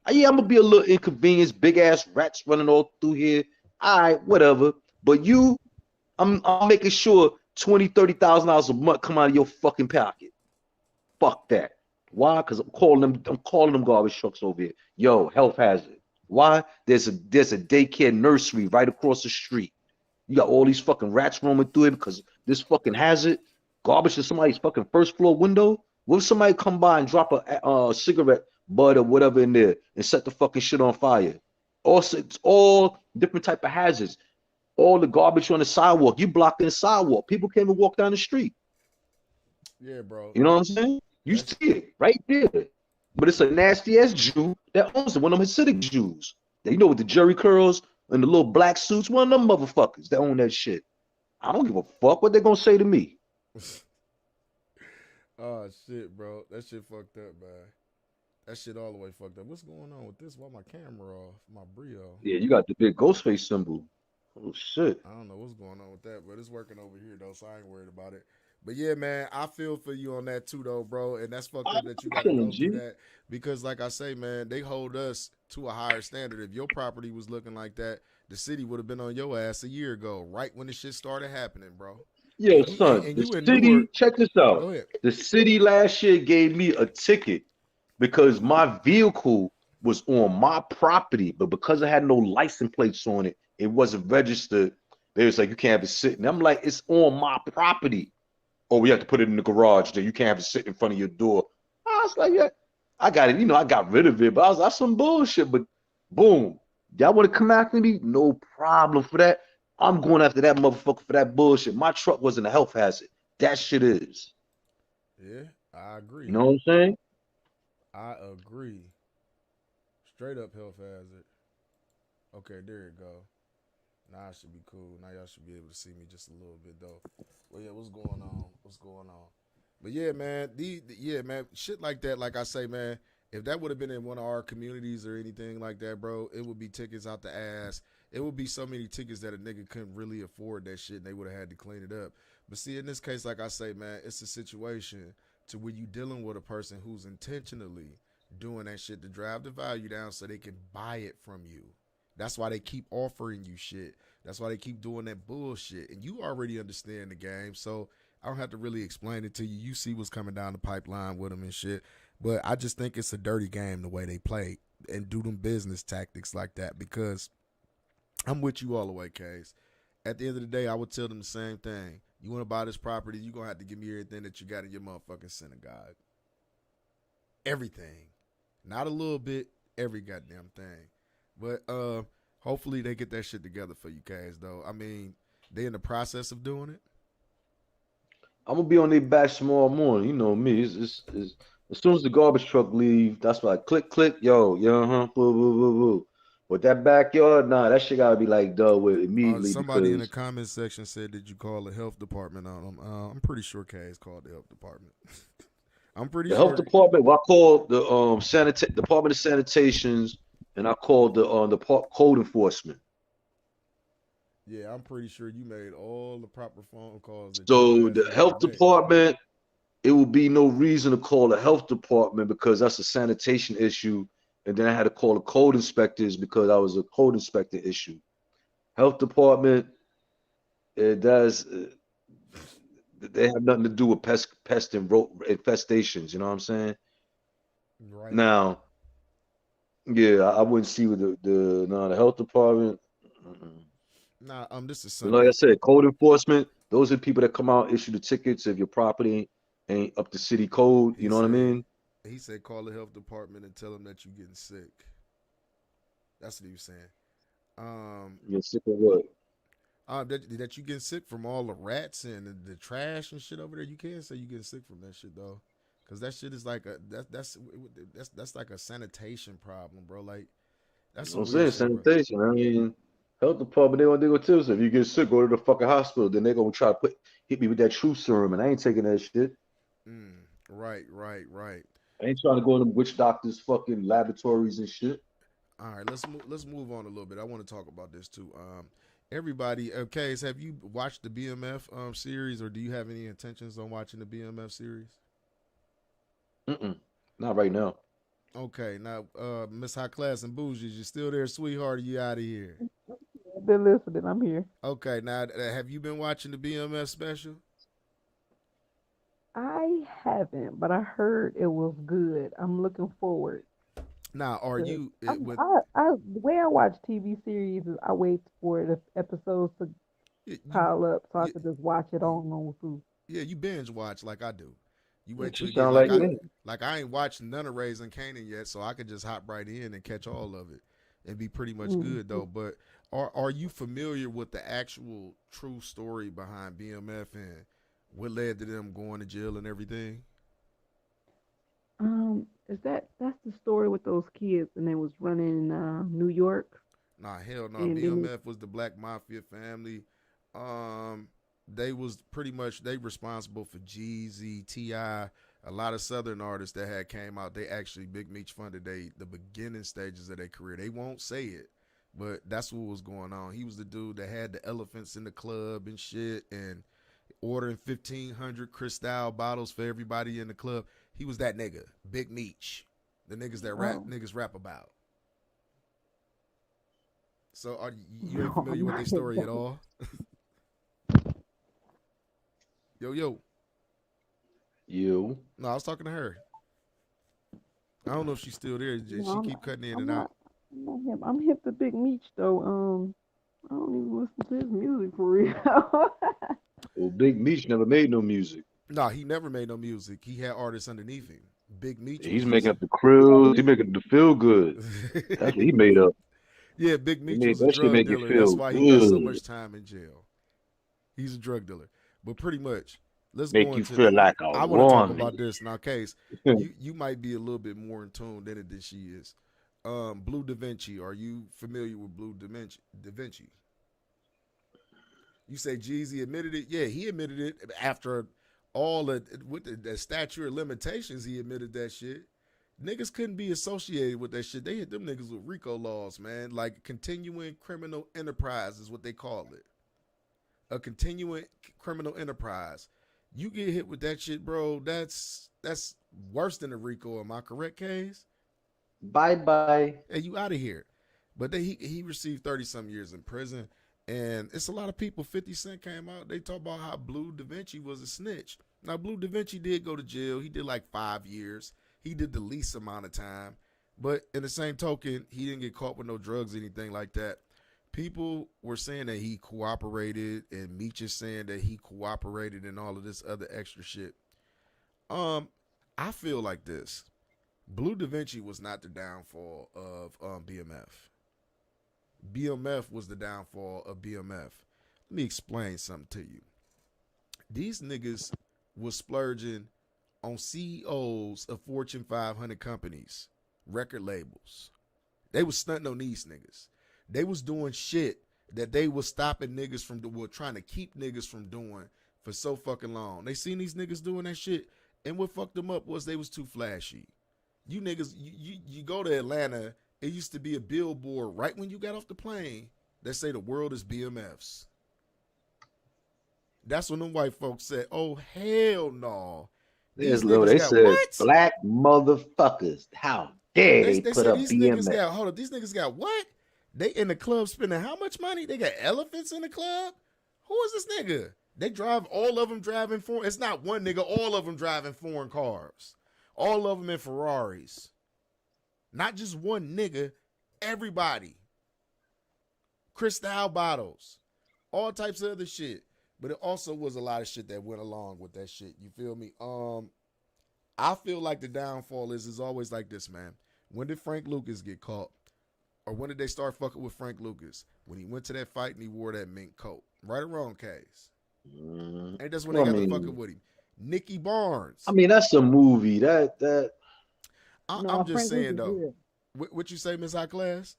Speaker 12: Yeah, I'm gonna be a little inconvenienced, big ass rats running all through here. All right, whatever. But you, I'm making sure $20,000-$30,000 a month come out of your fucking pocket. Fuck that. Why? Because I'm calling them garbage trucks over here. Yo, health hazard. Why? There's a daycare nursery right across the street. You got all these fucking rats roaming through it because this fucking hazard, garbage to somebody's fucking first floor window. What if somebody come by and drop a cigarette butt or whatever in there and set the fucking shit on fire? Also, it's all different type of hazards. All the garbage on the sidewalk, you blocking the sidewalk. People can't even walk down the street.
Speaker 3: Yeah, bro.
Speaker 12: You know what I'm saying? You see it right there. But it's a nasty ass Jew that owns it. One of them Hasidic Jews. You know, with the jerry curls and the little black suits. One of them motherfuckers that own that shit. I don't give a fuck what they're gonna say to me.
Speaker 3: Oh shit, bro. That shit fucked up, man. That shit all the way fucked up. What's going on with this? Why my camera off? My Brio.
Speaker 12: Yeah, you got the big ghost face symbol. Oh shit.
Speaker 3: I don't know what's going on with that, but it's working over here though, so I ain't worried about it. But yeah, man, I feel for you on that too, though, bro. And that's fucked up that you got to go through that because, like I say, man, they hold us to a higher standard. If your property was looking like that, the city would have been on your ass a year ago, right when the shit started happening, bro.
Speaker 12: Yo, son, the city, check this out.
Speaker 3: Go ahead.
Speaker 12: The city last year gave me a ticket because my vehicle was on my property, but because I had no license plates on it, it wasn't registered. They was like, you can't have it sitting. I'm like, it's on my property. Oh, we have to put it in the garage. Then you can't have it sit in front of your door. I was like, yeah, I got it. You know, I got rid of it, but I was like, that's some bullshit. But boom, y'all want to come after me? No problem for that. I'm going after that motherfucker for that bullshit. My truck wasn't a health hazard. That shit is.
Speaker 3: Yeah, I agree.
Speaker 12: You know what I'm saying?
Speaker 3: I agree. Straight up health hazard. Okay, there you go. Now I should be cool. Now y'all should be able to see me just a little bit though. Well, yeah, what's going on? What's going on? But yeah, man, yeah, man, shit like that. Like I say, man, If that would have been in one of our communities or anything like that, bro, it would be tickets out the ass. It would be so many tickets that a nigga couldn't really afford that shit, and they would have had to clean it up. But see, in this case, like I say, man, it's a situation to where you dealing with a person who's intentionally doing that shit to drive the value down so they can buy it from you. That's why they keep offering you shit. That's why they keep doing that bullshit. And you already understand the game, so I don't have to really explain it to you. You see what's coming down the pipeline with them and shit. But I just think it's a dirty game the way they play and do them business tactics like that, because I'm with you all the way, Case. At the end of the day, I would tell them the same thing. You want to buy this property, you're going to have to give me everything that you got in your motherfucking synagogue. Everything. Not a little bit, every goddamn thing. But hopefully they get that shit together for you, Case, though. I mean, they in the process of doing it.
Speaker 12: I'm gonna be on their back tomorrow morning. You know me. It's as soon as the garbage truck leave, that's why I click, yo, boo, boo, boo, boo. But that backyard, nah, that shit gotta be like dealt with immediately.
Speaker 3: Somebody in the
Speaker 12: because
Speaker 3: comment section said, "Did you call the health department on them?" I'm pretty sure Kay's called the health department. I'm pretty
Speaker 12: the
Speaker 3: sure.
Speaker 12: health department, well, I called the Department of Sanitations, and I called the code enforcement.
Speaker 3: Yeah, I'm pretty sure you made all the proper phone calls.
Speaker 12: So the health department, it will be no reason to call the health department because that's a sanitation issue. And then I had to call the code inspectors because I was a code inspector issue. Health department, it does. They have nothing to do with pest and infestations. You know what I'm saying?
Speaker 3: Right.
Speaker 12: Now, yeah, I wouldn't see with the health department.
Speaker 3: Nah, this is
Speaker 12: like I said, code enforcement. Those are the people that come out, issue the tickets if your property ain't up to city code. You know what I mean?
Speaker 3: He said call the health department and tell them that you're getting sick. That's what he was saying.
Speaker 12: You're sick of what?
Speaker 3: That you getting sick from all the rats and the trash and shit over there. You can't say you getting sick from that shit though, because that shit is like that's like a sanitation problem, bro. Like that's
Speaker 12: what I'm saying,
Speaker 3: shit,
Speaker 12: sanitation. Bro. I mean, health department, they gonna tell us if you get sick, go to the fucking hospital. Then they gonna try to hit me with that true serum, and I ain't taking that shit.
Speaker 3: Right.
Speaker 12: I ain't trying to go to witch doctors, fucking laboratories and shit.
Speaker 3: All right, let's move on a little bit. I want to talk about this too. Everybody, Case, have you watched the BMF series, or do you have any intentions on watching the BMF series?
Speaker 12: Not right now.
Speaker 3: Okay, now Miss High Class and Bougie, you still there, sweetheart? Or you out of here?
Speaker 2: I've been listening. I'm here.
Speaker 3: Okay, now have you been watching the BMF special?
Speaker 2: I haven't, but I heard it was good. I'm looking forward.
Speaker 3: Now, are you?
Speaker 2: The way I watch TV series is I wait for the episodes to pile up so I can just watch it on Hulu.
Speaker 3: Yeah, you binge watch like I do. You wait till
Speaker 12: You
Speaker 3: you get
Speaker 12: sound
Speaker 3: like I ain't watched none of Raising Kanan yet, so I could just hop right in and catch all of it and be pretty much good though. But are you familiar with the actual true story behind BMF and what led to them going to jail and everything?
Speaker 2: That's the story with those kids and they was running in New York?
Speaker 3: Nah, hell no.
Speaker 2: And
Speaker 3: BMF was the Black Mafia family. They was pretty much they responsible for Jeezy, T.I., a lot of Southern artists that had came out. They actually Big Meech funded the beginning stages of their career. They won't say it, but that's what was going on. He was the dude that had the elephants in the club and shit and ordering 1,500 Cristal bottles for everybody in the club. He was that nigga, Big Meech, the niggas that niggas rap about. So you ain't familiar with their story at all? Yo.
Speaker 12: You.
Speaker 3: No, I was talking to her. I don't know if she's still there. She keep cutting in and out.
Speaker 2: I'm hip to Big Meech though. I don't even listen to his music for real.
Speaker 12: Well, Big Meech never made no music.
Speaker 3: No, he never made no music. He had artists underneath him. Big Meech.
Speaker 12: He's making up the crew. He's making the feel good. That's what he made up.
Speaker 3: Yeah, Big Meech was a drug dealer. That's why he got so much time in jail. He's a drug dealer. But pretty much, let's
Speaker 12: make
Speaker 3: go
Speaker 12: you
Speaker 3: into
Speaker 12: feel like
Speaker 3: I want to talk about this now. Case, you might be a little bit more in tune than she is. Blue Da Vinci. Are you familiar with Blue Da Vinci? You say Jeezy admitted it? Yeah, he admitted it after all with the statute of limitations. He admitted that shit. Niggas couldn't be associated with that shit. They hit them niggas with RICO laws, man. Like continuing criminal enterprise is what they call it. A continuing criminal enterprise. You get hit with that shit, bro. That's worse than a RICO. Am I correct, Case?
Speaker 12: Bye.
Speaker 3: Hey, you out of here. But he received 30-some years in prison. And it's a lot of people. 50 Cent came out. They talk about how Blue Da Vinci was a snitch. Now, Blue Da Vinci did go to jail. He did like 5 years. He did the least amount of time. But in the same token, he didn't get caught with no drugs or anything like that. People were saying that he cooperated, and Meech is saying that he cooperated and all of this other extra shit. I feel like this. Blue Da Vinci was not the downfall of BMF. BMF was the downfall of BMF. Let me explain something to you. These niggas was splurging on CEOs of Fortune 500 companies, record labels. They was stunting on these niggas. They was doing shit that they was stopping niggas from doing, trying to keep niggas from doing for so fucking long. They seen these niggas doing that shit, and what fucked them up was they was too flashy. You niggas, you go to Atlanta, it used to be a billboard right when you got off the plane that say the world is BMFs. That's when them white folks said, oh, hell no.
Speaker 12: They said, what? Black motherfuckers. How dare they put up BMF?
Speaker 3: Hold up, these niggas got what? They in the club spending how much money? They got elephants in the club? Who is this nigga? They drive, all of them driving foreign. It's not one nigga, all of them driving foreign cars. All of them in Ferraris. Not just one nigga, everybody. Cristal bottles. All types of other shit. But it also was a lot of shit that went along with that shit. You feel me? I feel like the downfall is always like this, man. When did Frank Lucas get caught? Or when did they start fucking with Frank Lucas? When he went to that fight and he wore that mink coat. Right or wrong, Case? And that's when they got to fucking with him. Nicky Barnes.
Speaker 12: I mean, that's a movie. That.
Speaker 3: I'm just saying, though. What you say, Miss High Class?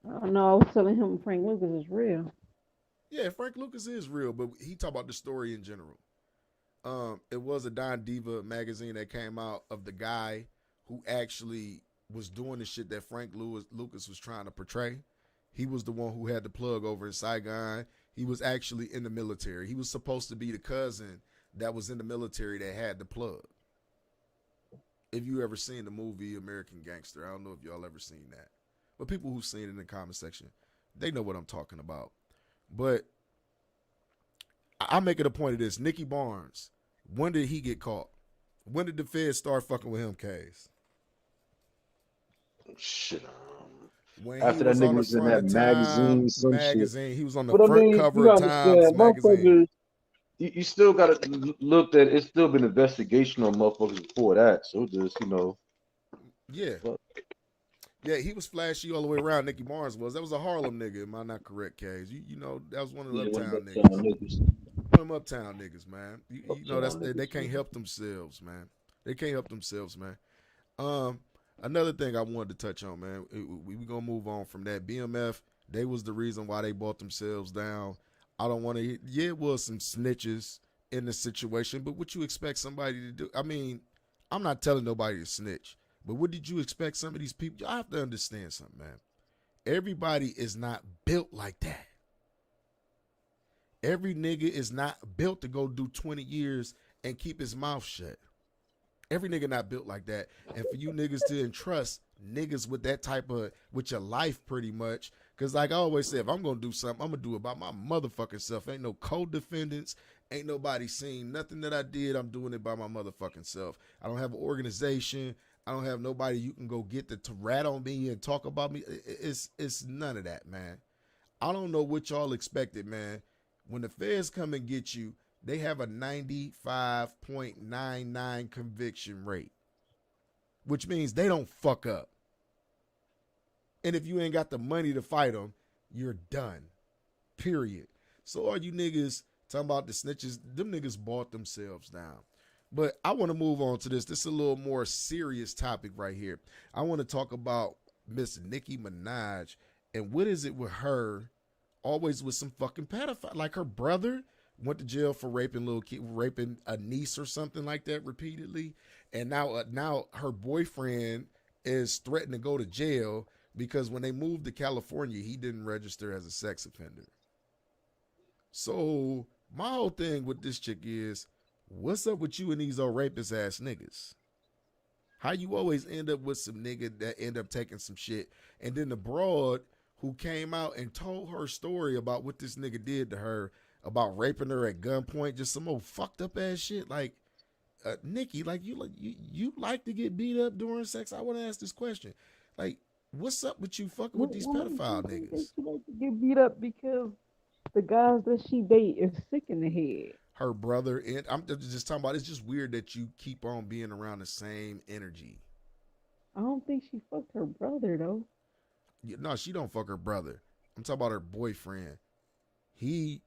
Speaker 2: No, I was telling him Frank Lucas is real.
Speaker 3: Yeah, Frank Lucas is real, but he talk about the story in general. It was a Don Diva magazine that came out of the guy who actually was doing the shit that Frank Lucas was trying to portray. He was the one who had the plug over in Saigon. He was actually in the military. He was supposed to be the cousin that was in the military that had the plug. If you ever seen the movie American Gangster, I don't know if y'all ever seen that. But people who've seen it in the comment section, they know what I'm talking about. But I make it a point of this. Nicky Barnes, when did he get caught? When did the feds start fucking with him, Case?
Speaker 12: Shit.
Speaker 3: When
Speaker 12: after that nigga was in that magazine, some
Speaker 3: shit. He was on the
Speaker 12: but
Speaker 3: front cover of Times magazine.
Speaker 12: You still got to look at it's still been investigation on motherfuckers before that. So just,
Speaker 3: Yeah. Yeah, he was flashy all the way around. Nicky Barnes was. That was a Harlem nigga. Am I not correct, Case? You know, that was one of the uptown niggas. One of them uptown niggas, man. You know, they can't help themselves, man. They can't help themselves, man. Another thing I wanted to touch on, man. We gonna move on from that. BMF, they was the reason why they bought themselves down. I don't want to. Yeah, it was some snitches in the situation, but what you expect somebody to do? I mean, I'm not telling nobody to snitch. But what did you expect some of these people? I have to understand something, man. Everybody is not built like that. Every nigga is not built to go do 20 years and keep his mouth shut. Every nigga not built like that. And for you niggas to entrust niggas with that type of, with your life pretty much. Because like I always say, if I'm going to do something, I'm going to do it by my motherfucking self. Ain't no co-defendants. Ain't nobody seen nothing that I did. I'm doing it by my motherfucking self. I don't have an organization. I don't have nobody you can go get to rat on me and talk about me. It's none of that, man. I don't know what y'all expected, man. When the feds come and get you, they have a 95.99 conviction rate, which means they don't fuck up. And if you ain't got the money to fight them, you're done. Period. So all you niggas talking about the snitches, them niggas bought themselves down. But I want to move on to this. This is a little more serious topic right here. I want to talk about Miss Nicki Minaj and what is it with her always with some fucking pedophile. Like her brother went to jail for raping raping a niece or something like that repeatedly, and now her boyfriend is threatened to go to jail because when they moved to California, he didn't register as a sex offender. So my whole thing with this chick is, what's up with you and these old rapist ass niggas? How you always end up with some nigga that end up taking some shit, and then the broad who came out and told her story about what this nigga did to her, about raping her at gunpoint, just some old fucked up ass shit. Like, Nikki, like you like to get beat up during sex? I want to ask this question. Like, what's up with you fucking with these pedophile niggas?
Speaker 2: She like to get beat up because the guys that she date is sick in the head.
Speaker 3: Her brother, and I'm just talking about, it's just weird that you keep on being around the same energy.
Speaker 2: I don't think she fucked her brother though.
Speaker 3: No, she don't fuck her brother. I'm talking about her boyfriend. He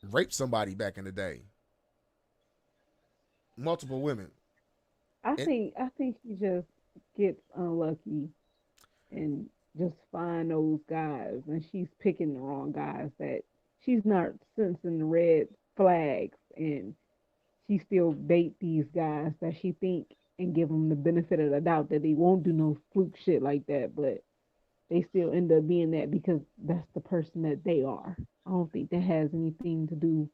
Speaker 3: raped somebody back in the day. Multiple women.
Speaker 2: I think she just gets unlucky and just find those guys, and she's picking the wrong guys, that she's not sensing the red flags, and she still date these guys that she think and give them the benefit of the doubt that they won't do no fluke shit like that, but they still end up being that because that's the person that they are. I don't think that has anything to do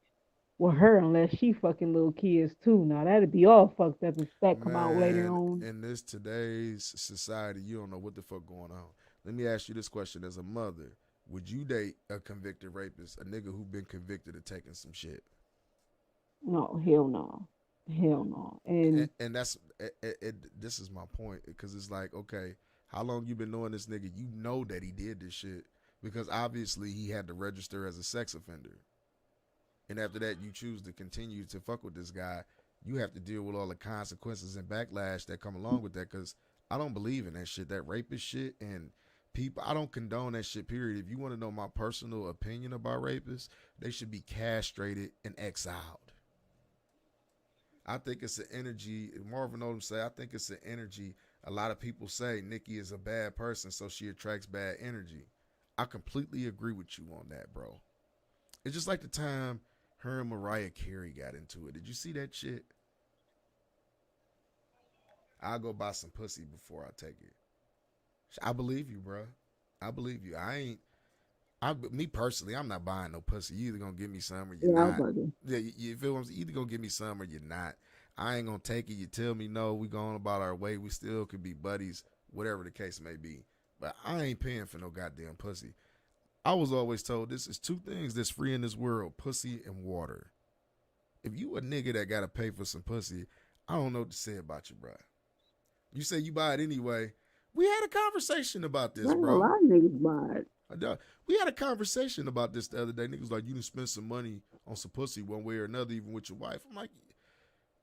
Speaker 2: with her unless she fucking little kids too. Now that'd be all fucked up if that come out later on.
Speaker 3: In this today's society, you don't know what the fuck going on. Let me ask you this question: as a mother, would you date a convicted rapist, a nigga who been convicted of taking some shit?
Speaker 2: No, hell no. Hell no. And
Speaker 3: that's this is my point, because it's like, okay, how long you been knowing this nigga? You know that he did this shit because obviously he had to register as a sex offender. And after that, you choose to continue to fuck with this guy. You have to deal with all the consequences and backlash that come along with that, because I don't believe in that shit, that rapist shit. And people, I don't condone that shit, period. If you want to know my personal opinion about rapists, they should be castrated and exiled. I think it's an energy. Marvin Odom say, I think it's an energy. A lot of people say Nikki is a bad person, so she attracts bad energy. I completely agree with you on that, bro. It's just like the time her and Mariah Carey got into it. Did you see that shit? I'll go buy some pussy before I take it. I believe you, bro. I believe you. Me personally, I'm not buying no pussy. You either gonna give me some or you're not. Yeah, you feel what I'm saying? Either gonna give me some or you're not. I ain't gonna take it. You tell me no, we going about our way. We still could be buddies, whatever the case may be. But I ain't paying for no goddamn pussy. I was always told this is two things that's free in this world: pussy and water. If you a nigga that gotta pay for some pussy, I don't know what to say about you, bro. You say you buy it anyway. We had a conversation about this, bro.
Speaker 2: A lot of niggas buy it.
Speaker 3: We had a conversation about this the other day. Niggas like, you done spend some money on some pussy one way or another, even with your wife. I'm like,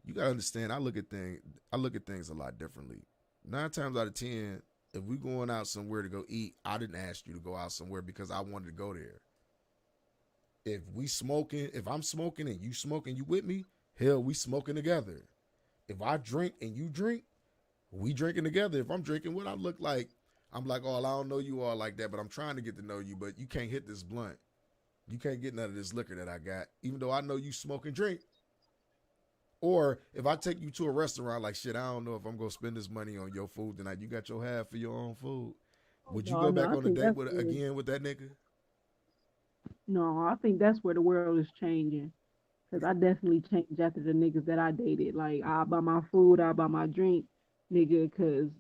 Speaker 3: you gotta understand, I look at things a lot differently. 9 times out of 10, if we going out somewhere to go eat, I didn't ask you to go out somewhere because I wanted to go there. If I'm smoking and you smoking, you with me, hell, we smoking together. If I drink and you drink, we drinking together. If I'm drinking, what I look like, I'm like, oh, I don't know you all like that, but I'm trying to get to know you, but you can't hit this blunt. You can't get none of this liquor that I got, even though I know you smoke and drink. Or if I take you to a restaurant, like, shit, I don't know if I'm going to spend this money on your food tonight. You got your half for your own food. Would you go back on a date again with that nigga?
Speaker 2: No, I think that's where the world is changing. Because I definitely changed after the niggas that I dated. Like, I buy my food, I buy my drink, nigga, because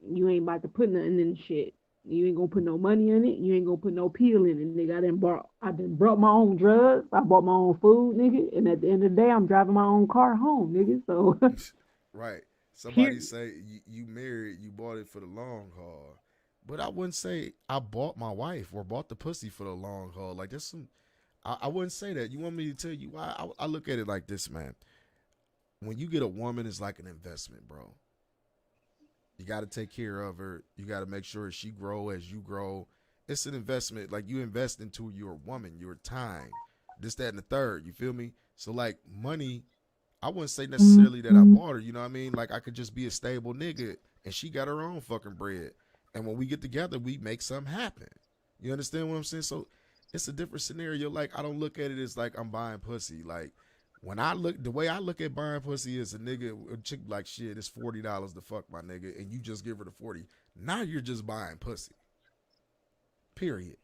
Speaker 2: you ain't about to put nothing in shit. You ain't gonna put no money in it. You ain't gonna put no pill in it, nigga. I done brought my own drugs. I bought my own food, nigga. And at the end of the day, I'm driving my own car home, nigga. So
Speaker 3: right. Somebody say you married, you bought it for the long haul. But I wouldn't say I bought my wife or bought the pussy for the long haul. Like, there's some, I wouldn't say that. You want me to tell you why? I look at it like this, man. When you get a woman, it's like an investment, bro. You got to take care of her. You got to make sure she grow as you grow. It's an investment. Like, you invest into your woman, your time, this, that, and the third. You feel me? So, like, money, I wouldn't say necessarily that I bought her. You know what I mean? Like, I could just be a stable nigga, and she got her own fucking bread. And when we get together, we make something happen. You understand what I'm saying? So it's a different scenario. Like, I don't look at it as like I'm buying pussy. Like, when I look, the way I look at buying pussy is a chick like, shit, it's $40 to fuck my nigga, and you just give her the 40. Now you're just buying pussy. Period.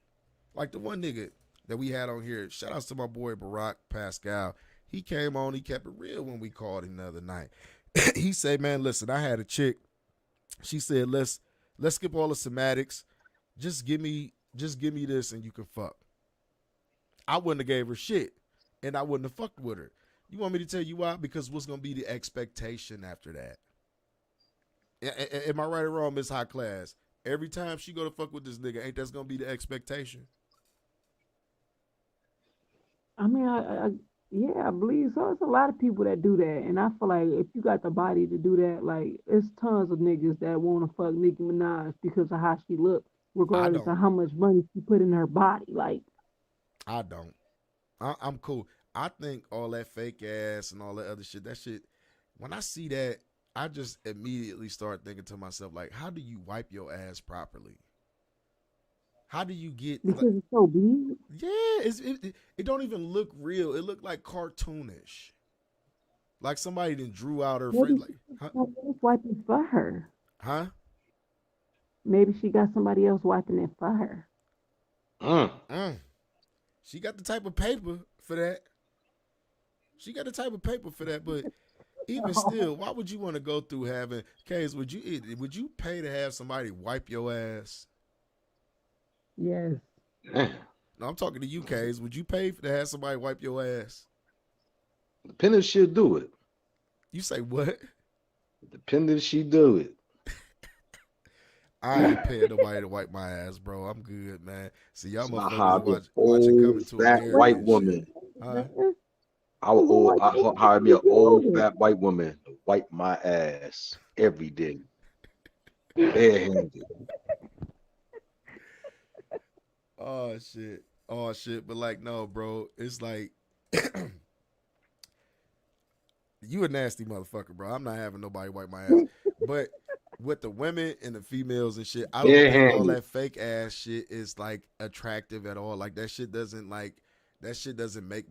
Speaker 3: Like the one nigga that we had on here, shout outs to my boy Barack Pascal. He came on, he kept it real when we called him the other night. He said, man, listen, I had a chick. She said, let's skip all the somatics. Just give me this and you can fuck. I wouldn't have gave her shit, and I wouldn't have fucked with her. You want me to tell you why? Because what's going to be the expectation after that? Am I right or wrong, Miss High Class? Every time she go to fuck with this nigga, ain't that's going to be the expectation?
Speaker 2: I mean, yeah, I believe so. It's a lot of people that do that, and I feel like if you got the body to do that, like, it's tons of niggas that want to fuck Nicki Minaj because of how she looks, regardless of how much money she put in her body. Like,
Speaker 3: I don't. I'm cool. I think all that fake ass and all that other shit, that shit, when I see that, I just immediately start thinking to myself, like, how do you wipe your ass properly? How do you get...
Speaker 2: because it's so big.
Speaker 3: Yeah, it don't even look real. It look like cartoonish. Like somebody then drew out her face. Like,
Speaker 2: Somebody else wiping for her.
Speaker 3: Huh?
Speaker 2: Maybe she got somebody else wiping it for her.
Speaker 3: She got the type of paper for that. But even still, why would you want to go through having... Case, would you pay to have somebody wipe your ass?
Speaker 2: Yes.
Speaker 3: No, I'm talking to you, Case. Would you pay to have somebody wipe your ass?
Speaker 12: Depending if she'll do it.
Speaker 3: You say what?
Speaker 12: Depending if she do it.
Speaker 3: I ain't paying nobody to wipe my ass, bro. I'm good, man. See, y'all motherfuckers
Speaker 12: watching
Speaker 3: Coming to
Speaker 12: fat
Speaker 3: America
Speaker 12: white
Speaker 3: and
Speaker 12: woman.
Speaker 3: Huh?
Speaker 12: I hire me an old fat white woman to wipe my ass every day. Barehanded.
Speaker 3: Oh shit. But like, no, bro. It's like you a nasty motherfucker, bro. I'm not having nobody wipe my ass. But with the women and the females and shit, I don't think all that fake ass shit is like attractive at all. Like that shit doesn't make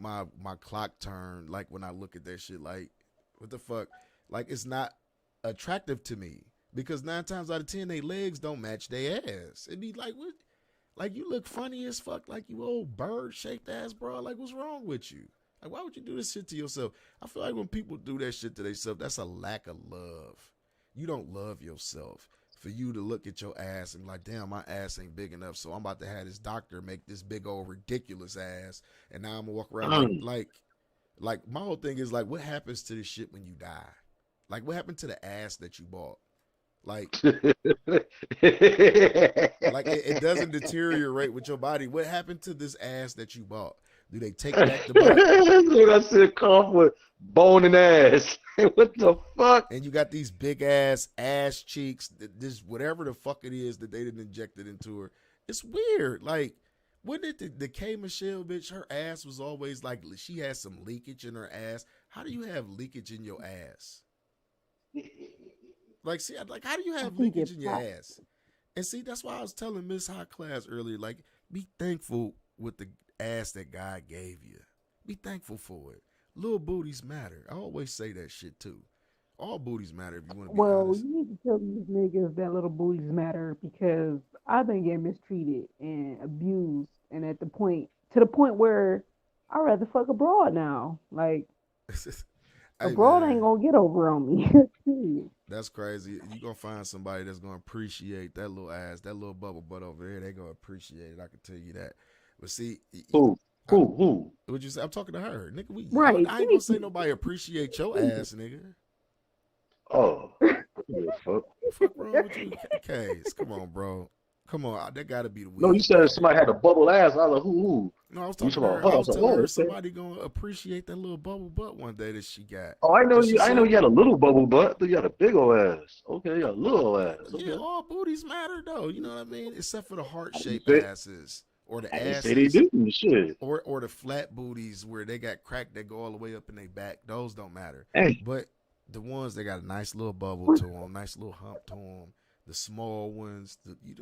Speaker 3: my clock turn. Like when I look at that shit, like what the fuck? Like it's not attractive to me because 9 times out of 10, they legs don't match their ass. It'd be like, what? Like you look funny as fuck, like you old bird shaped ass, bro. Like what's wrong with you? Like why would you do this shit to yourself? I feel like when people do that shit to themselves, that's a lack of love. You don't love yourself. For you to look at your ass and be like, damn, my ass ain't big enough, so I'm about to have this doctor make this big old ridiculous ass, and now I'm gonna walk around like my whole thing is like, what happens to this shit when you die? Like, what happened to the ass that you bought? Like, it doesn't deteriorate with your body. What happened to this ass that you bought? Do they take back the butt?
Speaker 12: Look, I said cough with bone and ass. What the fuck?
Speaker 3: And you got these big ass cheeks, this whatever the fuck it is that they didn't inject it into her. It's weird. Like, wouldn't it the K Michelle bitch, her ass was always like she had some leakage in her ass. How do you have leakage in your ass? Like, see, like, how do you have leakage in your ass? And see, that's why I was telling Miss High Class earlier, like, be thankful with the ass that God gave you. Be thankful for it. Little booties matter. I always say that shit too. All booties matter if you want to be honest.
Speaker 2: You need to tell these niggas that little booties matter because I've been getting mistreated and abused, and to the point where I'd rather fuck a broad now. Like, a broad ain't gonna get over on me.
Speaker 3: That's crazy. You gonna find somebody that's gonna appreciate that little ass, that little bubble butt over there. They gonna appreciate it. I can tell you that. But see,
Speaker 12: who?
Speaker 3: Would you say? I'm talking to her, nigga.
Speaker 2: Right.
Speaker 3: I ain't gonna say nobody appreciate your ass, nigga.
Speaker 12: Oh,
Speaker 3: fuck wrong with you, Case? Come on, bro. Come on, that gotta be the weed.
Speaker 12: No, you said somebody had a bubble ass. I was like, who?
Speaker 3: No, I was talking about her. I was telling her somebody gonna appreciate that little bubble butt one day that she got.
Speaker 12: Oh, I know you. I know you had a little bubble butt, but you had a big old ass. Okay, you got a little ass. Okay.
Speaker 3: Yeah, all booties matter though. You know what I mean? Except for the heart shaped asses. Or the asses,
Speaker 12: they do shit.
Speaker 3: Or the flat booties where they got crack that go all the way up in their back. Those don't matter.
Speaker 12: Hey.
Speaker 3: But the ones that got a nice little bubble to them, nice little hump to them, the small ones, you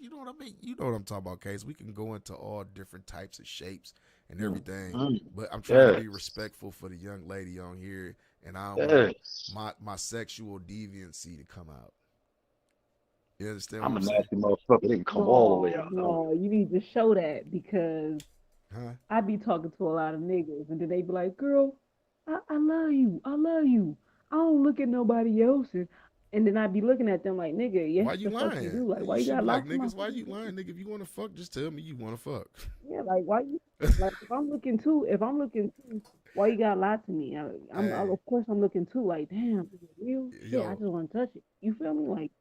Speaker 3: know what I mean? You know what I'm talking about, Case. We can go into all different types of shapes and everything, but I'm trying to be respectful for the young lady on here, and I don't want my sexual deviancy to come out. You understand
Speaker 12: I'm
Speaker 3: what
Speaker 12: a
Speaker 3: I'm saying?
Speaker 12: nasty motherfucker. They can come all the way out.
Speaker 2: No, you need to show that because
Speaker 3: Huh?
Speaker 2: I be talking to a lot of niggas and then they be like, girl, I love you. I love you. I don't look at nobody else. And then I be looking at them like, nigga, yes,
Speaker 3: Why you
Speaker 2: the fuck you
Speaker 3: lying?
Speaker 2: do. Like, why
Speaker 3: You
Speaker 2: you
Speaker 3: should
Speaker 2: got
Speaker 3: be like,
Speaker 2: lots of my
Speaker 3: niggas, why you
Speaker 2: fucking
Speaker 3: lying, nigga? If you want to fuck, just tell me you want to fuck.
Speaker 2: Yeah, like, why you, like, if I'm looking too, why you gotta lie to me? Of course I'm looking too, like, damn, is it real? Shit, I
Speaker 3: Yo,
Speaker 2: just want to touch it. You feel me? Like,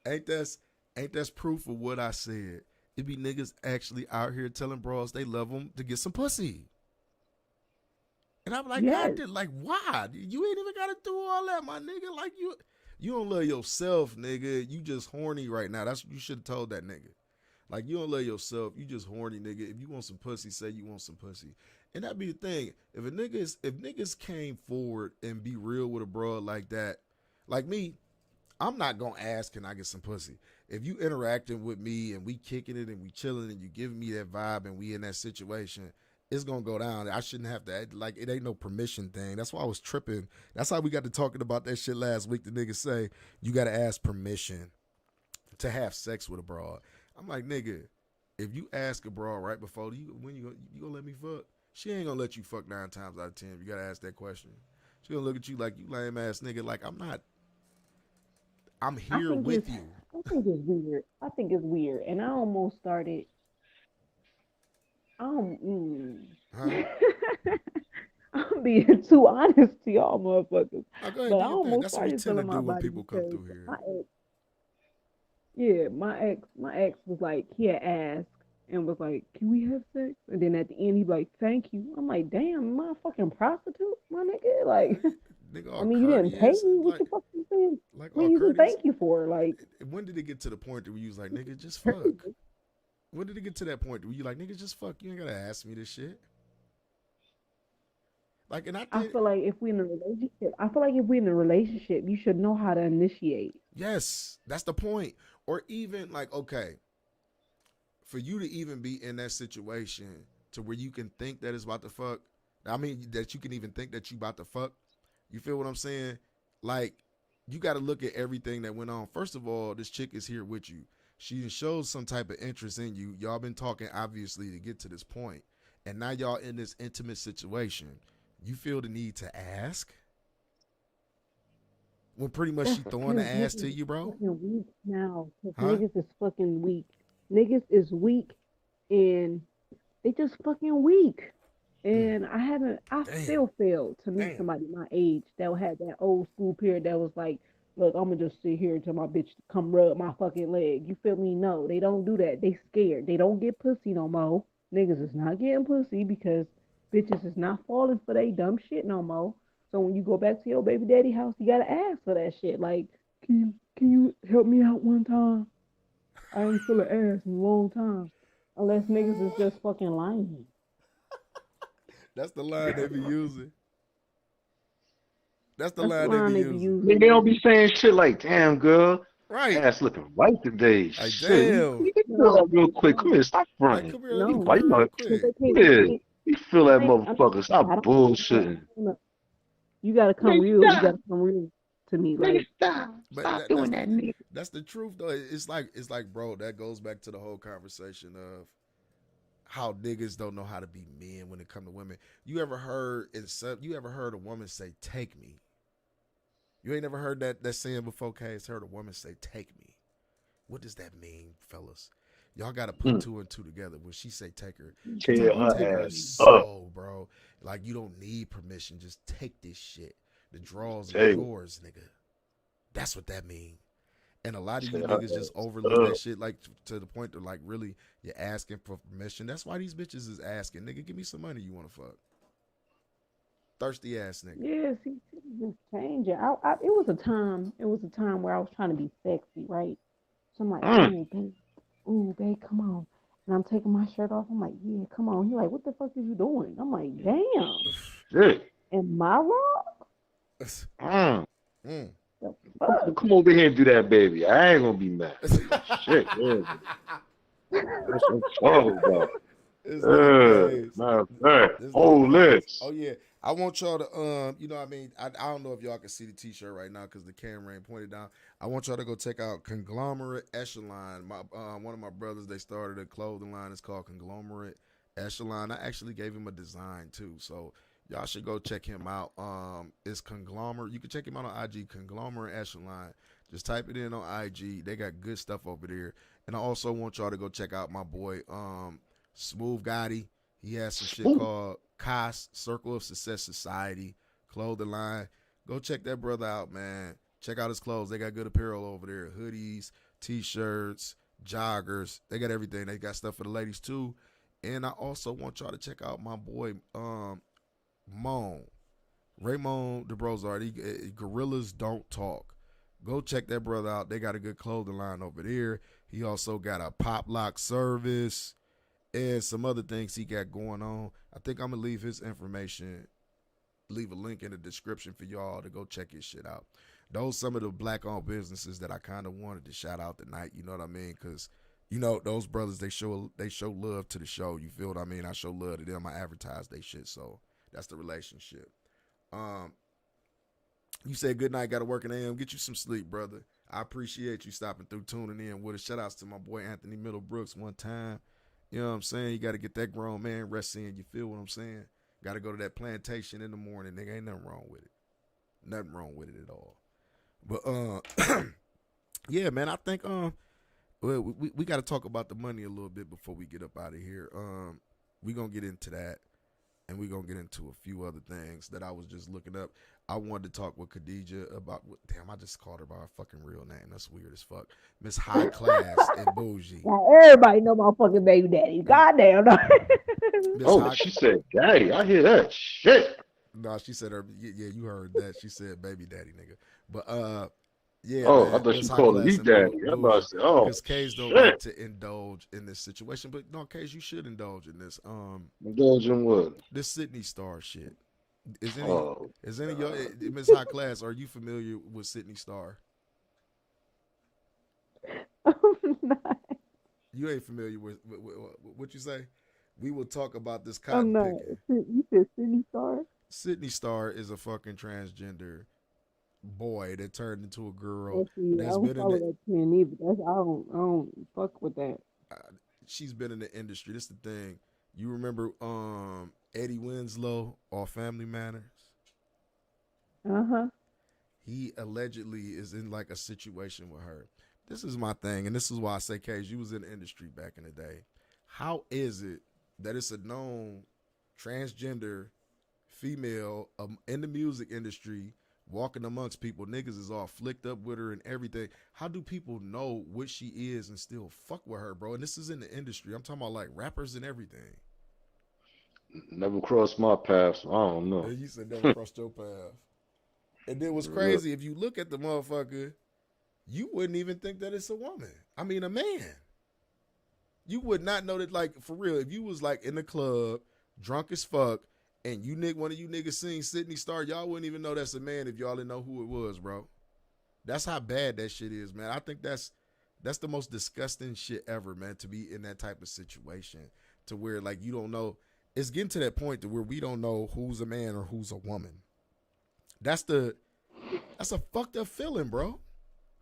Speaker 3: ain't that's proof of what I said? It be niggas actually out here telling bros they love them to get some pussy. And I'm like,
Speaker 2: yes.
Speaker 3: God, like, why? You ain't even got to do all that, my nigga. Like, you don't love yourself, nigga. You just horny right now. That's what you should have told that nigga. Like, you don't love yourself. You just horny, nigga. If you want some pussy, say you want some pussy. And that be the thing. If niggas came forward and be real with a bro like that, like me, I'm not gonna ask, can I get some pussy? If you interacting with me and we kicking it and we chilling and you giving me that vibe and we in that situation, it's gonna go down. I shouldn't have to, like, it ain't no permission thing. That's why I was tripping. That's how we got to talking about that shit last week. The niggas say you gotta ask permission to have sex with a broad. I'm like, nigga, if you ask a broad right before when you gonna let me fuck? She ain't gonna let you fuck 9 times out of 10. You gotta ask that question. She gonna look at you like you lame ass nigga. Like, I'm here with you.
Speaker 2: I think it's weird. And I almost started,
Speaker 3: Huh?
Speaker 2: I'm being too honest to y'all motherfuckers.
Speaker 3: Oh, go ahead,
Speaker 2: But
Speaker 3: do
Speaker 2: I
Speaker 3: your thing.
Speaker 2: almost
Speaker 3: That's what we
Speaker 2: started
Speaker 3: tend to
Speaker 2: feeling
Speaker 3: do
Speaker 2: my
Speaker 3: when
Speaker 2: body
Speaker 3: people come
Speaker 2: because
Speaker 3: through here.
Speaker 2: my ex was like, he had asked and was like, can we have sex? And then at the end, he'd be like, thank you. I'm like, damn, am I a fucking prostitute, my nigga? Like,
Speaker 3: Nigga,
Speaker 2: I
Speaker 3: all
Speaker 2: mean, you didn't pay
Speaker 3: courteous,
Speaker 2: me. What
Speaker 3: like,
Speaker 2: the fuck you saying?
Speaker 3: like
Speaker 2: What
Speaker 3: all
Speaker 2: you can
Speaker 3: courteous.
Speaker 2: thank you for? Like,
Speaker 3: When did it get to the point where you was like, nigga, just fuck? When did it get to that point where you like, nigga, just fuck? You ain't gotta ask me this shit. Like, and I
Speaker 2: I
Speaker 3: think,
Speaker 2: feel like if we're in a relationship, you should know how to initiate.
Speaker 3: yes, that's the point. Or even like, okay, for you to even be in that situation to where you can think that it's about to fuck. I mean, that you can even think that you about to fuck. You feel what I'm saying? Like, you got to look at everything that went on. First of all, this chick is here with you. She shows some type of interest in you. Y'all been talking, obviously, to get to this point. And now y'all in this intimate situation. You feel the need to ask? When pretty much she throwing the ass to you, bro?
Speaker 2: Fucking weak now. 'Cause
Speaker 3: Huh?
Speaker 2: niggas is fucking weak. Niggas is weak and they just fucking weak. And I still failed to meet somebody my age that had that old school period that was like, look, I'm gonna just sit here until my bitch come rub my fucking leg. You feel me? No, they don't do that. They scared. They don't get pussy no more. Niggas is not getting pussy because bitches is not falling for they dumb shit no more. So when you go back to your baby daddy house, you gotta ask for that shit. Like, can you help me out one time? I ain't feel an ass in a long time. Unless niggas is just fucking lying.
Speaker 3: That's the line they be using. That's the
Speaker 2: That's the
Speaker 3: line
Speaker 2: line
Speaker 3: they
Speaker 2: they
Speaker 3: be
Speaker 2: be
Speaker 3: using.
Speaker 2: using.
Speaker 12: They don't be saying shit like, damn, girl.
Speaker 3: Right.
Speaker 12: Ass looking right today.
Speaker 3: Like,
Speaker 12: Shit.
Speaker 3: damn.
Speaker 12: You can feel that real quick. Come here, stop
Speaker 3: Like,
Speaker 12: running.
Speaker 3: come here,
Speaker 2: No,
Speaker 3: come
Speaker 12: Why
Speaker 3: here
Speaker 12: you
Speaker 3: real
Speaker 12: know?
Speaker 3: quick.
Speaker 12: Come here. You feel that motherfucker. Stop
Speaker 2: I don't,
Speaker 12: bullshitting.
Speaker 2: you gotta come real. You gotta come real to me. Like,
Speaker 12: Stop.
Speaker 3: But
Speaker 12: Stop doing that, nigga.
Speaker 3: that's the truth, though. It's like, bro, that goes back to the whole conversation of how niggas don't know how to be men when it come to women. You ever heard a woman say, take me? You ain't never heard that saying before, Case? Heard a woman say, take me. What does that mean, fellas? Y'all got to put 2 and 2 together. When she say take her, she
Speaker 12: Tear
Speaker 3: talking about
Speaker 12: her
Speaker 3: take her
Speaker 12: ass
Speaker 3: soul, bro. Like, you don't need permission. Just take this shit. The draws are
Speaker 12: Take it.
Speaker 3: yours, nigga. That's what that mean. And a lot of you
Speaker 12: Tear her
Speaker 3: niggas just
Speaker 12: ass
Speaker 3: overlook that
Speaker 12: up.
Speaker 3: shit, like, to the point that, like, really, you're asking for permission. That's why these bitches is asking, nigga, give me some money you want to fuck. Thirsty ass nigga.
Speaker 2: yeah, see, shit is just changing. It was a time where I was trying to be sexy, right? So I'm like, ooh, babe, come on. And I'm taking my shirt off. I'm like, yeah, come on. He's like, what the fuck is you doing? I'm like, damn.
Speaker 12: Shit.
Speaker 2: Am I wrong?
Speaker 12: Mm.
Speaker 3: Mm.
Speaker 2: The fuck?
Speaker 12: come over here and do that, baby. I ain't gonna be mad. Shit, yeah. That's what I'm talking about.
Speaker 3: This nigga Case.
Speaker 12: Man,
Speaker 3: This
Speaker 12: hold
Speaker 3: nigga Case.
Speaker 12: this.
Speaker 3: Oh yeah, I want y'all to you know what I mean. I don't know if y'all can see the t-shirt right now because the camera ain't pointed down. I want y'all to go check out Conglomerate Echelon. My one of my brothers, they started a clothing line. It's called Conglomerate Echelon. I actually gave him a design too, so y'all should go check him out. It's Conglomerate. You can check him out on IG, Conglomerate Echelon. Just type it in on IG. They got good stuff over there. And I also want y'all to go check out my boy Smooth Gotti. He has some shit called COS, Circle of Success Society clothing line. Go check that brother out, man. Check out his clothes. They got good apparel over there. Hoodies, t-shirts, joggers. They got everything. They got stuff for the ladies too. And I also want y'all to check out my boy Moan. Raymond DeBrozard. Gorillas Don't Talk. Go check that brother out. They got a good clothing line over there. He also got a pop lock service and some other things he got going on. I think I'm going to leave his information, leave a link in the description for y'all to go check his shit out. Those some of the black-owned businesses that I kind of wanted to shout out tonight, you know what I mean? Because, you know, those brothers, they show love to the show. You feel what I mean? I show love to them. I advertise they shit, so that's the relationship. You said good night, got to work in AM. Get you some sleep, brother. I appreciate you stopping through, tuning in with us. Shout outs to my boy Anthony Middlebrooks one time. You know what I'm saying? You got to get that grown man rest in. You feel what I'm saying? Got to go to that plantation in the morning. Nigga, ain't nothing wrong with it. Nothing wrong with it at all. But, yeah, man, I think well, we got to talk about the money a little bit before we get up out of here. We going to get into that. And we're going to get into a few other things that I was just looking up. I wanted to talk with Khadijah about, damn, I just called her by her fucking real name. That's weird as fuck. Miss High Class and Bougie.
Speaker 2: Now everybody know my fucking baby daddy. Goddamn.
Speaker 12: Oh, she said daddy. I hear that shit.
Speaker 3: No, she said her, yeah, you heard that. She said baby daddy, nigga. But, yeah.
Speaker 12: Oh,
Speaker 3: man,
Speaker 12: I thought
Speaker 3: Miss
Speaker 12: she
Speaker 3: High
Speaker 12: called
Speaker 3: Class
Speaker 12: him
Speaker 3: and
Speaker 12: daddy.
Speaker 3: Bougie.
Speaker 12: I'm about to say, oh,
Speaker 3: because K's don't
Speaker 12: shit.
Speaker 3: like to indulge in this situation. But no, K's, you should indulge in this.
Speaker 12: Indulge in what?
Speaker 3: This Sydney Star shit. Is any of y'all, Miss High Class, are you familiar with Sydney Star?
Speaker 2: I'm not.
Speaker 3: You ain't familiar with what you say? We will talk about this
Speaker 2: I'm
Speaker 3: cotton
Speaker 2: not.
Speaker 3: picking.
Speaker 2: You said Sydney Star?
Speaker 3: Sydney Star is a fucking transgender boy that turned into a girl.
Speaker 2: Oh, see, I
Speaker 3: That's
Speaker 2: don't
Speaker 3: been in
Speaker 2: follow
Speaker 3: the,
Speaker 2: that trend either. I don't fuck with that.
Speaker 3: she's been in the industry. This is the thing. You remember Eddie Winslow or Family Matters?
Speaker 2: Uh-huh.
Speaker 3: He allegedly is in like a situation with her. This is my thing, and this is why I say, Case, you was in the industry back in the day. How is it that it's a known transgender female in the music industry walking amongst people? Niggas is all flicked up with her and everything. How do people know what she is and still fuck with her, bro? And this is in the industry. I'm talking about like rappers and everything.
Speaker 12: Never crossed my path, so I don't know.
Speaker 3: And you said never crossed your path. And then what's crazy, if you look at the motherfucker, you wouldn't even think that it's a woman. I mean, a man. You would not know that, like, for real, if you was like in the club, drunk as fuck, and one of you niggas sing Sydney Star, y'all wouldn't even know that's a man if y'all didn't know who it was, bro. That's how bad that shit is, man. I think that's the most disgusting shit ever, man, to be in that type of situation to where, like, you don't know. It's getting to that point to where we don't know who's a man or who's a woman. That's a fucked up feeling, bro.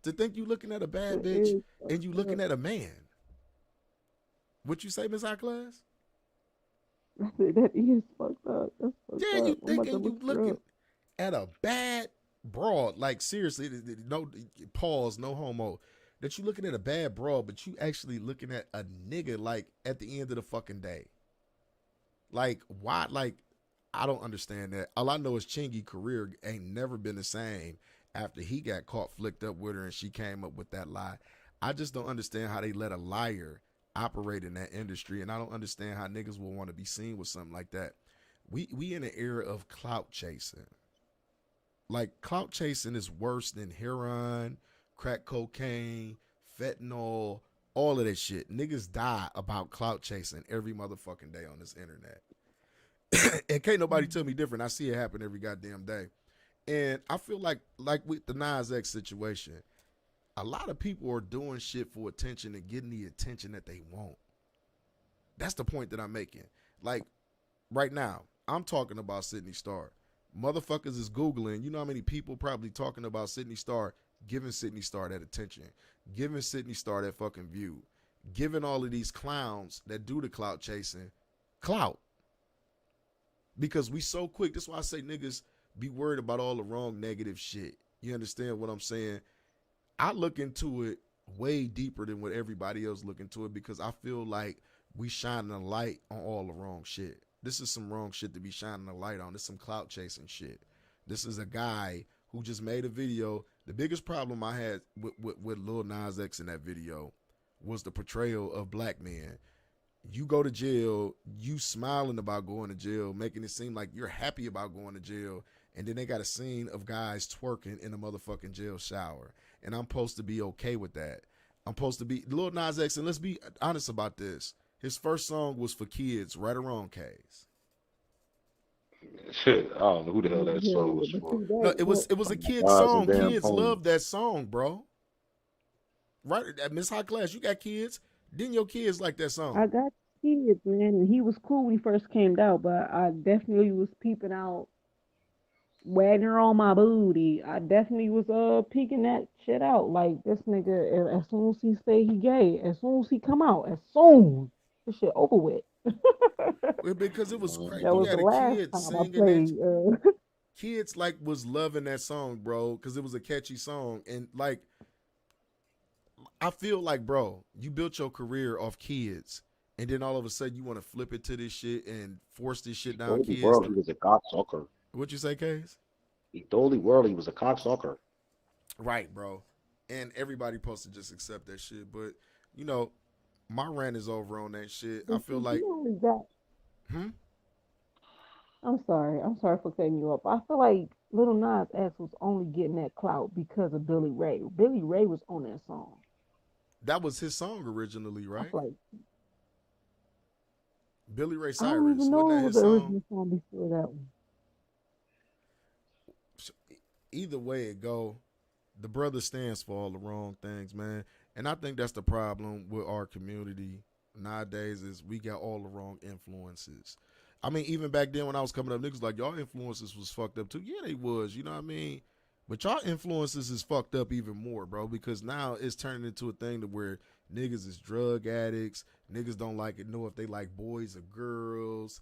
Speaker 3: To think you looking at a bad bitch and you looking at a man. What you say, Miss High Class?
Speaker 2: I said that is fucked up. That's fucked
Speaker 3: Yeah,
Speaker 2: up.
Speaker 3: you
Speaker 2: I'm about to
Speaker 3: thinking you
Speaker 2: look her
Speaker 3: looking
Speaker 2: up.
Speaker 3: at a bad broad. Like, seriously, no pause, no homo. That you looking at a bad broad, but you actually looking at a nigga, like, at the end of the fucking day. Like, why? Like, I don't understand that. All I know is Chingy's career ain't never been the same after he got caught flicked up with her and she came up with that lie. I just don't understand how they let a liar operate in that industry, and I don't understand how niggas will want to be seen with something like that. We in an era of clout chasing. Like, clout chasing is worse than heroin, crack cocaine, fentanyl, all of that shit. Niggas die about clout chasing every motherfucking day on this internet. And can't nobody tell me different. I see it happen every goddamn day. And I feel like with the Nas X situation, a lot of people are doing shit for attention and getting the attention that they want. That's the point that I'm making. Like right now, I'm talking about Sydney Starr. Motherfuckers is Googling. You know how many people probably talking about Sydney Starr, giving Sydney Starr that attention, giving Sydney Starr that fucking view, giving all of these clowns that do the clout chasing clout. Because we so quick. That's why I say niggas be worried about all the wrong negative shit. You understand what I'm saying? I look into it way deeper than what everybody else look into it because I feel like we shining a light on all the wrong shit. This is some wrong shit to be shining a light on. This is some clout chasing shit. This is a guy who just made a video. The biggest problem I had with Lil Nas X in that video was the portrayal of black men. You go to jail, you smiling about going to jail, making it seem like you're happy about going to jail, and then they got a scene of guys twerking in a motherfucking jail shower. And I'm supposed to be okay with that. I'm supposed to be Lil Nas X, and let's be honest about this. His first song was for kids, right or wrong, Case.
Speaker 12: Shit, I don't know who the hell that song was for.
Speaker 3: No, it was a kid's
Speaker 12: Guys
Speaker 3: song.
Speaker 12: and damn
Speaker 3: Kids
Speaker 12: ponies.
Speaker 3: love that song, bro. Right, Miss High Class, you got kids. Didn't your kids like that song?
Speaker 2: I got kids, man, and he was cool when he first came out, but I definitely was peeping out, wagging on my booty. I definitely was peeking that shit out. Like this nigga, as soon as he say he gay, as soon as he come out, as soon this shit over with.
Speaker 3: Because it was crazy.
Speaker 2: That
Speaker 3: You
Speaker 2: was
Speaker 3: had
Speaker 2: the
Speaker 3: a
Speaker 2: last
Speaker 3: kid
Speaker 2: time I
Speaker 3: singing
Speaker 2: played.
Speaker 3: that. Kids like was loving that song, bro, because it was a catchy song. And like, I feel like, bro, you built your career off kids, and then all of a sudden you want to flip it to this shit and force this shit down
Speaker 12: Told the
Speaker 3: kids.
Speaker 12: world he was a cocksucker.
Speaker 3: What you say, Case?
Speaker 12: He told the world he was a cocksucker.
Speaker 3: Right, bro. And everybody supposed to just accept that shit. But, you know, my rant is over on that shit. I feel like.
Speaker 2: You only got.
Speaker 3: Hmm?
Speaker 2: I'm sorry for cutting you up. I feel like Lil Nas X was only getting that clout because of Billy Ray. Billy Ray was on that song.
Speaker 3: That was his song originally, right?
Speaker 2: Like,
Speaker 3: Billy Ray
Speaker 2: I
Speaker 3: Cyrus.
Speaker 2: don't even know
Speaker 3: Wasn't that
Speaker 2: the
Speaker 3: his song?
Speaker 2: original song before that one.
Speaker 3: Either way it go, the brother stands for all the wrong things, man. And I think that's the problem with our community nowadays is we got all the wrong influences. I mean, even back then when I was coming up, niggas like, y'all influences was fucked up too. Yeah, they was, you know what I mean? But y'all influences is fucked up even more, bro, because now it's turning into a thing to where niggas is drug addicts. Niggas don't know if they like boys or girls.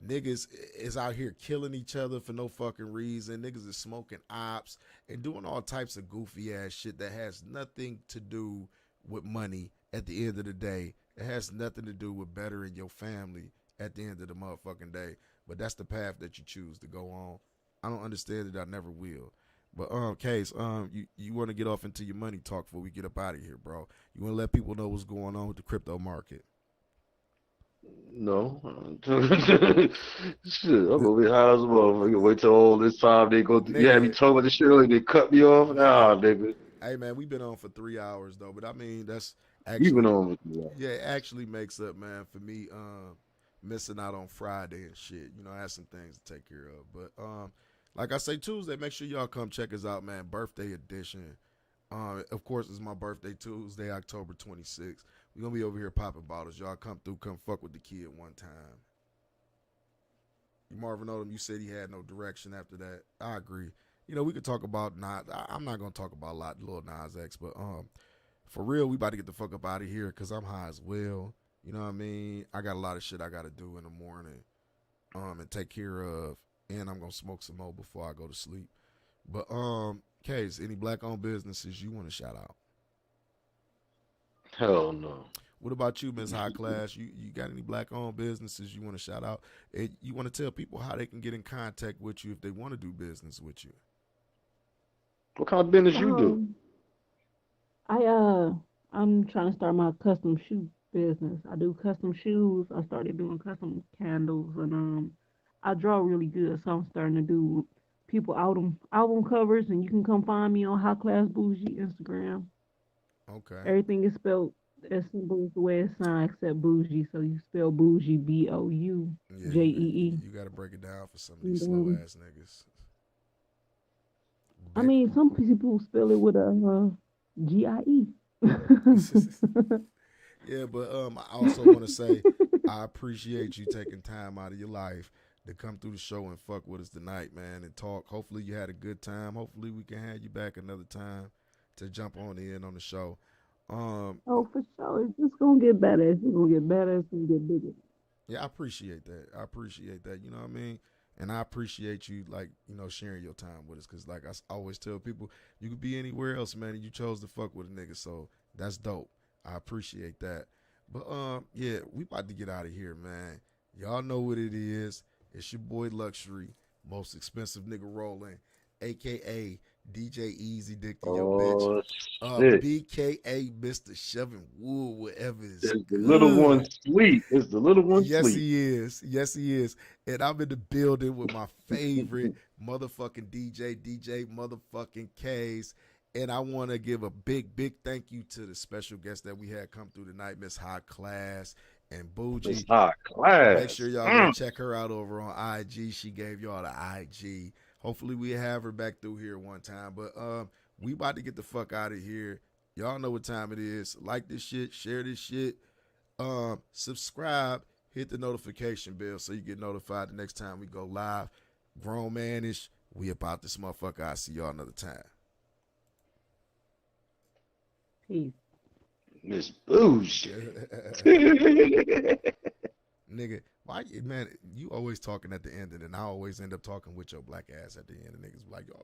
Speaker 3: Niggas is out here killing each other for no fucking reason. Niggas is smoking ops and doing all types of goofy ass shit that has nothing to do with money at the end of the day. It has nothing to do with bettering your family at the end of the motherfucking day. But that's the path that you choose to go on. I don't understand it. I never will. But Case, you want to get off into your money talk before we get up out of here, bro? You want to let people know what's going on with the crypto market?
Speaker 12: No. Shit, I'm gonna be high as a motherfucker. Wait till all this time they go. You had me talking about this shit earlier, they cut me off. Nah, nigga.
Speaker 3: Hey man, we've been on for 3 hours though, but I mean that's actually
Speaker 12: You've been on with me.
Speaker 3: yeah, it actually makes up, man, for me missing out on Friday and shit. You know, I had some things to take care of. But like I say, Tuesday, make sure y'all come check us out, man. Birthday edition. Of course, it's my birthday Tuesday, October 26th. We're gonna be over here popping bottles. Y'all come through, come fuck with the kid one time. Marvin Odom, you said he had no direction after that. I agree. You know, we could talk about I'm not gonna talk about a lot Lil Nas X, but for real, we about to get the fuck up out of here because I'm high as well. You know what I mean? I got a lot of shit I gotta do in the morning, and take care of, and I'm gonna smoke some more before I go to sleep. But Case, any black-owned businesses you want to shout out?
Speaker 12: Hell no.
Speaker 3: What about you, Ms. High Class? You got any black-owned businesses you want to shout out? And you want to tell people how they can get in contact with you if they want to do business with you?
Speaker 12: What kind of business you do?
Speaker 2: I'm trying to start my custom shoe business. I do custom shoes. I started doing custom candles, and I draw really good, so I'm starting to do people album covers, and you can come find me on High Class Bougie Instagram.
Speaker 3: Okay.
Speaker 2: Everything is spelled as simple as the way it sounds, except bougie. So you spell bougie Boujee.
Speaker 3: You got to break it down for some of these slow ass niggas.
Speaker 2: I mean, some people spell it with a GIE.
Speaker 3: Yeah, but I also want to say I appreciate you taking time out of your life to come through the show and fuck with us tonight, man, and talk. Hopefully you had a good time. Hopefully we can have you back another time to jump on on the show.
Speaker 2: Oh, for sure. It's just gonna get better. It's gonna get better. It's gonna get bigger.
Speaker 3: Yeah, I appreciate that. I appreciate that. You know what I mean? And I appreciate you, like, you know, sharing your time with us. Because, like, always tell people, you could be anywhere else, man, and you chose to fuck with a nigga. So that's dope. I appreciate that. But, yeah, we about to get out of here, man. Y'all know what it is. It's your boy Luxury, most expensive nigga rolling, a.k.a. DJ Easy Dick to your bitch.
Speaker 12: Shit.
Speaker 3: BKA Mr. Shoving Wood, whatever is
Speaker 12: It's the
Speaker 3: good.
Speaker 12: little one sleep. It's the little one
Speaker 3: Yes,
Speaker 12: sleep.
Speaker 3: he is. Yes, he is. And I'm in the building with my favorite motherfucking DJ motherfucking K's. And I want to give a big, big thank you to the special guest that we had come through tonight, Miss High Class and Bougie.
Speaker 12: It's high class.
Speaker 3: Make sure y'all go check her out over on IG. She gave y'all the IG. Hopefully we have her back through here one time. But we about to get the fuck out of here. Y'all know what time it is. Like this shit, share this shit. Subscribe, hit the notification bell so you get notified the next time we go live. Grownmanishh, we about this motherfucker. I'll see y'all another time.
Speaker 2: Peace.
Speaker 12: Miss Bougie.
Speaker 3: Nigga, why, man, you always talking at the end and then I always end up talking with your black ass at the end and niggas be like, y'all